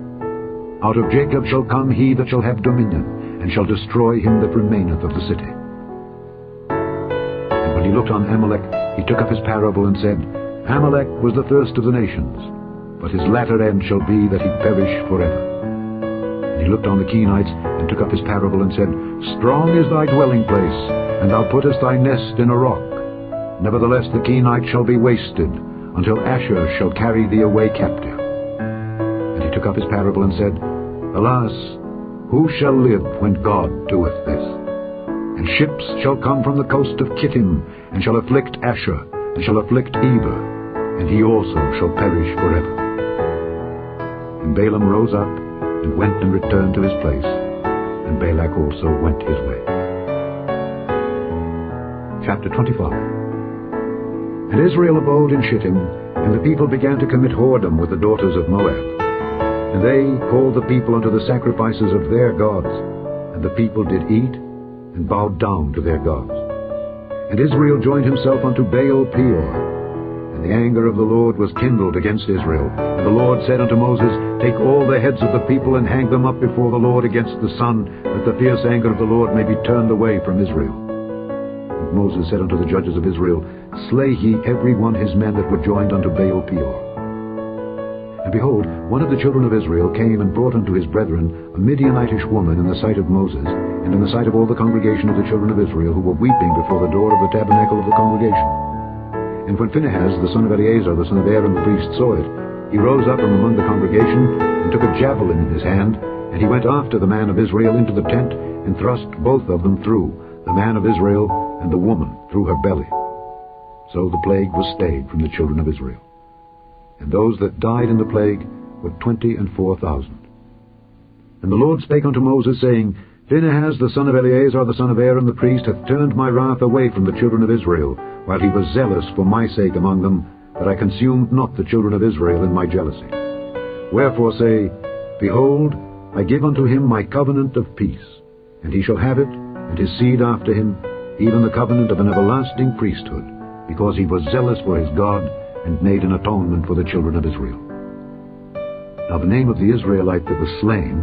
[SPEAKER 1] Out of Jacob shall come he that shall have dominion, and shall destroy him that remaineth of the city. When he looked on Amalek, he took up his parable and said, Amalek was the first of the nations, but his latter end shall be that he perish forever. And he looked on the Kenites, and took up his parable and said, Strong is thy dwelling place, and thou puttest thy nest in a rock. Nevertheless the Kenites shall be wasted, until Ashur shall carry thee away captive. And he took up his parable and said, Alas, who shall live when God doeth this? And ships shall come from the coast of Kittim, and shall afflict Ashur, and shall afflict Eber, and he also shall perish forever. And Balaam rose up, and went and returned to his place, and Balak also went his way. Chapter 25. And Israel abode in Shittim, and the people began to commit whoredom with the daughters of Moab. And they called the people unto the sacrifices of their gods, and the people did eat, and bowed down to their gods. And Israel joined himself unto Baal Peor. And the anger of the Lord was kindled against Israel. And the Lord said unto Moses, Take all the heads of the people, and hang them up before the Lord against the sun, that the fierce anger of the Lord may be turned away from Israel. And Moses said unto the judges of Israel, Slay ye every one his men that were joined unto Baal Peor. And behold, one of the children of Israel came and brought unto his brethren a Midianitish woman in the sight of Moses, and in the sight of all the congregation of the children of Israel, who were weeping before the door of the tabernacle of the congregation. And when Phinehas, the son of Eleazar, the son of Aaron the priest, saw it, he rose up from among the congregation, and took a javelin in his hand, and he went after the man of Israel into the tent, and thrust both of them through, the man of Israel and the woman through her belly. So the plague was stayed from the children of Israel. And those that died in the plague were 24,000. And the Lord spake unto Moses, saying, Phinehas, the son of Eleazar, the son of Aaron the priest, hath turned my wrath away from the children of Israel, while he was zealous for my sake among them, that I consumed not the children of Israel in my jealousy. Wherefore say, Behold, I give unto him my covenant of peace, and he shall have it, and his seed after him, even the covenant of an everlasting priesthood, because he was zealous for his God, and made an atonement for the children of Israel. Now the name of the Israelite that was slain,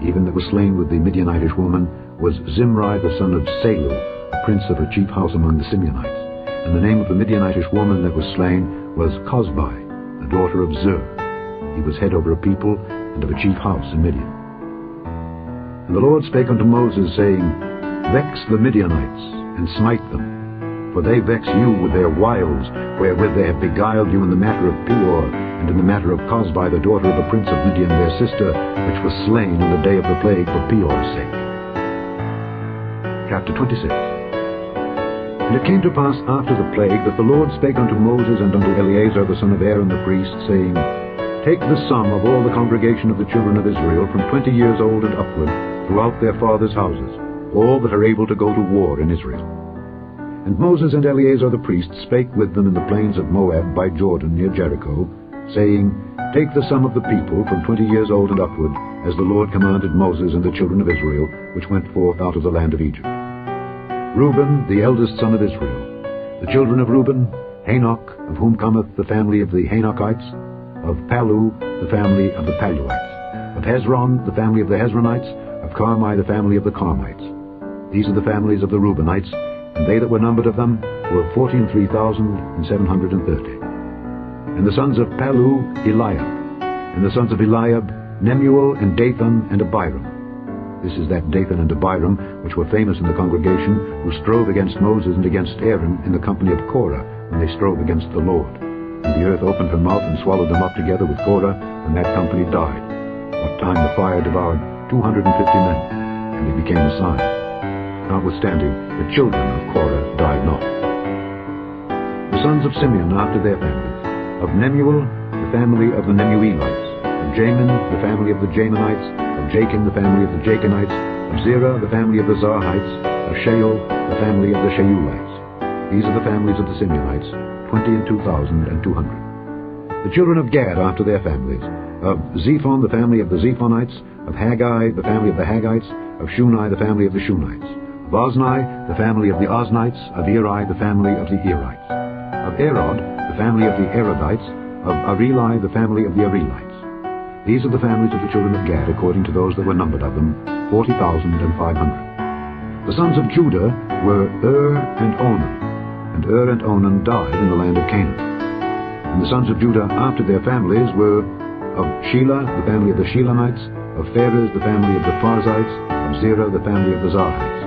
[SPEAKER 1] even that was slain with the Midianitish woman, was Zimri the son of Salu, a prince of a chief house among the Simeonites. And the name of the Midianitish woman that was slain was Cozbi, the daughter of Zur. He was head over a people, and of a chief house in Midian. And the Lord spake unto Moses, saying, Vex the Midianites, and smite them, for they vex you with their wiles, wherewith they have beguiled you in the matter of Peor, and in the matter of Cozbi, the daughter of the prince of Midian, their sister, which was slain in the day of the plague for Peor's sake. Chapter 26. And it came to pass after the plague that the Lord spake unto Moses and unto Eleazar the son of Aaron the priest, saying, Take the sum of all the congregation of the children of Israel from 20 years old and upward, throughout their fathers' houses, all that are able to go to war in Israel. And Moses and Eleazar the priest spake with them in the plains of Moab by Jordan near Jericho, saying, Take the sum of the people from 20 years old and upward, as the Lord commanded Moses and the children of Israel, which went forth out of the land of Egypt. Reuben, the eldest son of Israel. The children of Reuben, Hanoch, of whom cometh the family of the Hanochites, of Palu, the family of the Paluites, of Hezron, the family of the Hezronites, of Carmi, the family of the Carmites. These are the families of the Reubenites, and they that were numbered of them were 43,730. And the sons of Palu, Eliab. And the sons of Eliab, Nemuel, and Dathan, and Abiram. This is that Dathan and Abiram, which were famous in the congregation, who strove against Moses and against Aaron in the company of Korah, when they strove against the Lord. And the earth opened her mouth and swallowed them up together with Korah, and that company died. What time the fire devoured 250 men, and they became a sign. Notwithstanding, the children of Korah died not. The sons of Simeon after their families. Of Nemuel, the family of the Nemuelites. Of Jamin, the family of the Jaminites. Of Jachin, the family of the Jachinites. Of Zerah, the family of the Zarhites. Of Shaul, the family of the Shaulites. These are the families of the Simeonites, 22,200. The children of Gad after their families. Of Zephon, the family of the Zephonites. Of Haggai, the family of the Haggites. Of Shuni, the family of the Shunites. Of Ozni, the family of the Oznites. Of Eri, the family of the Erites. Of Arod, the family of the Arodites. Of Areli, the family of the Arelites. These are the families of the children of Gad, according to those that were numbered of them, 40,500. The sons of Judah were and Onan, and and Onan died in the land of Canaan. And the sons of Judah after their families were of Shelah, the family of the Shelanites, of Pharez, the family of the Pharzites, of Zerah, the family of the Zarhites.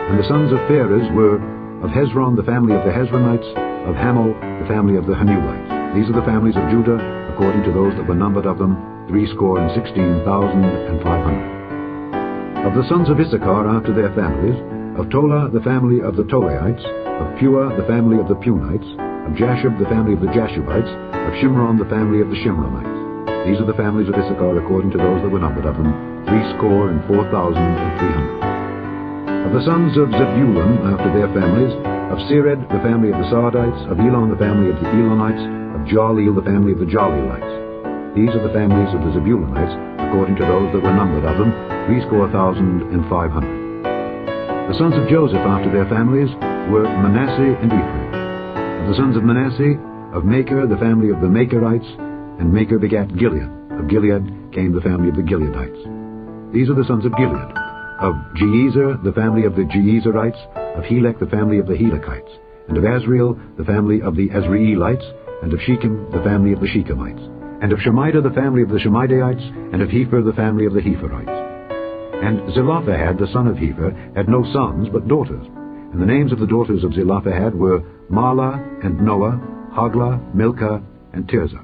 [SPEAKER 1] And the sons of Pharez were Of Hezron, the family of the Hezronites. Of Hamel, the family of the Hamulites. These are the families of Judah, according to those that were numbered of them, 316,500. Of the sons of Issachar after their families, of Tola, the family of the Tolaites. Of Pua, the family of the Punites. Of Jashub, the family of the Jashubites. Of Shimron, the family of the Shimronites. These are the families of Issachar according to those that were numbered of them, 304,300. Of the sons of Zebulun after their families, of Sered, the family of the Sardites. Of Elon, the family of the Elonites. Of Jaleel, the family of the Jaleelites. These are the families of the Zebulunites according to those that were numbered of them, 3,500. The sons of Joseph after their families were Manasseh and Ephraim. Of the sons of Manasseh, of Machir, the family of the Machirites. And Machir begat Gilead. Of Gilead came the family of the Gileadites. These are the sons of Gilead. Of Jeezer, the family of the Jeezerites. Of Helek, the family of the Helekites. And of Azriel, the family of the Azraelites. And of Shechem, the family of the Shechemites. And of Shemida, the family of the Shemidaites. And of Hepher, the family of the Hepherites. And Zelophehad, the son of Hepher, had no sons but daughters. And the names of the daughters of Zelophehad were Mahlah and Noah, Hoglah, Milcah, and Tirzah.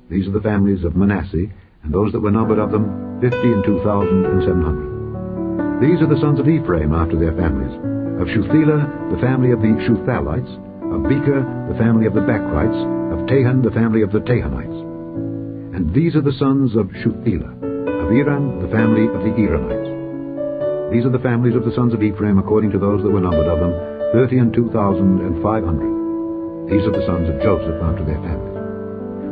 [SPEAKER 1] These are the families of Manasseh, and those that were numbered of them, 52,700. These are the sons of Ephraim after their families. Of Shuthelah, the family of the Shuthalites. Of Becher, the family of the Bechrites. Of Tahan, the family of the Tahanites. And these are the sons of Shuthelah. Of Eran, the family of the Eranites. These are the families of the sons of Ephraim according to those that were numbered of them, 32,500. These are the sons of Joseph after their families.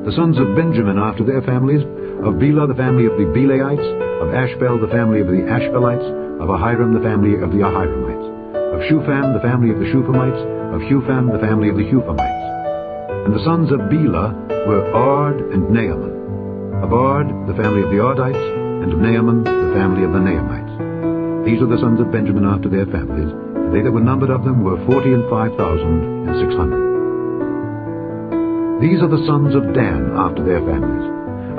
[SPEAKER 1] The sons of Benjamin after their families, of Bela, the family of the Belaites. Of Ashbel, the family of the Ashbelites. Of Ahiram, the family of the Ahiramites. Of Shufam, the family of the Shufamites. Of Hufam, the family of the Hufamites. And the sons of Bela were Ard and Naaman. Of Ard, the family of the Ardites. And of Naaman, the family of the Naamites. These are the sons of Benjamin after their families, and they that were numbered of them were 45,600. These are the sons of Dan after their families.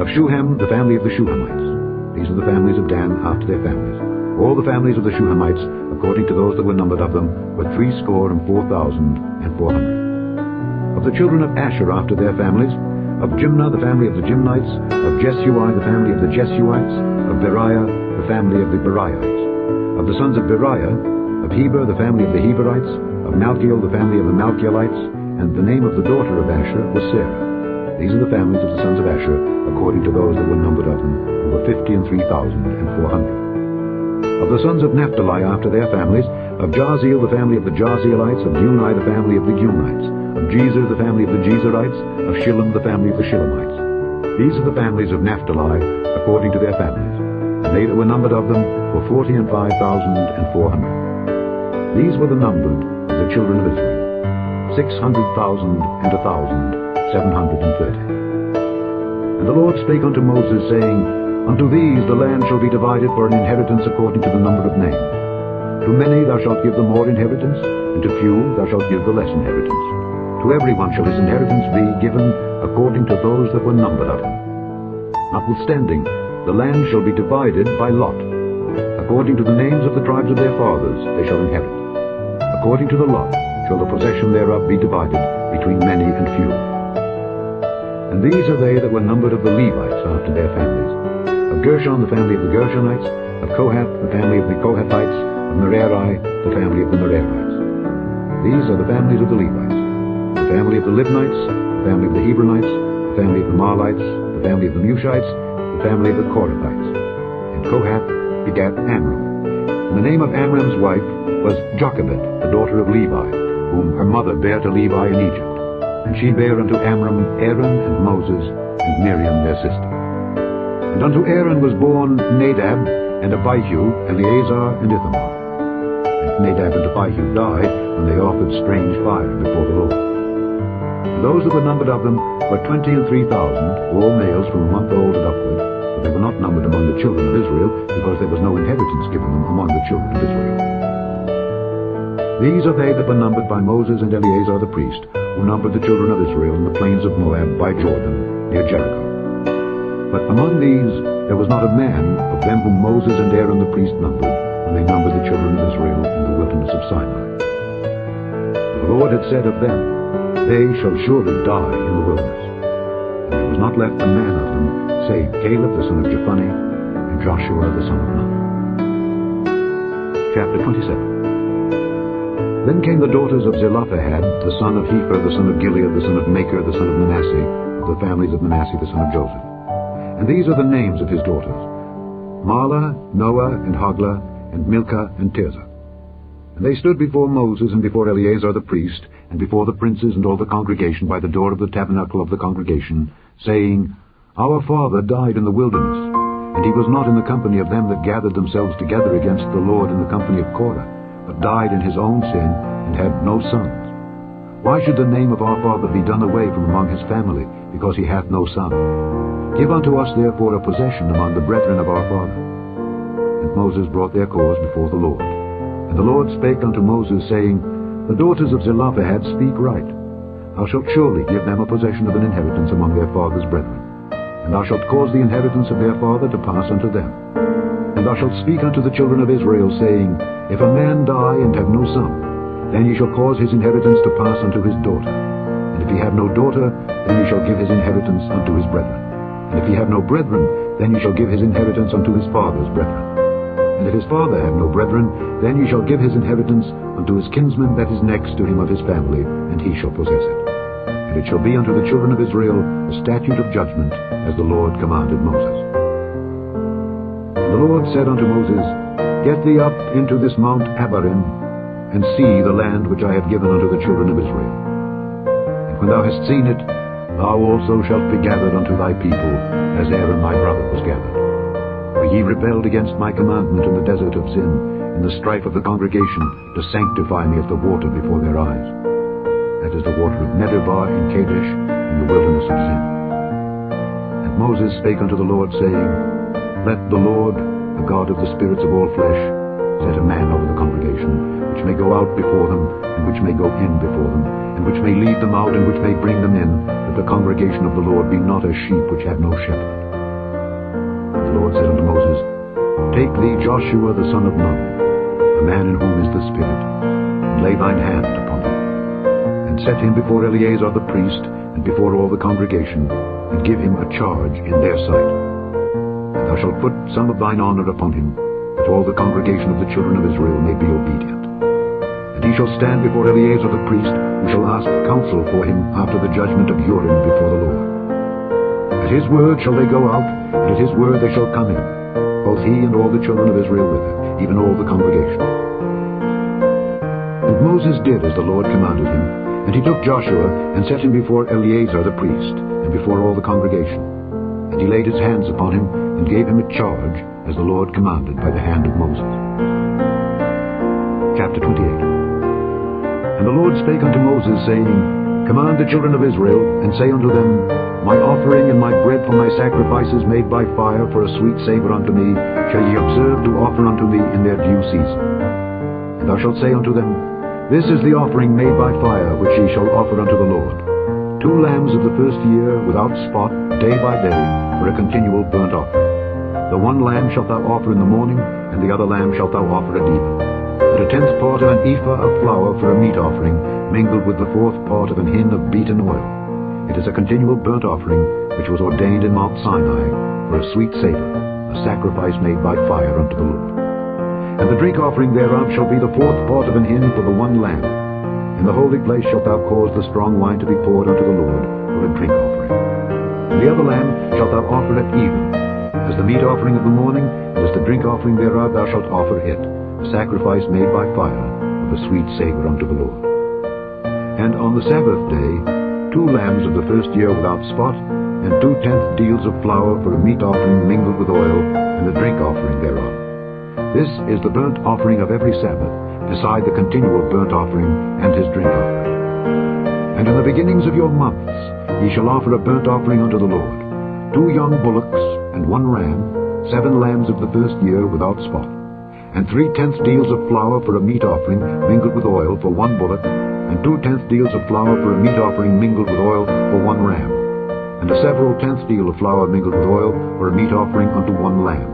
[SPEAKER 1] Of Shuham, the family of the Shuhamites. These are the families of Dan after their families. All the families of the Shuhamites, according to those that were numbered of them, were 304,400. Of the children of Asher after their families, of Jimnah, the family of the Jimnites. Of Jesui, the family of the Jesuites. Of Beriah, the family of the Beriites. Of the sons of Beriah, of Heber, the family of the Heberites. Of Malchiel, the family of the Malchielites. And the name of the daughter of Asher was Sarah. These are the families of the sons of Asher, according to those that were numbered of them, who were 53,400. Of the sons of Naphtali after their families, of Jaziel, the family of the Jazielites. Of Guni, the family of the Gunites. Of Jezer, the family of the Jezerites. Of Shillem, the family of the Shillemites. These are the families of Naphtali, according to their families. And they that were numbered of them were 45,400. These were the numbered of the children of Israel, 600,000 and 1,730. And the Lord spake unto Moses, saying, Unto these the land shall be divided for an inheritance according to the number of names. To many thou shalt give the more inheritance, and to few thou shalt give the less inheritance. To every one shall his inheritance be given according to those that were numbered of him. Notwithstanding, the land shall be divided by lot. According to the names of the tribes of their fathers they shall inherit. According to the lot shall the possession thereof be divided between many and few. And these are they that were numbered of the Levites after their families. Of Gershon, the family of the Gershonites. Of Kohath, the family of the Kohathites. Of Merari, the family of the Merarites. These are the families of the Levites. The family of the Libnites, the family of the Hebronites, the family of the Mahlites, the family of the Mushites, the family of the Korathites. And Kohath begat Amram. And the name of Amram's wife was Jochebed, the daughter of Levi, whom her mother bare to Levi in Egypt. And she bare unto Amram Aaron and Moses and Miriam their sister. And unto Aaron was born Nadab and Abihu, Eleazar and Ithamar. And Nadab and Abihu died when they offered strange fire before the Lord. And those that were numbered of them were 23,000, all males from a month old and upward, but they were not numbered among the children of Israel, because there was no inheritance given them among the children of Israel. These are they that were numbered by Moses and Eleazar the priest, who numbered the children of Israel in the plains of Moab by Jordan, near Jericho. But among these there was not a man of them whom Moses and Aaron the priest numbered, when they numbered the children of Israel in the wilderness of Sinai. The Lord had said of them, They shall surely die in the wilderness. And there was not left a man of them, save Caleb the son of Jephunneh, and Joshua the son of Nun. Chapter 27. Then came the daughters of Zelophehad, the son of Hepher, the son of Gilead, the son of Machir, the son of Manasseh, of the families of Manasseh, the son of Joseph. And these are the names of his daughters: Mahlah, Noah, and Hoglah, and Milcah, and Tirzah. And they stood before Moses and before Eleazar the priest, and before the princes and all the congregation by the door of the tabernacle of the congregation, saying, Our father died in the wilderness, and he was not in the company of them that gathered themselves together against the Lord in the company of Korah, but died in his own sin, and had no sons. Why should the name of our father be done away from among his family, because he hath no son? Give unto us therefore a possession among the brethren of our father. And Moses brought their cause before the Lord. And the Lord spake unto Moses, saying, The daughters of Zelophehad speak right. Thou shalt surely give them a possession of an inheritance among their father's brethren. And thou shalt cause the inheritance of their father to pass unto them. And thou shalt speak unto the children of Israel, saying, If a man die and have no son, then ye shall cause his inheritance to pass unto his daughter. And if he have no daughter, then ye shall give his inheritance unto his brethren. And if he have no brethren, then ye shall give his inheritance unto his father's brethren. And if his father have no brethren, then ye shall give his inheritance unto his kinsman that is next to him of his family, and he shall possess it. And it shall be unto the children of Israel a statute of judgment, as the Lord commanded Moses. And the Lord said unto Moses, Get thee up into this Mount Abarim, and see the land which I have given unto the children of Israel. And when thou hast seen it, thou also shalt be gathered unto thy people, as Aaron my brother was gathered. For ye rebelled against my commandment in the desert of Zin, in the strife of the congregation, to sanctify me as the water before their eyes. That is the water of Meribah in Kadesh, in the wilderness of Zin. And Moses spake unto the Lord, saying, Let the Lord, the God of the spirits of all flesh, set a man over the congregation, which may go out before them, and which may go in before them, and which may lead them out, and which may bring them in, that the congregation of the Lord be not as sheep which have no shepherd. And the Lord said unto Moses, Take thee Joshua the son of Nun, a man in whom is the Spirit, and lay thine hand upon him, and set him before Eleazar the priest, and before all the congregation, and give him a charge in their sight. And thou shalt put some of thine honor upon him, that all the congregation of the children of Israel may be obedient. And he shall stand before Eleazar the priest, who shall ask counsel for him after the judgment of Urim before the Lord. At his word shall they go out, and at his word they shall come in, both he and all the children of Israel with him, even all the congregation. And Moses did as the Lord commanded him, and he took Joshua, and set him before Eleazar the priest, and before all the congregation. And he laid his hands upon him, and gave him a charge, as the Lord commanded by the hand of Moses. Chapter 28. And the Lord spake unto Moses, saying, Command the children of Israel, and say unto them, My offering and my bread for my sacrifices made by fire for a sweet savour unto me, shall ye observe to offer unto me in their due season. And thou shalt say unto them, This is the offering made by fire, which ye shall offer unto the Lord: 2 lambs of the first year, without spot, day by day, for a continual burnt offering. The one lamb shalt thou offer in the morning, and the other lamb shalt thou offer at even. And a 10th part of an ephah of flour for a meat offering, mingled with the 4th part of an hin of beaten oil. It is a continual burnt offering, which was ordained in Mount Sinai, for a sweet savour, a sacrifice made by fire unto the Lord. And the drink offering thereof shall be the 4th part of an hin for the one lamb. In the holy place shalt thou cause the strong wine to be poured unto the Lord for a drink offering. And the other lamb shalt thou offer at even, as the meat offering of the morning, and as the drink offering thereof thou shalt offer it, a sacrifice made by fire, of a sweet savour unto the Lord. And on the Sabbath day, 2 lambs of the first year without spot, and 2/10 deals of flour for a meat offering mingled with oil, and the drink offering thereof. This is the burnt offering of every Sabbath, beside the continual burnt offering and his drink offering. And in the beginnings of your months ye shall offer a burnt offering unto the Lord: 2 young bullocks, and 1 ram, 7 lambs of the first year without spot, and 3/10 deals of flour for a meat offering mingled with oil for 1 bullock, and 2/10 deals of flour for a meat offering mingled with oil for 1 ram, and a several 10th deal of flour mingled with oil for a meat offering unto 1 lamb,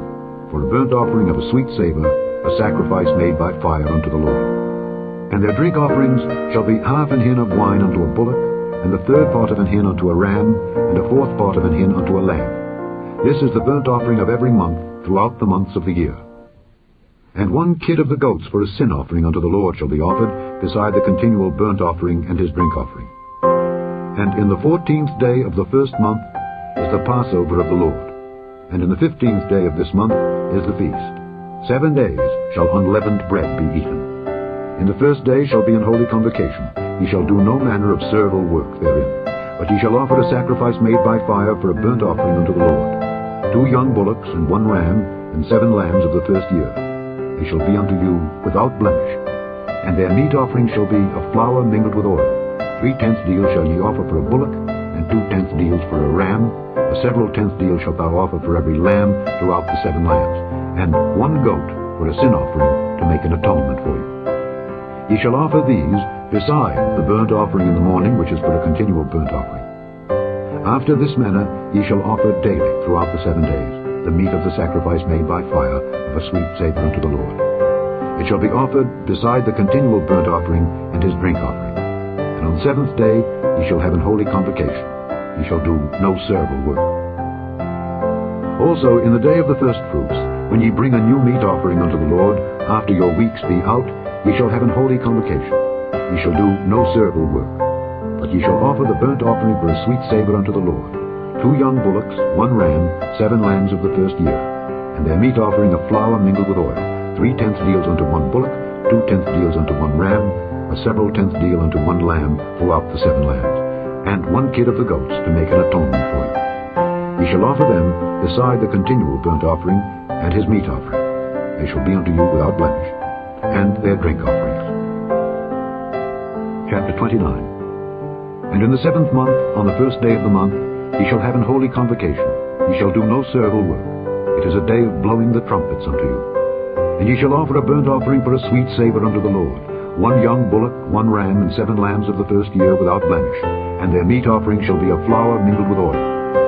[SPEAKER 1] for a burnt offering of a sweet savour, a sacrifice made by fire unto the Lord. And their drink offerings shall be half an hin of wine unto a bullock, and the third part of an hin unto a ram, and a fourth part of an hin unto a lamb. This is the burnt offering of every month throughout the months of the year. And 1 kid of the goats for a sin offering unto the Lord shall be offered, beside the continual burnt offering and his drink offering. And in the 14th day of the first month is the Passover of the Lord. And in the 15th day of this month is the feast. 7 days shall unleavened bread be eaten. In the first day shall be an holy convocation. Ye shall do no manner of servile work therein. But ye shall offer a sacrifice made by fire for a burnt offering unto the Lord. 2 young bullocks and 1 ram, and 7 lambs of the first year. They shall be unto you without blemish. And their meat offering shall be of flour mingled with oil. 3/10 deals shall ye offer for a bullock, and 2/10 deals for a ram. A several tenth deal shalt thou offer for every lamb throughout the 7 lambs, and 1 goat for a sin offering to make an atonement for you. Ye shall offer these beside the burnt offering in the morning, which is for a continual burnt offering. After this manner ye shall offer daily throughout the 7 days the meat of the sacrifice made by fire of a sweet savour unto the Lord. It shall be offered beside the continual burnt offering and his drink offering. And on the 7th day ye shall have an holy convocation. Ye shall do no servile work. Also in the day of the first fruits, when ye bring a new meat offering unto the Lord, after your weeks be out, ye shall have an holy convocation. Ye shall do no servile work. But ye shall offer the burnt offering for a sweet savour unto the Lord. 2 young bullocks, 1 ram, 7 lambs of the first year, and their meat offering of flour mingled with oil. 3/10 deals unto 1 bullock, 2/10 deals unto 1 ram, a several tenth deal unto 1 lamb throughout the 7 lambs, and 1 kid of the goats to make an atonement for you. Ye shall offer them beside the continual burnt offering and his meat offering. They shall be unto you without blemish, and their drink offerings. Chapter 29. And in the 7th month, on the 1st day of the month, ye shall have an holy convocation. Ye shall do no servile work. It is a day of blowing the trumpets unto you. And ye shall offer a burnt offering for a sweet savour unto the Lord. 1 young bullock, 1 ram, and 7 lambs of the first year without blemish. And their meat offering shall be of flour mingled with oil.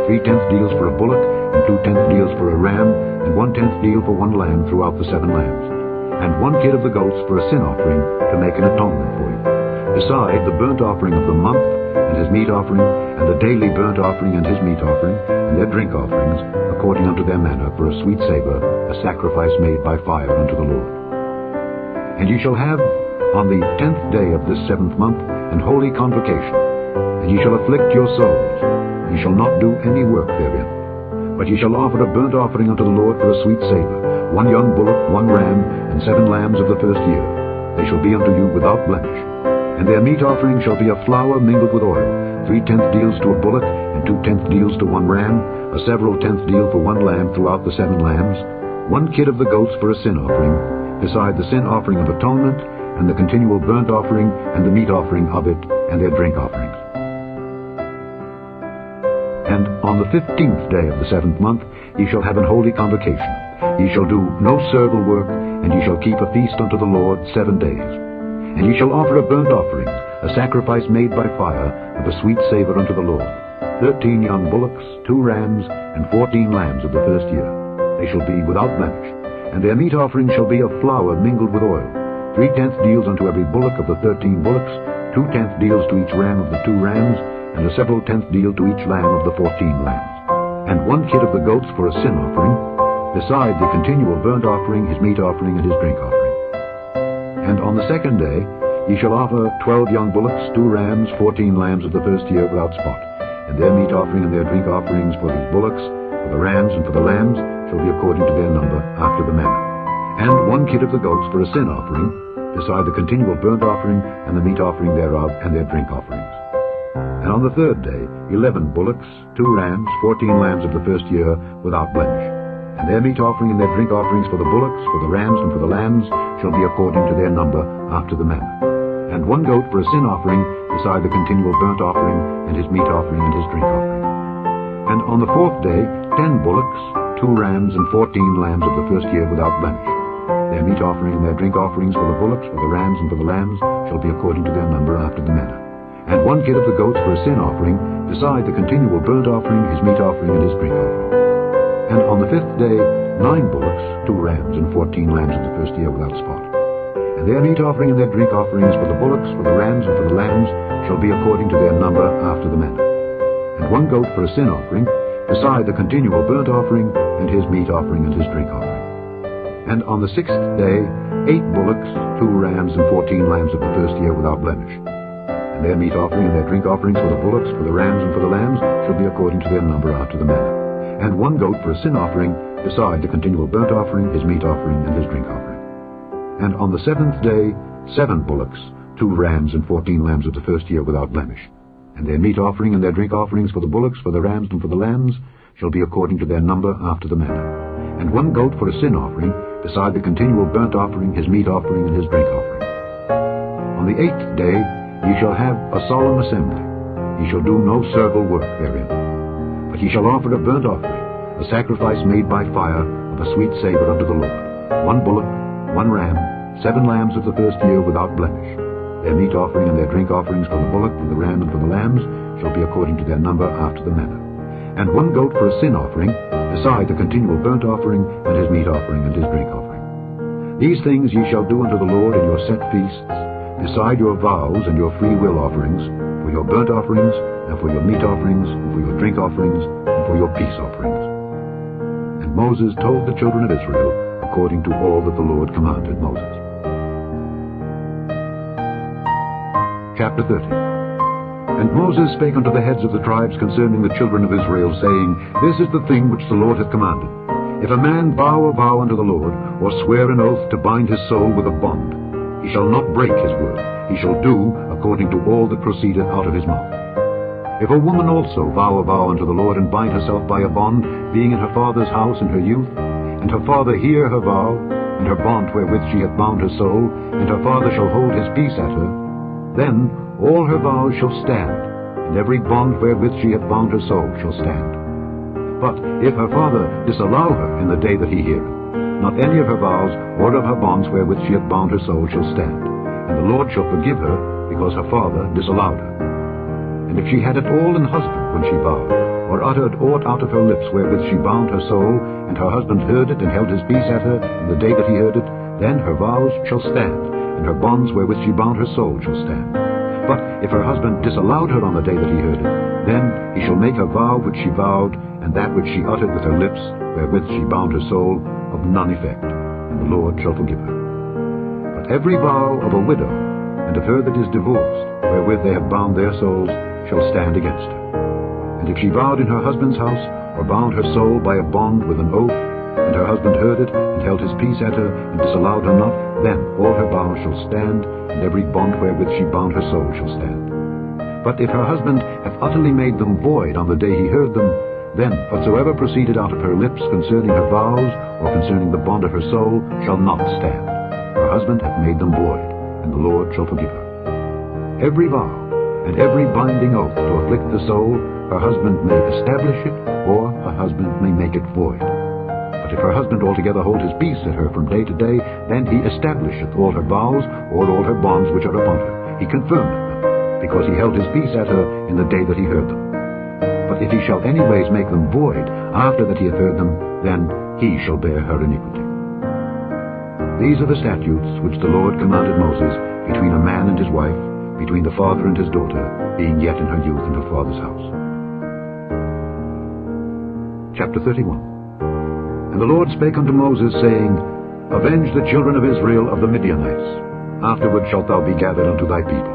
[SPEAKER 1] 3/10 deals for a bullock, and 2/10 deals for a ram, and 1/10 deal for 1 lamb throughout the 7 lambs. And 1 kid of the goats for a sin offering to make an atonement for you. Beside the burnt offering of the month, and his meat offering, and the daily burnt offering and his meat offering, and their drink offerings, according unto their manner, for a sweet savour, a sacrifice made by fire unto the Lord. And ye shall have on the 10th day of this 7th month an holy convocation, and ye shall afflict your souls. Ye shall not do any work therein. But ye shall offer a burnt offering unto the Lord for a sweet savour, 1 young bullock, 1 ram, and 7 lambs of the first year. They shall be unto you without blemish. And their meat offering shall be of flour mingled with oil, 3/10 deals to a bullock, and 2/10 deals to 1 ram, a several tenth deal for 1 lamb throughout the 7 lambs, 1 kid of the goats for a sin offering, beside the sin offering of atonement, and the continual burnt offering, and the meat offering of it, and their drink offerings. And on the 15th day of the 7th month ye shall have an holy convocation. Ye shall do no servile work, and ye shall keep a feast unto the Lord 7 days. And ye shall offer a burnt offering, a sacrifice made by fire, of a sweet savour unto the Lord. 13 young bullocks, 2 rams, and 14 lambs of the first year. They shall be without blemish. And their meat offering shall be of flour mingled with oil. 3/10 deals unto every bullock of the 13 bullocks, 2/10 deals to each ram of the 2 rams, and a several tenth deal to each lamb of the 14 lambs. And 1 kid of the goats for a sin offering, beside the continual burnt offering, his meat offering, and his drink offering. And on the 2nd day ye shall offer 12 young bullocks, 2 rams, 14 lambs of the first year without spot. And their meat offering and their drink offerings for these bullocks, for the rams and for the lambs, shall be according to their number, after the manner. And 1 kid of the goats for a sin offering, beside the continual burnt offering, and the meat offering thereof, and their drink offerings. And on the 3rd day 11 bullocks, 2 rams, 14 lambs of the first year without blemish. And their meat offering and their drink offerings for the bullocks, for the rams, and for the lambs shall be according to their number, after the manner. And 1 goat for a sin offering, beside the continual burnt offering, and his meat offering, and his drink offering. And on the 4th day 10 bullocks, 2 rams, and 14 lambs of the first year without blemish. Their meat offering and their drink offerings for the bullocks, for the rams, and for the lambs shall be according to their number, after the manner. And 1 kid of the goats for a sin offering, beside the continual burnt offering, his meat offering, and his drink offering. And on the 5th day 9 bullocks, 2 rams, and 14 lambs of the first year without spot. And their meat offering and their drink offerings for the bullocks, for the rams, and for the lambs shall be according to their number after the manner. And 1 goat for a sin offering, beside the continual burnt offering, and his meat offering and his drink offering. And on the 6th day 8 bullocks, 2 rams, and 14 lambs of the first year without blemish. And their meat offering and their drink offerings for the bullocks, for the rams, and for the lambs shall be according to their number after the manner. And 1 goat for a sin offering, beside the continual burnt offering, his meat offering, and his drink offering. And on the 7th day 7 bullocks, 2 rams, and 14 lambs of the first year without blemish. And their meat offering and their drink offerings for the bullocks, for the rams, and for the lambs shall be according to their number after the manner. And 1 goat for a sin offering, beside the continual burnt offering, his meat offering, and his drink offering. On the 8th day ye shall have a solemn assembly. Ye shall do no servile work therein. But ye shall offer a burnt offering, a sacrifice made by fire, of a sweet savour unto the Lord. 1 bullock, 1 ram, 7 lambs of the first year without blemish. Their meat offering and their drink offerings for the bullock, for the ram, and for the lambs shall be according to their number after the manner. And 1 goat for a sin offering, beside the continual burnt offering, and his meat offering and his drink offering. These things ye shall do unto the Lord in your set feasts, beside your vows and your free will offerings, for your burnt offerings, and for your meat offerings, and for your drink offerings, and for your peace offerings. And Moses told the children of Israel according to all that the Lord commanded Moses. Chapter 30. And Moses spake unto the heads of the tribes concerning the children of Israel, saying, This is the thing which the Lord hath commanded. If a man vow a vow unto the Lord, or swear an oath to bind his soul with a bond, he shall not break his word. He shall do according to all that proceedeth out of his mouth. If a woman also vow a vow unto the Lord, and bind herself by a bond, being in her father's house in her youth, and her father hear her vow, and her bond wherewith she hath bound her soul, and her father shall hold his peace at her, then all her vows shall stand, and every bond wherewith she hath bound her soul shall stand. But if her father disallow her in the day that he heareth, not any of her vows or of her bonds wherewith she hath bound her soul shall stand, and the Lord shall forgive her, because her father disallowed her. And if she had at all an husband when she vowed, or uttered aught out of her lips wherewith she bound her soul, and her husband heard it and held his peace at her in the day that he heard it, then her vows shall stand, and her bonds wherewith she bound her soul shall stand. But if her husband disallowed her on the day that he heard it, then he shall make her vow which she vowed, and that which she uttered with her lips, wherewith she bound her soul, of none effect, and the Lord shall forgive her. But every vow of a widow, and of her that is divorced, wherewith they have bound their souls, shall stand against her. And if she vowed in her husband's house, or bound her soul by a bond with an oath, and her husband heard it, and held his peace at her, and disallowed her not, then all her vows shall stand, and every bond wherewith she bound her soul shall stand. But if her husband hath utterly made them void on the day he heard them, then whatsoever proceeded out of her lips concerning her vows, or concerning the bond of her soul, shall not stand. Her husband hath made them void, and the Lord shall forgive her. Every vow, and every binding oath to afflict the soul, her husband may establish it, or her husband may make it void. But if her husband altogether hold his peace at her from day to day, then he establisheth all her vows, or all her bonds which are upon her. He confirmeth them, because he held his peace at her in the day that he heard them. But if he shall anyways make them void after that he hath heard them, then he shall bear her iniquity. These are the statutes which the Lord commanded Moses between a man and his wife, between the father and his daughter, being yet in her youth in her father's house. Chapter 31. And the Lord spake unto Moses, saying, Avenge the children of Israel of the Midianites. Afterward shalt thou be gathered unto thy people.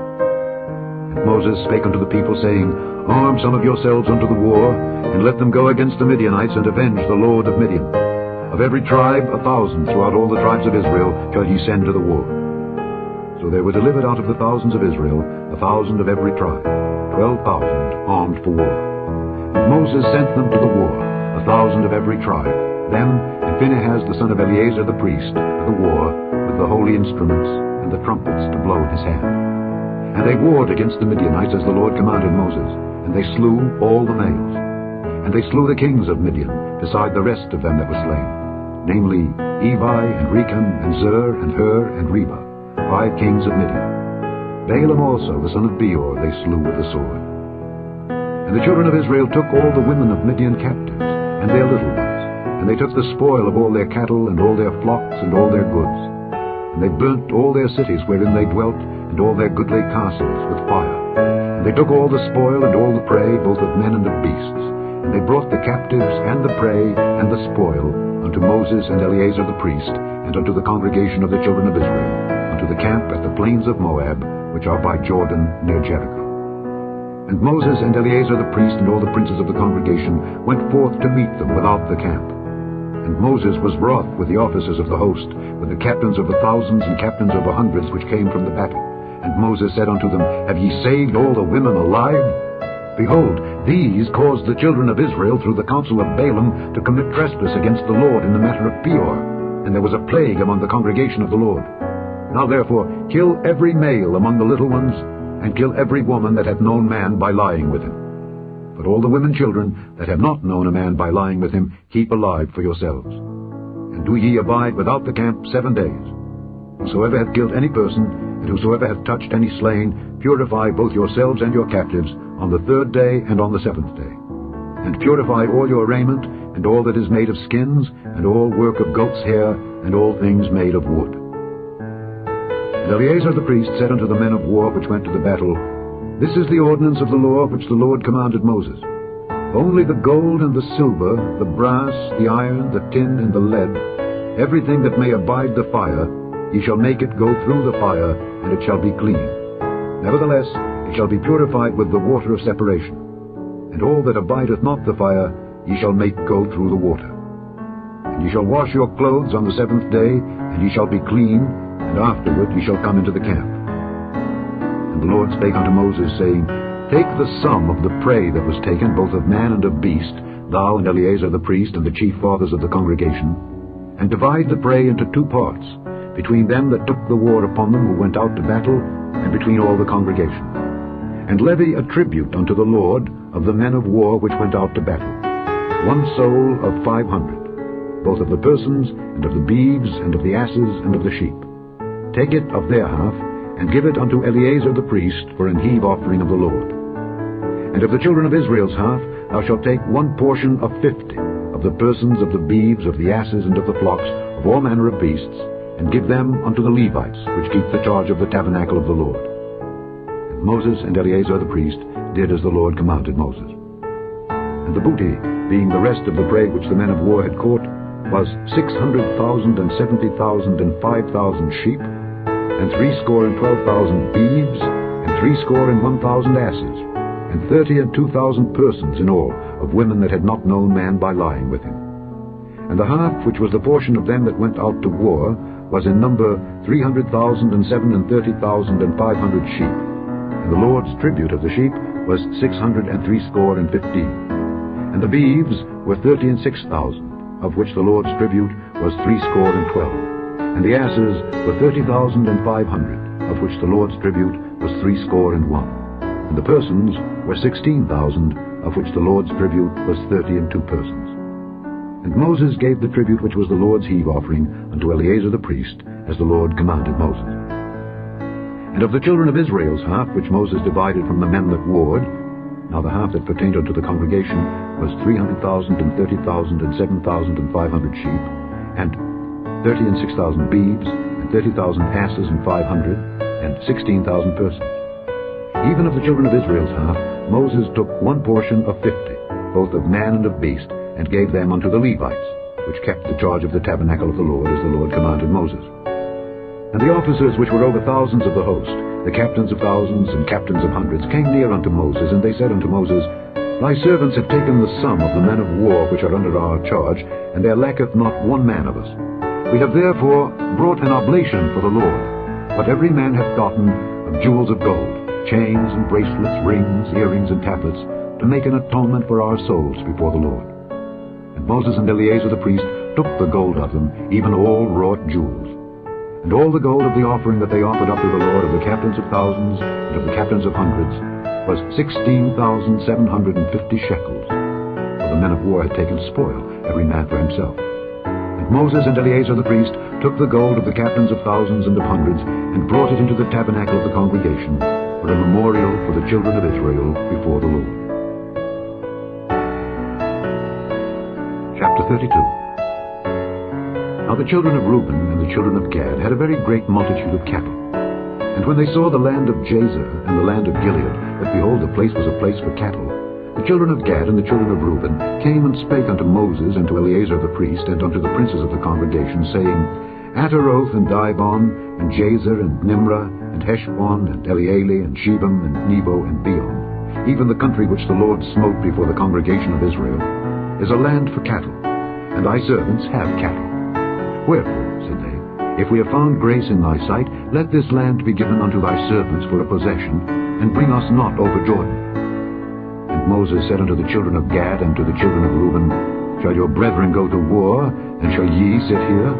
[SPEAKER 1] And Moses spake unto the people, saying, Arm some of yourselves unto the war, and let them go against the Midianites, and avenge the lord of Midian. Of every tribe 1,000 throughout all the tribes of Israel shall ye send to the war. So there were delivered out of the thousands of Israel 1,000 of every tribe, 12,000 armed for war. And Moses sent them to the war, 1,000 of every tribe, them and Phinehas the son of Eleazar the priest, to the war, with the holy instruments and the trumpets to blow in his hand. And they warred against the Midianites as the Lord commanded Moses, and they slew all the males. And they slew the kings of Midian, beside the rest of them that were slain, namely Evi, and Rechem, and Zur, and Hur, and Reba, 5 kings of Midian. Balaam also, the son of Beor, they slew with the sword. And the children of Israel took all the women of Midian captives, and their little ones, and they took the spoil of all their cattle, and all their flocks, and all their goods. And they burnt all their cities wherein they dwelt, and all their goodly castles with fire. And they took all the spoil and all the prey, both of men and of beasts. And they brought the captives and the prey and the spoil unto Moses and Eleazar the priest, and unto the congregation of the children of Israel, unto the camp at the plains of Moab, which are by Jordan near Jericho. And Moses and Eleazar the priest and all the princes of the congregation went forth to meet them without the camp. And Moses was wroth with the officers of the host, with the captains of the thousands and captains of the hundreds which came from the battle. And Moses said unto them, Have ye saved all the women alive? Behold, these caused the children of Israel through the counsel of Balaam to commit trespass against the Lord in the matter of Peor, and there was a plague among the congregation of the Lord. Now therefore kill every male among the little ones, and kill every woman that hath known man by lying with him. But all the women children that have not known a man by lying with him, keep alive for yourselves. And do ye abide without the camp 7 days. Whosoever hath killed any person, and whosoever hath touched any slain, purify both yourselves and your captives on the 3rd day and on the 7th day. And purify all your raiment, and all that is made of skins, and all work of goat's hair, and all things made of wood. And Eleazar the priest said unto the men of war which went to the battle, This is the ordinance of the law which the Lord commanded Moses. Only the gold and the silver, the brass, the iron, the tin, and the lead, everything that may abide the fire, ye shall make it go through the fire, and it shall be clean. Nevertheless, it shall be purified with the water of separation. And all that abideth not the fire, ye shall make go through the water. And ye shall wash your clothes on the 7th day, and ye shall be clean, and afterward ye shall come into the camp. And the Lord spake unto Moses, saying, Take the sum of the prey that was taken, both of man and of beast, thou and Eleazar the priest, and the chief fathers of the congregation, and divide the prey into 2 parts, between them that took the war upon them who went out to battle, and between all the congregation. And levy a tribute unto the Lord of the men of war which went out to battle, 1 soul of 500, both of the persons, and of the beeves, and of the asses, and of the sheep. Take it of their half, and give it unto Eleazar the priest for an heave offering of the Lord. And of the children of Israel's half thou shalt take 1 portion of 50, of the persons, of the beeves, of the asses, and of the flocks, of all manner of beasts, and give them unto the Levites, which keep the charge of the tabernacle of the Lord. And Moses and Eleazar the priest did as the Lord commanded Moses. And the booty, being the rest of the prey which the men of war had caught, was 600,000 and 70,000 and 5,000 sheep, and 312,000 beeves, and 1,000 asses, and 32,000 persons in all, of women that had not known man by lying with him. And the half which was the portion of them that went out to war was in number 300,000 and 37,000 and 500 sheep. And the Lord's tribute of the sheep was 650. And the beeves were 36,000, of which the Lord's tribute was 312. And the asses were 30,500, of which the Lord's tribute was 301. And the persons were 16,000, of which the Lord's tribute was 32 persons. And Moses gave the tribute which was the Lord's heave offering unto Eleazar the priest, as the Lord commanded Moses. And of the children of Israel's half, which Moses divided from the men that warred, now the half that pertained unto the congregation was 300,000 and 30,000 and 7,500 sheep, and 36,000 beeves, and 30,000 asses and 500, and 16,000 persons. Even of the children of Israel's half, Moses took 1 portion of 50, both of man and of beast, and gave them unto the Levites, which kept the charge of the tabernacle of the Lord, as the Lord commanded Moses. And the officers which were over thousands of the host, the captains of thousands and captains of hundreds, came near unto Moses, and they said unto Moses, Thy servants have taken the sum of the men of war which are under our charge, and there lacketh not 1 man of us. We have therefore brought an oblation for the Lord, what every man hath gotten of jewels of gold, chains and bracelets, rings, earrings, and tablets, to make an atonement for our souls before the Lord. And Moses and Eleazar the priest took the gold of them, even all wrought jewels. And all the gold of the offering that they offered up to the Lord of the captains of thousands and of the captains of hundreds was 16,750 shekels. For the men of war had taken spoil, every man for himself. And Moses and Eleazar the priest took the gold of the captains of thousands and of hundreds, and brought it into the tabernacle of the congregation, for a memorial for the children of Israel before the Lord. Chapter 32. Now the children of Reuben and the children of Gad had a very great multitude of cattle. And when they saw the land of Jazer and the land of Gilead, that behold, the place was a place for cattle, the children of Gad and the children of Reuben came and spake unto Moses and to Eleazar the priest and unto the princes of the congregation, saying, Ataroth and Dibon and Jazer and Nimrah and Heshbon and Elealeh and Shebam and Nebo and Beon, even the country which the Lord smote before the congregation of Israel, is a land for cattle, and thy servants have cattle. Wherefore, said they, if we have found grace in thy sight, let this land be given unto thy servants for a possession, and bring us not over Jordan. And Moses said unto the children of Gad and to the children of Reuben, Shall your brethren go to war, and shall ye sit here?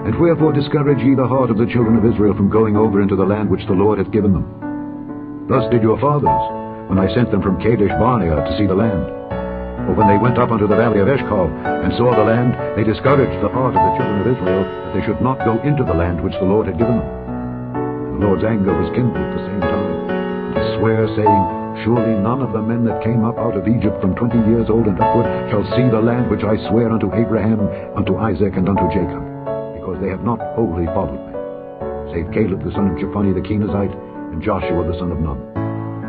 [SPEAKER 1] And wherefore discourage ye the heart of the children of Israel from going over into the land which the Lord hath given them? Thus did your fathers, when I sent them from Kadesh Barnea to see the land. For when they went up unto the valley of Eshcol, and saw the land, they discouraged the heart of the children of Israel, that they should not go into the land which the Lord had given them. And the Lord's anger was kindled at the same time, and he sware, saying, Surely none of the men that came up out of Egypt from 20 years old and upward shall see the land which I swear unto Abraham, unto Isaac, and unto Jacob, because they have not wholly followed me, save Caleb the son of Jephunneh the Kenizzite, and Joshua the son of Nun,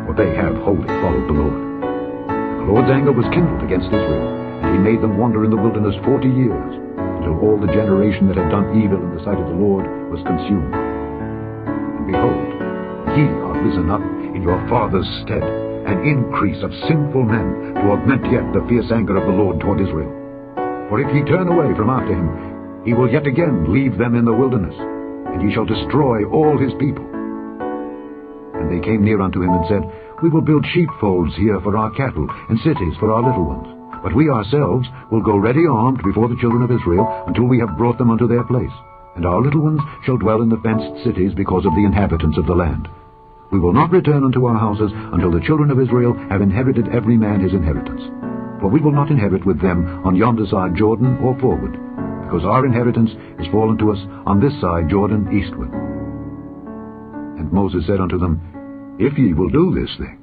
[SPEAKER 1] for they have wholly followed the Lord. And the Lord's anger was kindled against Israel, and he made them wander in the wilderness 40 years, until all the generation that had done evil in the sight of the Lord was consumed. And behold, ye are risen up in your fathers' stead, an increase of sinful men, to augment yet the fierce anger of the Lord toward Israel. For if ye turn away from after him, he will yet again leave them in the wilderness, and he shall destroy all his people. And they came near unto him and said, We will build sheepfolds here for our cattle, and cities for our little ones. But we ourselves will go ready armed before the children of Israel, until we have brought them unto their place. And our little ones shall dwell in the fenced cities because of the inhabitants of the land. We will not return unto our houses until the children of Israel have inherited every man his inheritance. For we will not inherit with them on yonder side Jordan or forward, because our inheritance is fallen to us on this side Jordan eastward. And Moses said unto them, If ye will do this thing,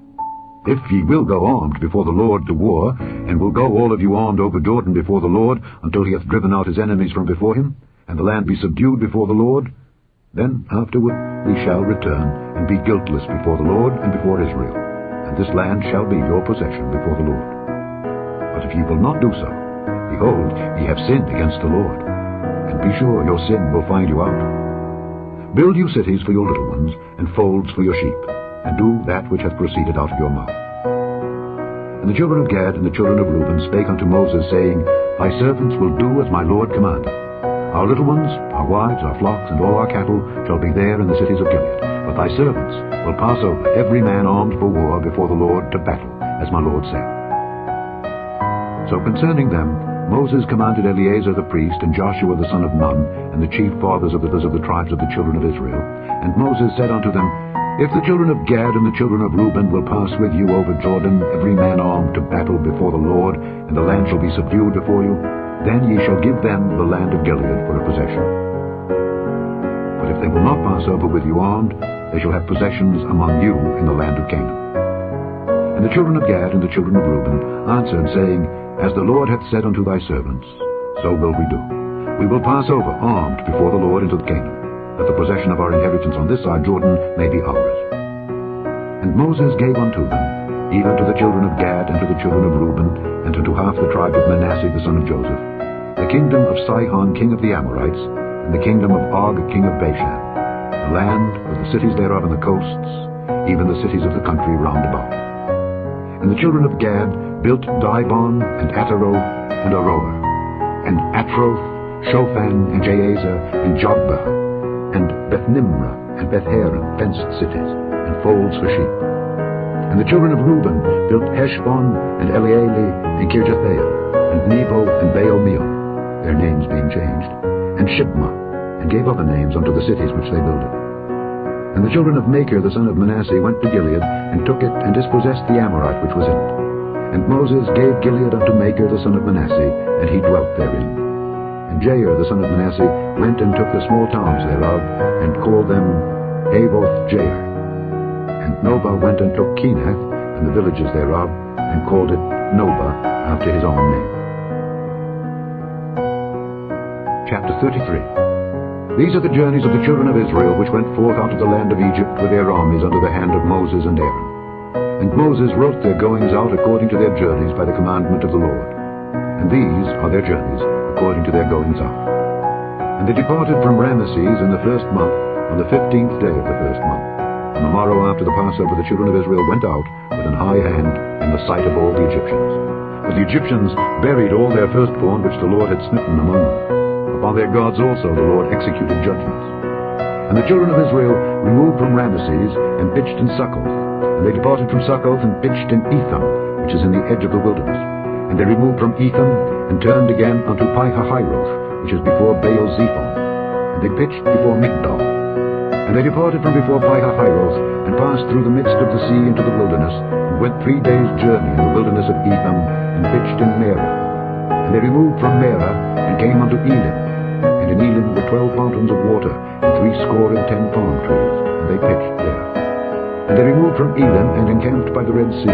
[SPEAKER 1] if ye will go armed before the Lord to war, and will go all of you armed over Jordan before the Lord, until he hath driven out his enemies from before him, and the land be subdued before the Lord, then afterward we shall return, and be guiltless before the Lord and before Israel, and this land shall be your possession before the Lord. But if ye will not do so, behold, ye have sinned against the Lord, and be sure your sin will find you out. Build you cities for your little ones, and folds for your sheep, and do that which hath proceeded out of your mouth. And the children of Gad and the children of Reuben spake unto Moses, saying, Thy servants will do as my Lord commanded. Our little ones, our wives, our flocks, and all our cattle shall be there in the cities of Gilead. But thy servants will pass over, every man armed for war before the Lord to battle, as my Lord said. So concerning them, Moses commanded Eleazar the priest, and Joshua the son of Nun, and the chief fathers of the tribes of the children of Israel. And Moses said unto them, If the children of Gad and the children of Reuben will pass with you over Jordan, every man armed to battle before the Lord, and the land shall be subdued before you, then ye shall give them the land of Gilead for a possession. But if they will not pass over with you armed, they shall have possessions among you in the land of Canaan. And the children of Gad and the children of Reuben answered, saying, As the Lord hath said unto thy servants, so will we do. We will pass over armed before the Lord into Canaan, that the possession of our inheritance on this side Jordan may be ours. And Moses gave unto them, even to the children of Gad and to the children of Reuben, and unto half the tribe of Manasseh the son of Joseph, the kingdom of Sihon king of the Amorites, and the kingdom of Og king of Bashan, the land with the cities thereof and the coasts, even the cities of the country round about. And the children of Gad built Dibon, and Ataroth, and Aroer, and Atroth, Shophan, and Jazer, and Jogbah, and Beth-nimrah, and Beth-haran, fenced cities, and folds for sheep. And the children of Reuben built Heshbon, and Elealeh, and Kirjathaim, and Nebo, and Baal-meon, their names being changed, and Shibmah, and gave other names unto the cities which they builded. And the children of Machir the son of Manasseh went to Gilead, and took it, and dispossessed the Amorite which was in it. And Moses gave Gilead unto Machir the son of Manasseh, and he dwelt therein. And Jair the son of Manasseh went and took the small towns thereof, and called them Havoth-jair. And Nobah went and took Kenath, and the villages thereof, and called it Nobah, after his own name. Chapter 33. These are the journeys of the children of Israel which went forth out of the land of Egypt with their armies under the hand of Moses and Aaron. And Moses wrote their goings out according to their journeys by the commandment of the Lord. And these are their journeys according to their goings out. And they departed from Ramesses in the first month, on the 15th day of the first month. On the morrow after the Passover the children of Israel went out with an high hand in the sight of all the Egyptians. But the Egyptians buried all their firstborn which the Lord had smitten among them. Upon their gods also the Lord executed judgments. And the children of Israel removed from Ramesses and pitched in Succoth. And they departed from Succoth and pitched in Etham, which is in the edge of the wilderness. And they removed from Etham and turned again unto Pi-hahiroth, which is before Baal-zephon. And they pitched before Migdol. And they departed from before Pi-hahiroth and passed through the midst of the sea into the wilderness, and went 3 days' journey in the wilderness of Etham, and pitched in Merah. And they removed from Merah and came unto Elim. And in Elim were 12 fountains of water, and 70 palm trees, and they pitched there. And they removed from Elim and encamped by the Red Sea.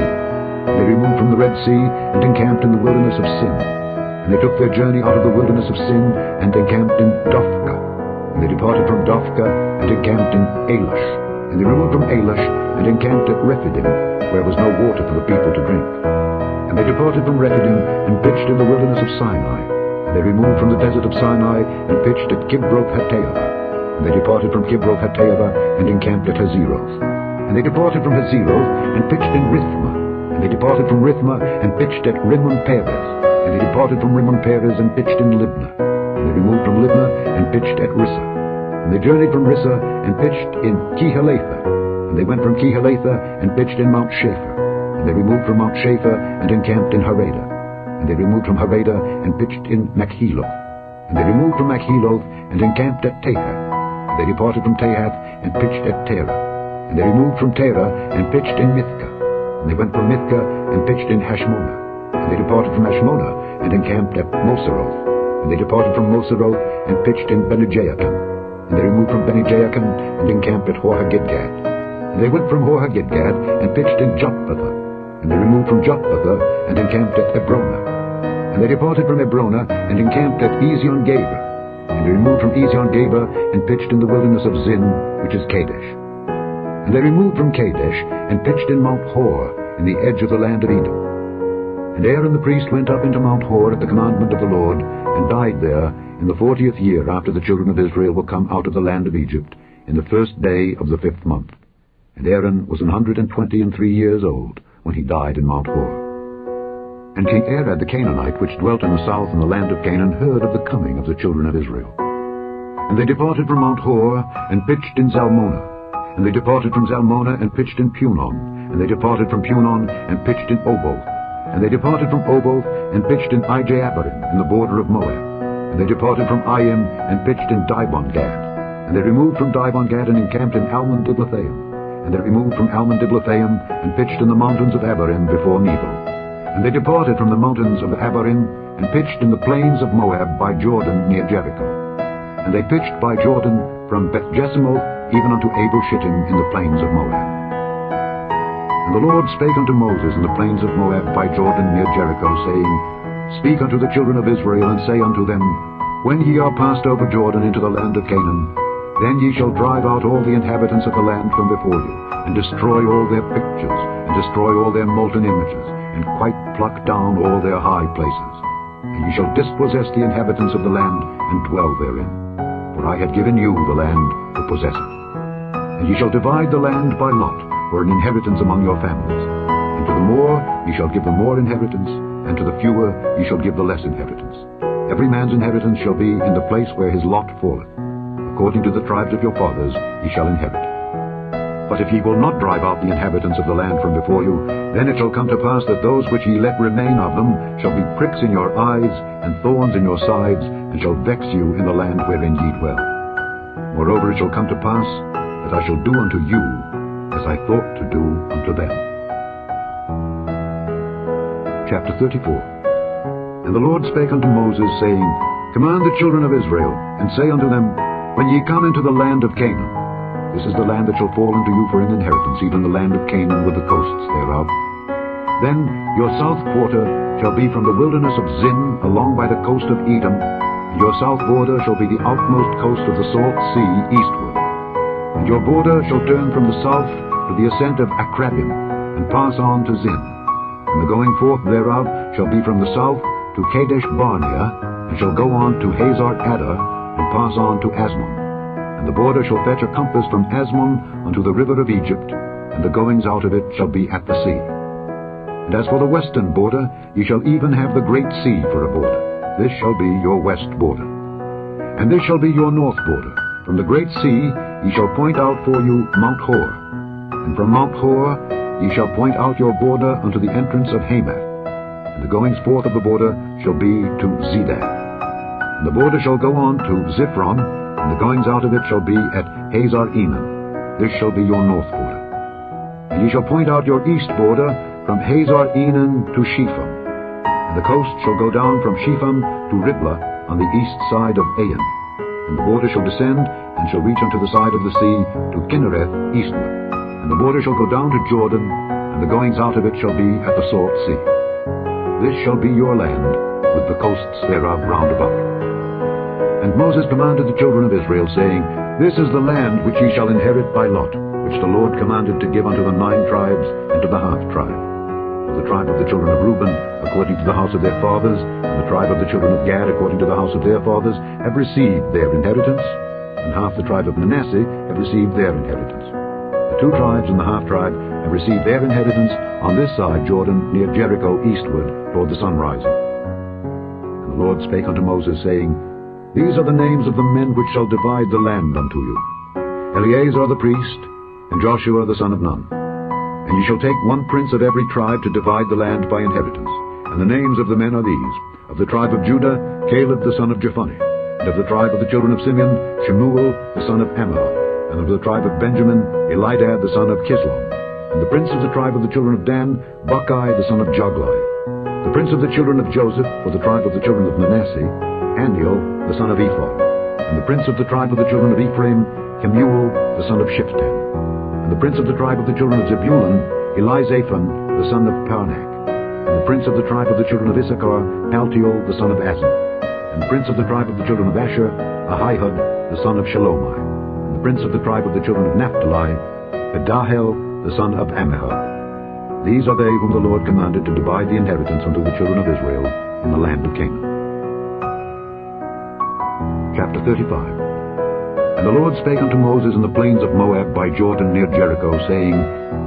[SPEAKER 1] And they removed from the Red Sea and encamped in the wilderness of Sin. And they took their journey out of the wilderness of Sin and encamped in Dophkah. And they departed from Dophkah and encamped in Elash. And they removed from Elash and encamped at Rephidim, where was no water for the people to drink. And they departed from Rephidim and pitched in the wilderness of Sinai. And they removed from the desert of Sinai and pitched at Kibroth-hattaavah. And they departed from Kibroth-hattaavah and encamped at Hazeroth. And they departed from Hazeroth and pitched in Rithmah. And they departed from Rithmah and pitched at Rimmon-Perez. And they departed from Rimmon-Perez and pitched in Libnah. And they removed from Libnah and pitched at Rissah. And they journeyed from Rissah and pitched in Kehelatha. And they went from Kehelatha and pitched in Mount Shapher. And they removed from Mount Shapher and encamped in Harada. And they removed from Harada and pitched in Makheloth. And they removed from Makheloth and encamped at Tahath. And they departed from Tahath and pitched at Terah. And they removed from Terah and pitched in Mithkah. And they went from Mithkah and pitched in Hashmonah. And they departed from Hashmonah and encamped at Moseroth. And they departed from Moseroth and pitched in Bene-Jaakon. And they removed from Bene-Jaakon and encamped at Hor-Haggidgad. And they went from Hor-Haggidgad and pitched in Jotbathah. And they removed from Jotbathah and encamped at Ebronah. And they departed from Ebronah and encamped at Ezion-Geber. And they removed from Ezion-Geber and pitched in the wilderness of Zin, which is Kadesh. And they removed from Kadesh and pitched in Mount Hor, in the edge of the land of Edom. And Aaron the priest went up into Mount Hor at the commandment of the Lord, and died there in the 40th year after the children of Israel were come out of the land of Egypt, in the 1st day of the 5th month. And Aaron was 123 years old when he died in Mount Hor. And King Arad the Canaanite, which dwelt in the south in the land of Canaan, heard of the coming of the children of Israel. And they departed from Mount Hor, and pitched in Zalmonah. And they departed from Zalmonah, and pitched in Punon. And they departed from Punon, and pitched in Oboth. And they departed from Oboth, and pitched in Ijeabarim, in the border of Moab. And they departed from Aim, and pitched in Dibon-Gad. And they removed from Dibon-Gad, and encamped in Almon-Diblathaim. And they removed from Almon-Diblathaim, and pitched in the mountains of Abarim before Nebo. And they departed from the mountains of Abarim, and pitched in the plains of Moab by Jordan near Jericho. And they pitched by Jordan from Beth-Jesimoth even unto Abel-Shittim in the plains of Moab. And the Lord spake unto Moses in the plains of Moab by Jordan near Jericho, saying, Speak unto the children of Israel, and say unto them, When ye are passed over Jordan into the land of Canaan, then ye shall drive out all the inhabitants of the land from before you, and destroy all their pictures, and destroy all their molten images, and quite pluck down all their high places. And ye shall dispossess the inhabitants of the land, and dwell therein. For I have given you the land to possess it. And ye shall divide the land by lot, for an inheritance among your families. And to the more ye shall give the more inheritance, and to the fewer ye shall give the less inheritance. Every man's inheritance shall be in the place where his lot falleth. According to the tribes of your fathers ye shall inherit. But if ye will not drive out the inhabitants of the land from before you, then it shall come to pass that those which ye let remain of them shall be pricks in your eyes, and thorns in your sides, and shall vex you in the land wherein ye dwell. Moreover, it shall come to pass that I shall do unto you as I thought to do unto them. Chapter 34. And the Lord spake unto Moses, saying, Command the children of Israel, and say unto them, When ye come into the land of Canaan, this is the land that shall fall unto you for an inheritance, even the land of Canaan with the coasts thereof. Then your south quarter shall be from the wilderness of Zin along by the coast of Edom, And your south border shall be the outmost coast of the salt sea eastward. And your border shall turn from the south to the ascent of Akrabim, and pass on to Zin. And the going forth thereof shall be from the south to Kadesh Barnea, and shall go on to Hazar Adar, and pass on to Asmon. And the border shall fetch a compass from Asmon unto the river of Egypt, and the goings out of it shall be at the sea. And as for the western border, ye shall even have the great sea for a border. This shall be your west border. And this shall be your north border. From the great sea ye shall point out for you Mount Hor. And from Mount Hor ye shall point out your border unto the entrance of Hamath. And the goings forth of the border shall be to Zedad. And the border shall go on to Ziphron, and the goings out of it shall be at Hazar Enan. This shall be your north border. And ye shall point out your east border from Hazar Enan to Shepham. And the coast shall go down from Shepham to Riblah on the east side of Ain. And the border shall descend, and shall reach unto the side of the sea to Kinnereth eastward. And the border shall go down to Jordan, and the goings out of it shall be at the salt sea. This shall be your land, with the coasts thereof round about. And Moses commanded the children of Israel, saying, This is the land which ye shall inherit by lot, which the Lord commanded to give unto the 9 tribes and to the half tribe. The tribe of the children of Reuben, according to the house of their fathers, and the tribe of the children of Gad, according to the house of their fathers, have received their inheritance, and half the tribe of Manasseh have received their inheritance. The 2 tribes and the half tribe have received their inheritance on this side Jordan, near Jericho, eastward, toward the sun rising. And the Lord spake unto Moses, saying, These are the names of the men which shall divide the land unto you: Eleazar the priest, and Joshua the son of Nun. And ye shall take 1 prince of every tribe to divide the land by inheritance. And the names of the men are these: of the tribe of Judah, Caleb the son of Jephunneh; and of the tribe of the children of Simeon, Shemuel the son of Ammon; and of the tribe of Benjamin, Elidad the son of Kislon; and the prince of the tribe of the children of Dan, Buckai the son of Joglai; the prince of the children of Joseph, for the tribe of the children of Manasseh, Aniel the son of Ephod; and the prince of the tribe of the children of Ephraim, Kemuel the son of Shiphtan; and the prince of the tribe of the children of Zebulun, Elizaphan the son of Parnak; and the prince of the tribe of the children of Issachar, Paltiel the son of Azan; and the prince of the tribe of the children of Asher, Ahihud the son of Shalomai; and the prince of the tribe of the children of Naphtali, Pedahel the son of Ammihud. These are they whom the Lord commanded to divide the inheritance unto the children of Israel in the land of Canaan. Chapter 35. And the Lord spake unto Moses in the plains of Moab by Jordan near Jericho, saying,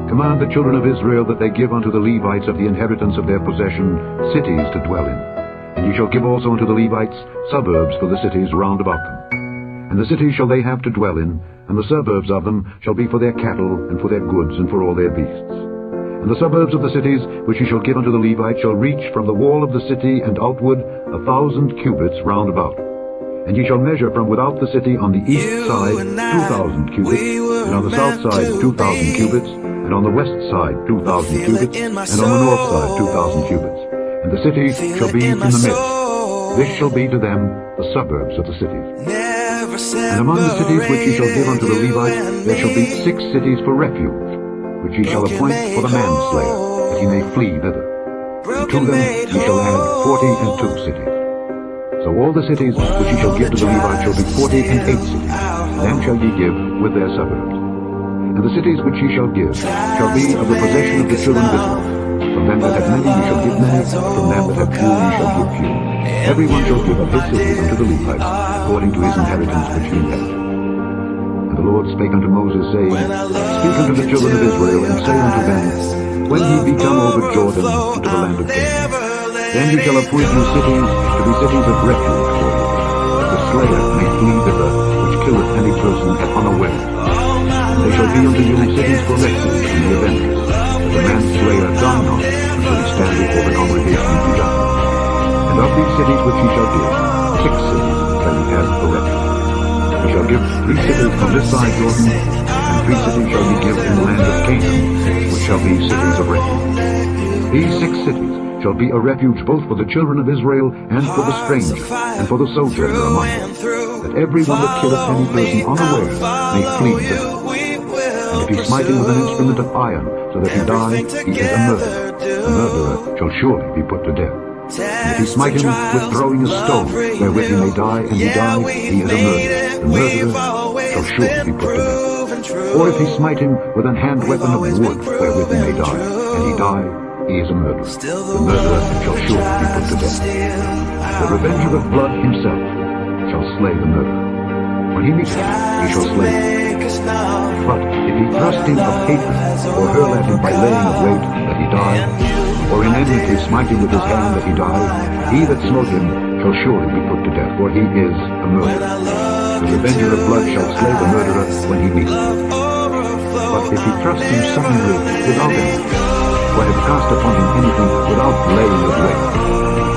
[SPEAKER 1] Command the children of Israel that they give unto the Levites of the inheritance of their possession cities to dwell in. And ye shall give also unto the Levites suburbs for the cities round about them. And the cities shall they have to dwell in, and the suburbs of them shall be for their cattle, and for their goods, and for all their beasts. And the suburbs of the cities which ye shall give unto the Levites shall reach from the wall of the city and outward 1,000 cubits round about. And ye shall measure from without the city on the east side 2,000 cubits, and on the south side 2,000 cubits, and on the west side 2,000 cubits, and on the north side 2,000 cubits. And the city shall be in the midst. This shall be to them the suburbs of the cities. And among the cities which ye shall give unto the Levites there shall be 6 cities for refuge, which ye shall appoint for the manslayer, that he may flee thither. And to them ye shall add 42 cities. So all the cities which ye shall give to the Levites shall be 48 cities. Them shall ye give with their suburbs. And the cities which ye shall give shall be of the possession of the children of Israel. From them that have many ye shall give many, from them that have few ye shall give few. Every one shall give of his city unto the Levites, according to his inheritance which he inherited. And the Lord spake unto Moses, saying, Speak unto the children of Israel, and say unto them, When ye be come over Jordan into the land of Canaan, then ye shall appoint you cities to be cities of refuge for you, that the slayer may flee thither, which killeth any person at unaware. And they shall be unto you cities for refuge in the event that the manslayer die not until he stand before the congregation in judgment. And of these cities which ye shall give, 6 cities shall ye have for refuge. Ye shall give 3 cities from this side Jordan, and 3 cities shall ye give in the land of Canaan, which shall be cities of refuge. These 6 cities shall be a refuge both for the children of Israel and for the stranger and for the sojourner among them, that every one that killeth any person unaware may flee thither. And if he smite him with an instrument of iron, so that he die, he is a murderer. The murderer shall surely be put to death. And if he smite him with throwing a stone, wherewith he may die, and he die, he is a murderer. The murderer shall surely be put to death. Or if he smite him with an hand weapon of wood, wherewith he may die, and he die, he is a murderer. The murderer shall surely be put to death. The revenger of blood himself shall slay the murderer. When he meets him, he shall slay him. But if he thrust him of hatred, or hurl at him by laying of weight, that he die, or in enmity smite him with his hand that he die, he that smote him shall surely be put to death, for he is a murderer. The revenger of blood shall slay the murderer when he meets him. But if he thrust him suddenly without enmity, or have cast upon him anything without laying of weight,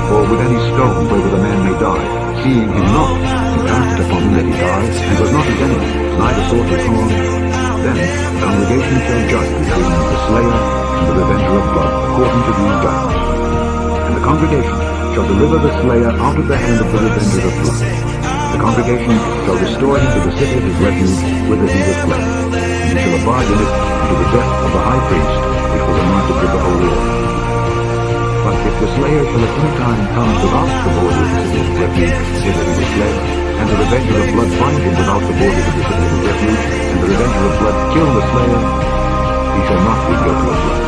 [SPEAKER 1] or with any stone wherewith a man may die, seeing him not, and cast upon him that he die, and was not his enemy, neither sought his harm, then the congregation shall judge between the slayer and the revenger of blood, according to these guides. And the congregation shall deliver the slayer out of the hand of the revenger of blood. The congregation shall restore him to the city of his refuge, whither he was fled, and he shall abide in it unto the death of the high priest, which was anointed with the holy oil. But if the slayer shall at any time come without the border of the city of his refuge, whither he was fled, and the revenger of blood find him without the borders of the city of his refuge, and the revenger of blood kill the slayer, he shall not be guilty of blood,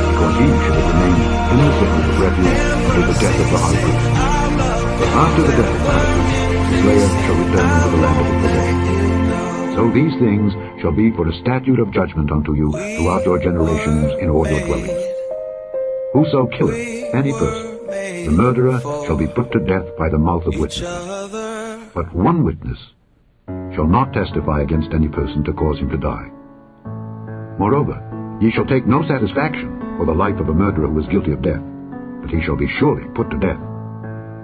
[SPEAKER 1] because he shall remain in the city of his refuge until the death of the high priest. But after the death of the high priest, the slayer shall return to the land of his possession. So these things shall be for a statute of judgment unto you throughout your generations in all your dwellings. Whoso killeth any person, the murderer shall be put to death by the mouth of witnesses. But one witness shall not testify against any person to cause him to die. Moreover, ye shall take no satisfaction for the life of a murderer who is guilty of death, but he shall be surely put to death.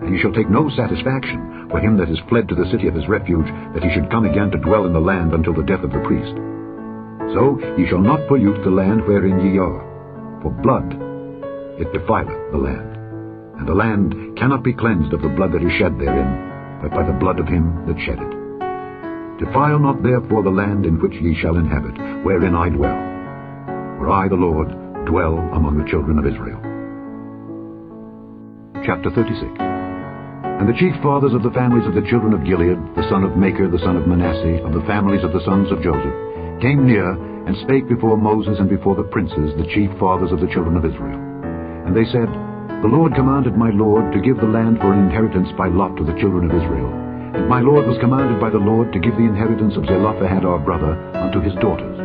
[SPEAKER 1] And ye shall take no satisfaction for him that is fled to the city of his refuge, that he should come again to dwell in the land until the death of the priest. So ye shall not pollute the land wherein ye are, for blood it defileth the land, and the land cannot be cleansed of the blood that is shed therein, but by the blood of him that shed it. Defile not therefore the land in which ye shall inhabit, wherein I dwell. For I, the Lord, dwell among the children of Israel. Chapter 36. And the chief fathers of the families of the children of Gilead, the son of Machir, the son of Manasseh, of the families of the sons of Joseph, came near and spake before Moses and before the princes, the chief fathers of the children of Israel. And they said, The Lord commanded my Lord to give the land for an inheritance by lot to the children of Israel. And my Lord was commanded by the Lord to give the inheritance of Zelophehad our brother unto his daughters.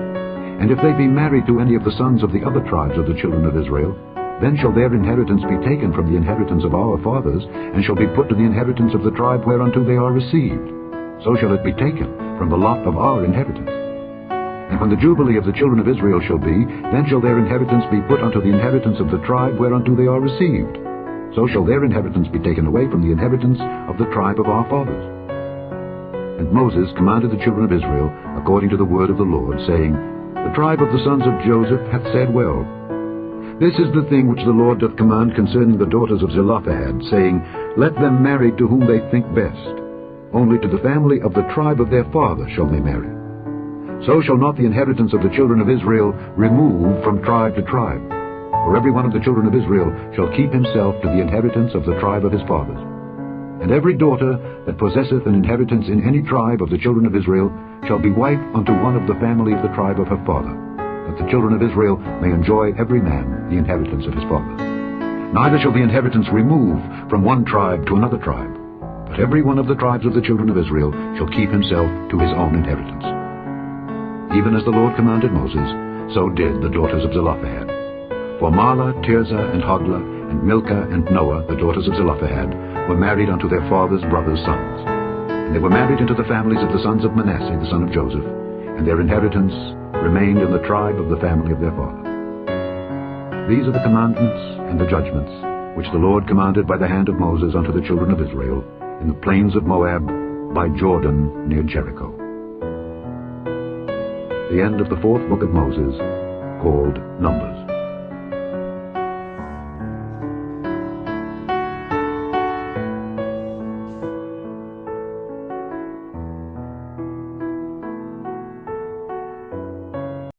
[SPEAKER 1] And if they be married to any of the sons of the other tribes of the children of Israel, then shall their inheritance be taken from the inheritance of our fathers, and shall be put to the inheritance of the tribe whereunto they are received. So shall it be taken from the lot of our inheritance. And when the jubilee of the children of Israel shall be, then shall their inheritance be put unto the inheritance of the tribe whereunto they are received. So shall their inheritance be taken away from the inheritance of the tribe of our fathers. And Moses commanded the children of Israel according to the word of the Lord, saying, The tribe of the sons of Joseph hath said well. This is the thing which the Lord doth command concerning the daughters of Zelophehad, saying, Let them marry to whom they think best. Only to the family of the tribe of their father shall they marry. So shall not the inheritance of the children of Israel remove from tribe to tribe. For every one of the children of Israel shall keep himself to the inheritance of the tribe of his fathers. And every daughter that possesseth an inheritance in any tribe of the children of Israel shall be wife unto one of the family of the tribe of her father, that the children of Israel may enjoy every man the inheritance of his fathers. Neither shall the inheritance remove from one tribe to another tribe, but every one of the tribes of the children of Israel shall keep himself to his own inheritance. Even as the Lord commanded Moses, so did the daughters of Zelophehad. For Mahlah, Tirzah, and Hoglah, and Milcah, and Noah, the daughters of Zelophehad, were married unto their father's brothers' sons. And they were married into the families of the sons of Manasseh, the son of Joseph, and their inheritance remained in the tribe of the family of their father. These are the commandments and the judgments which the Lord commanded by the hand of Moses unto the children of Israel in the plains of Moab by Jordan near Jericho. The end of the 4th book of Moses, called Numbers.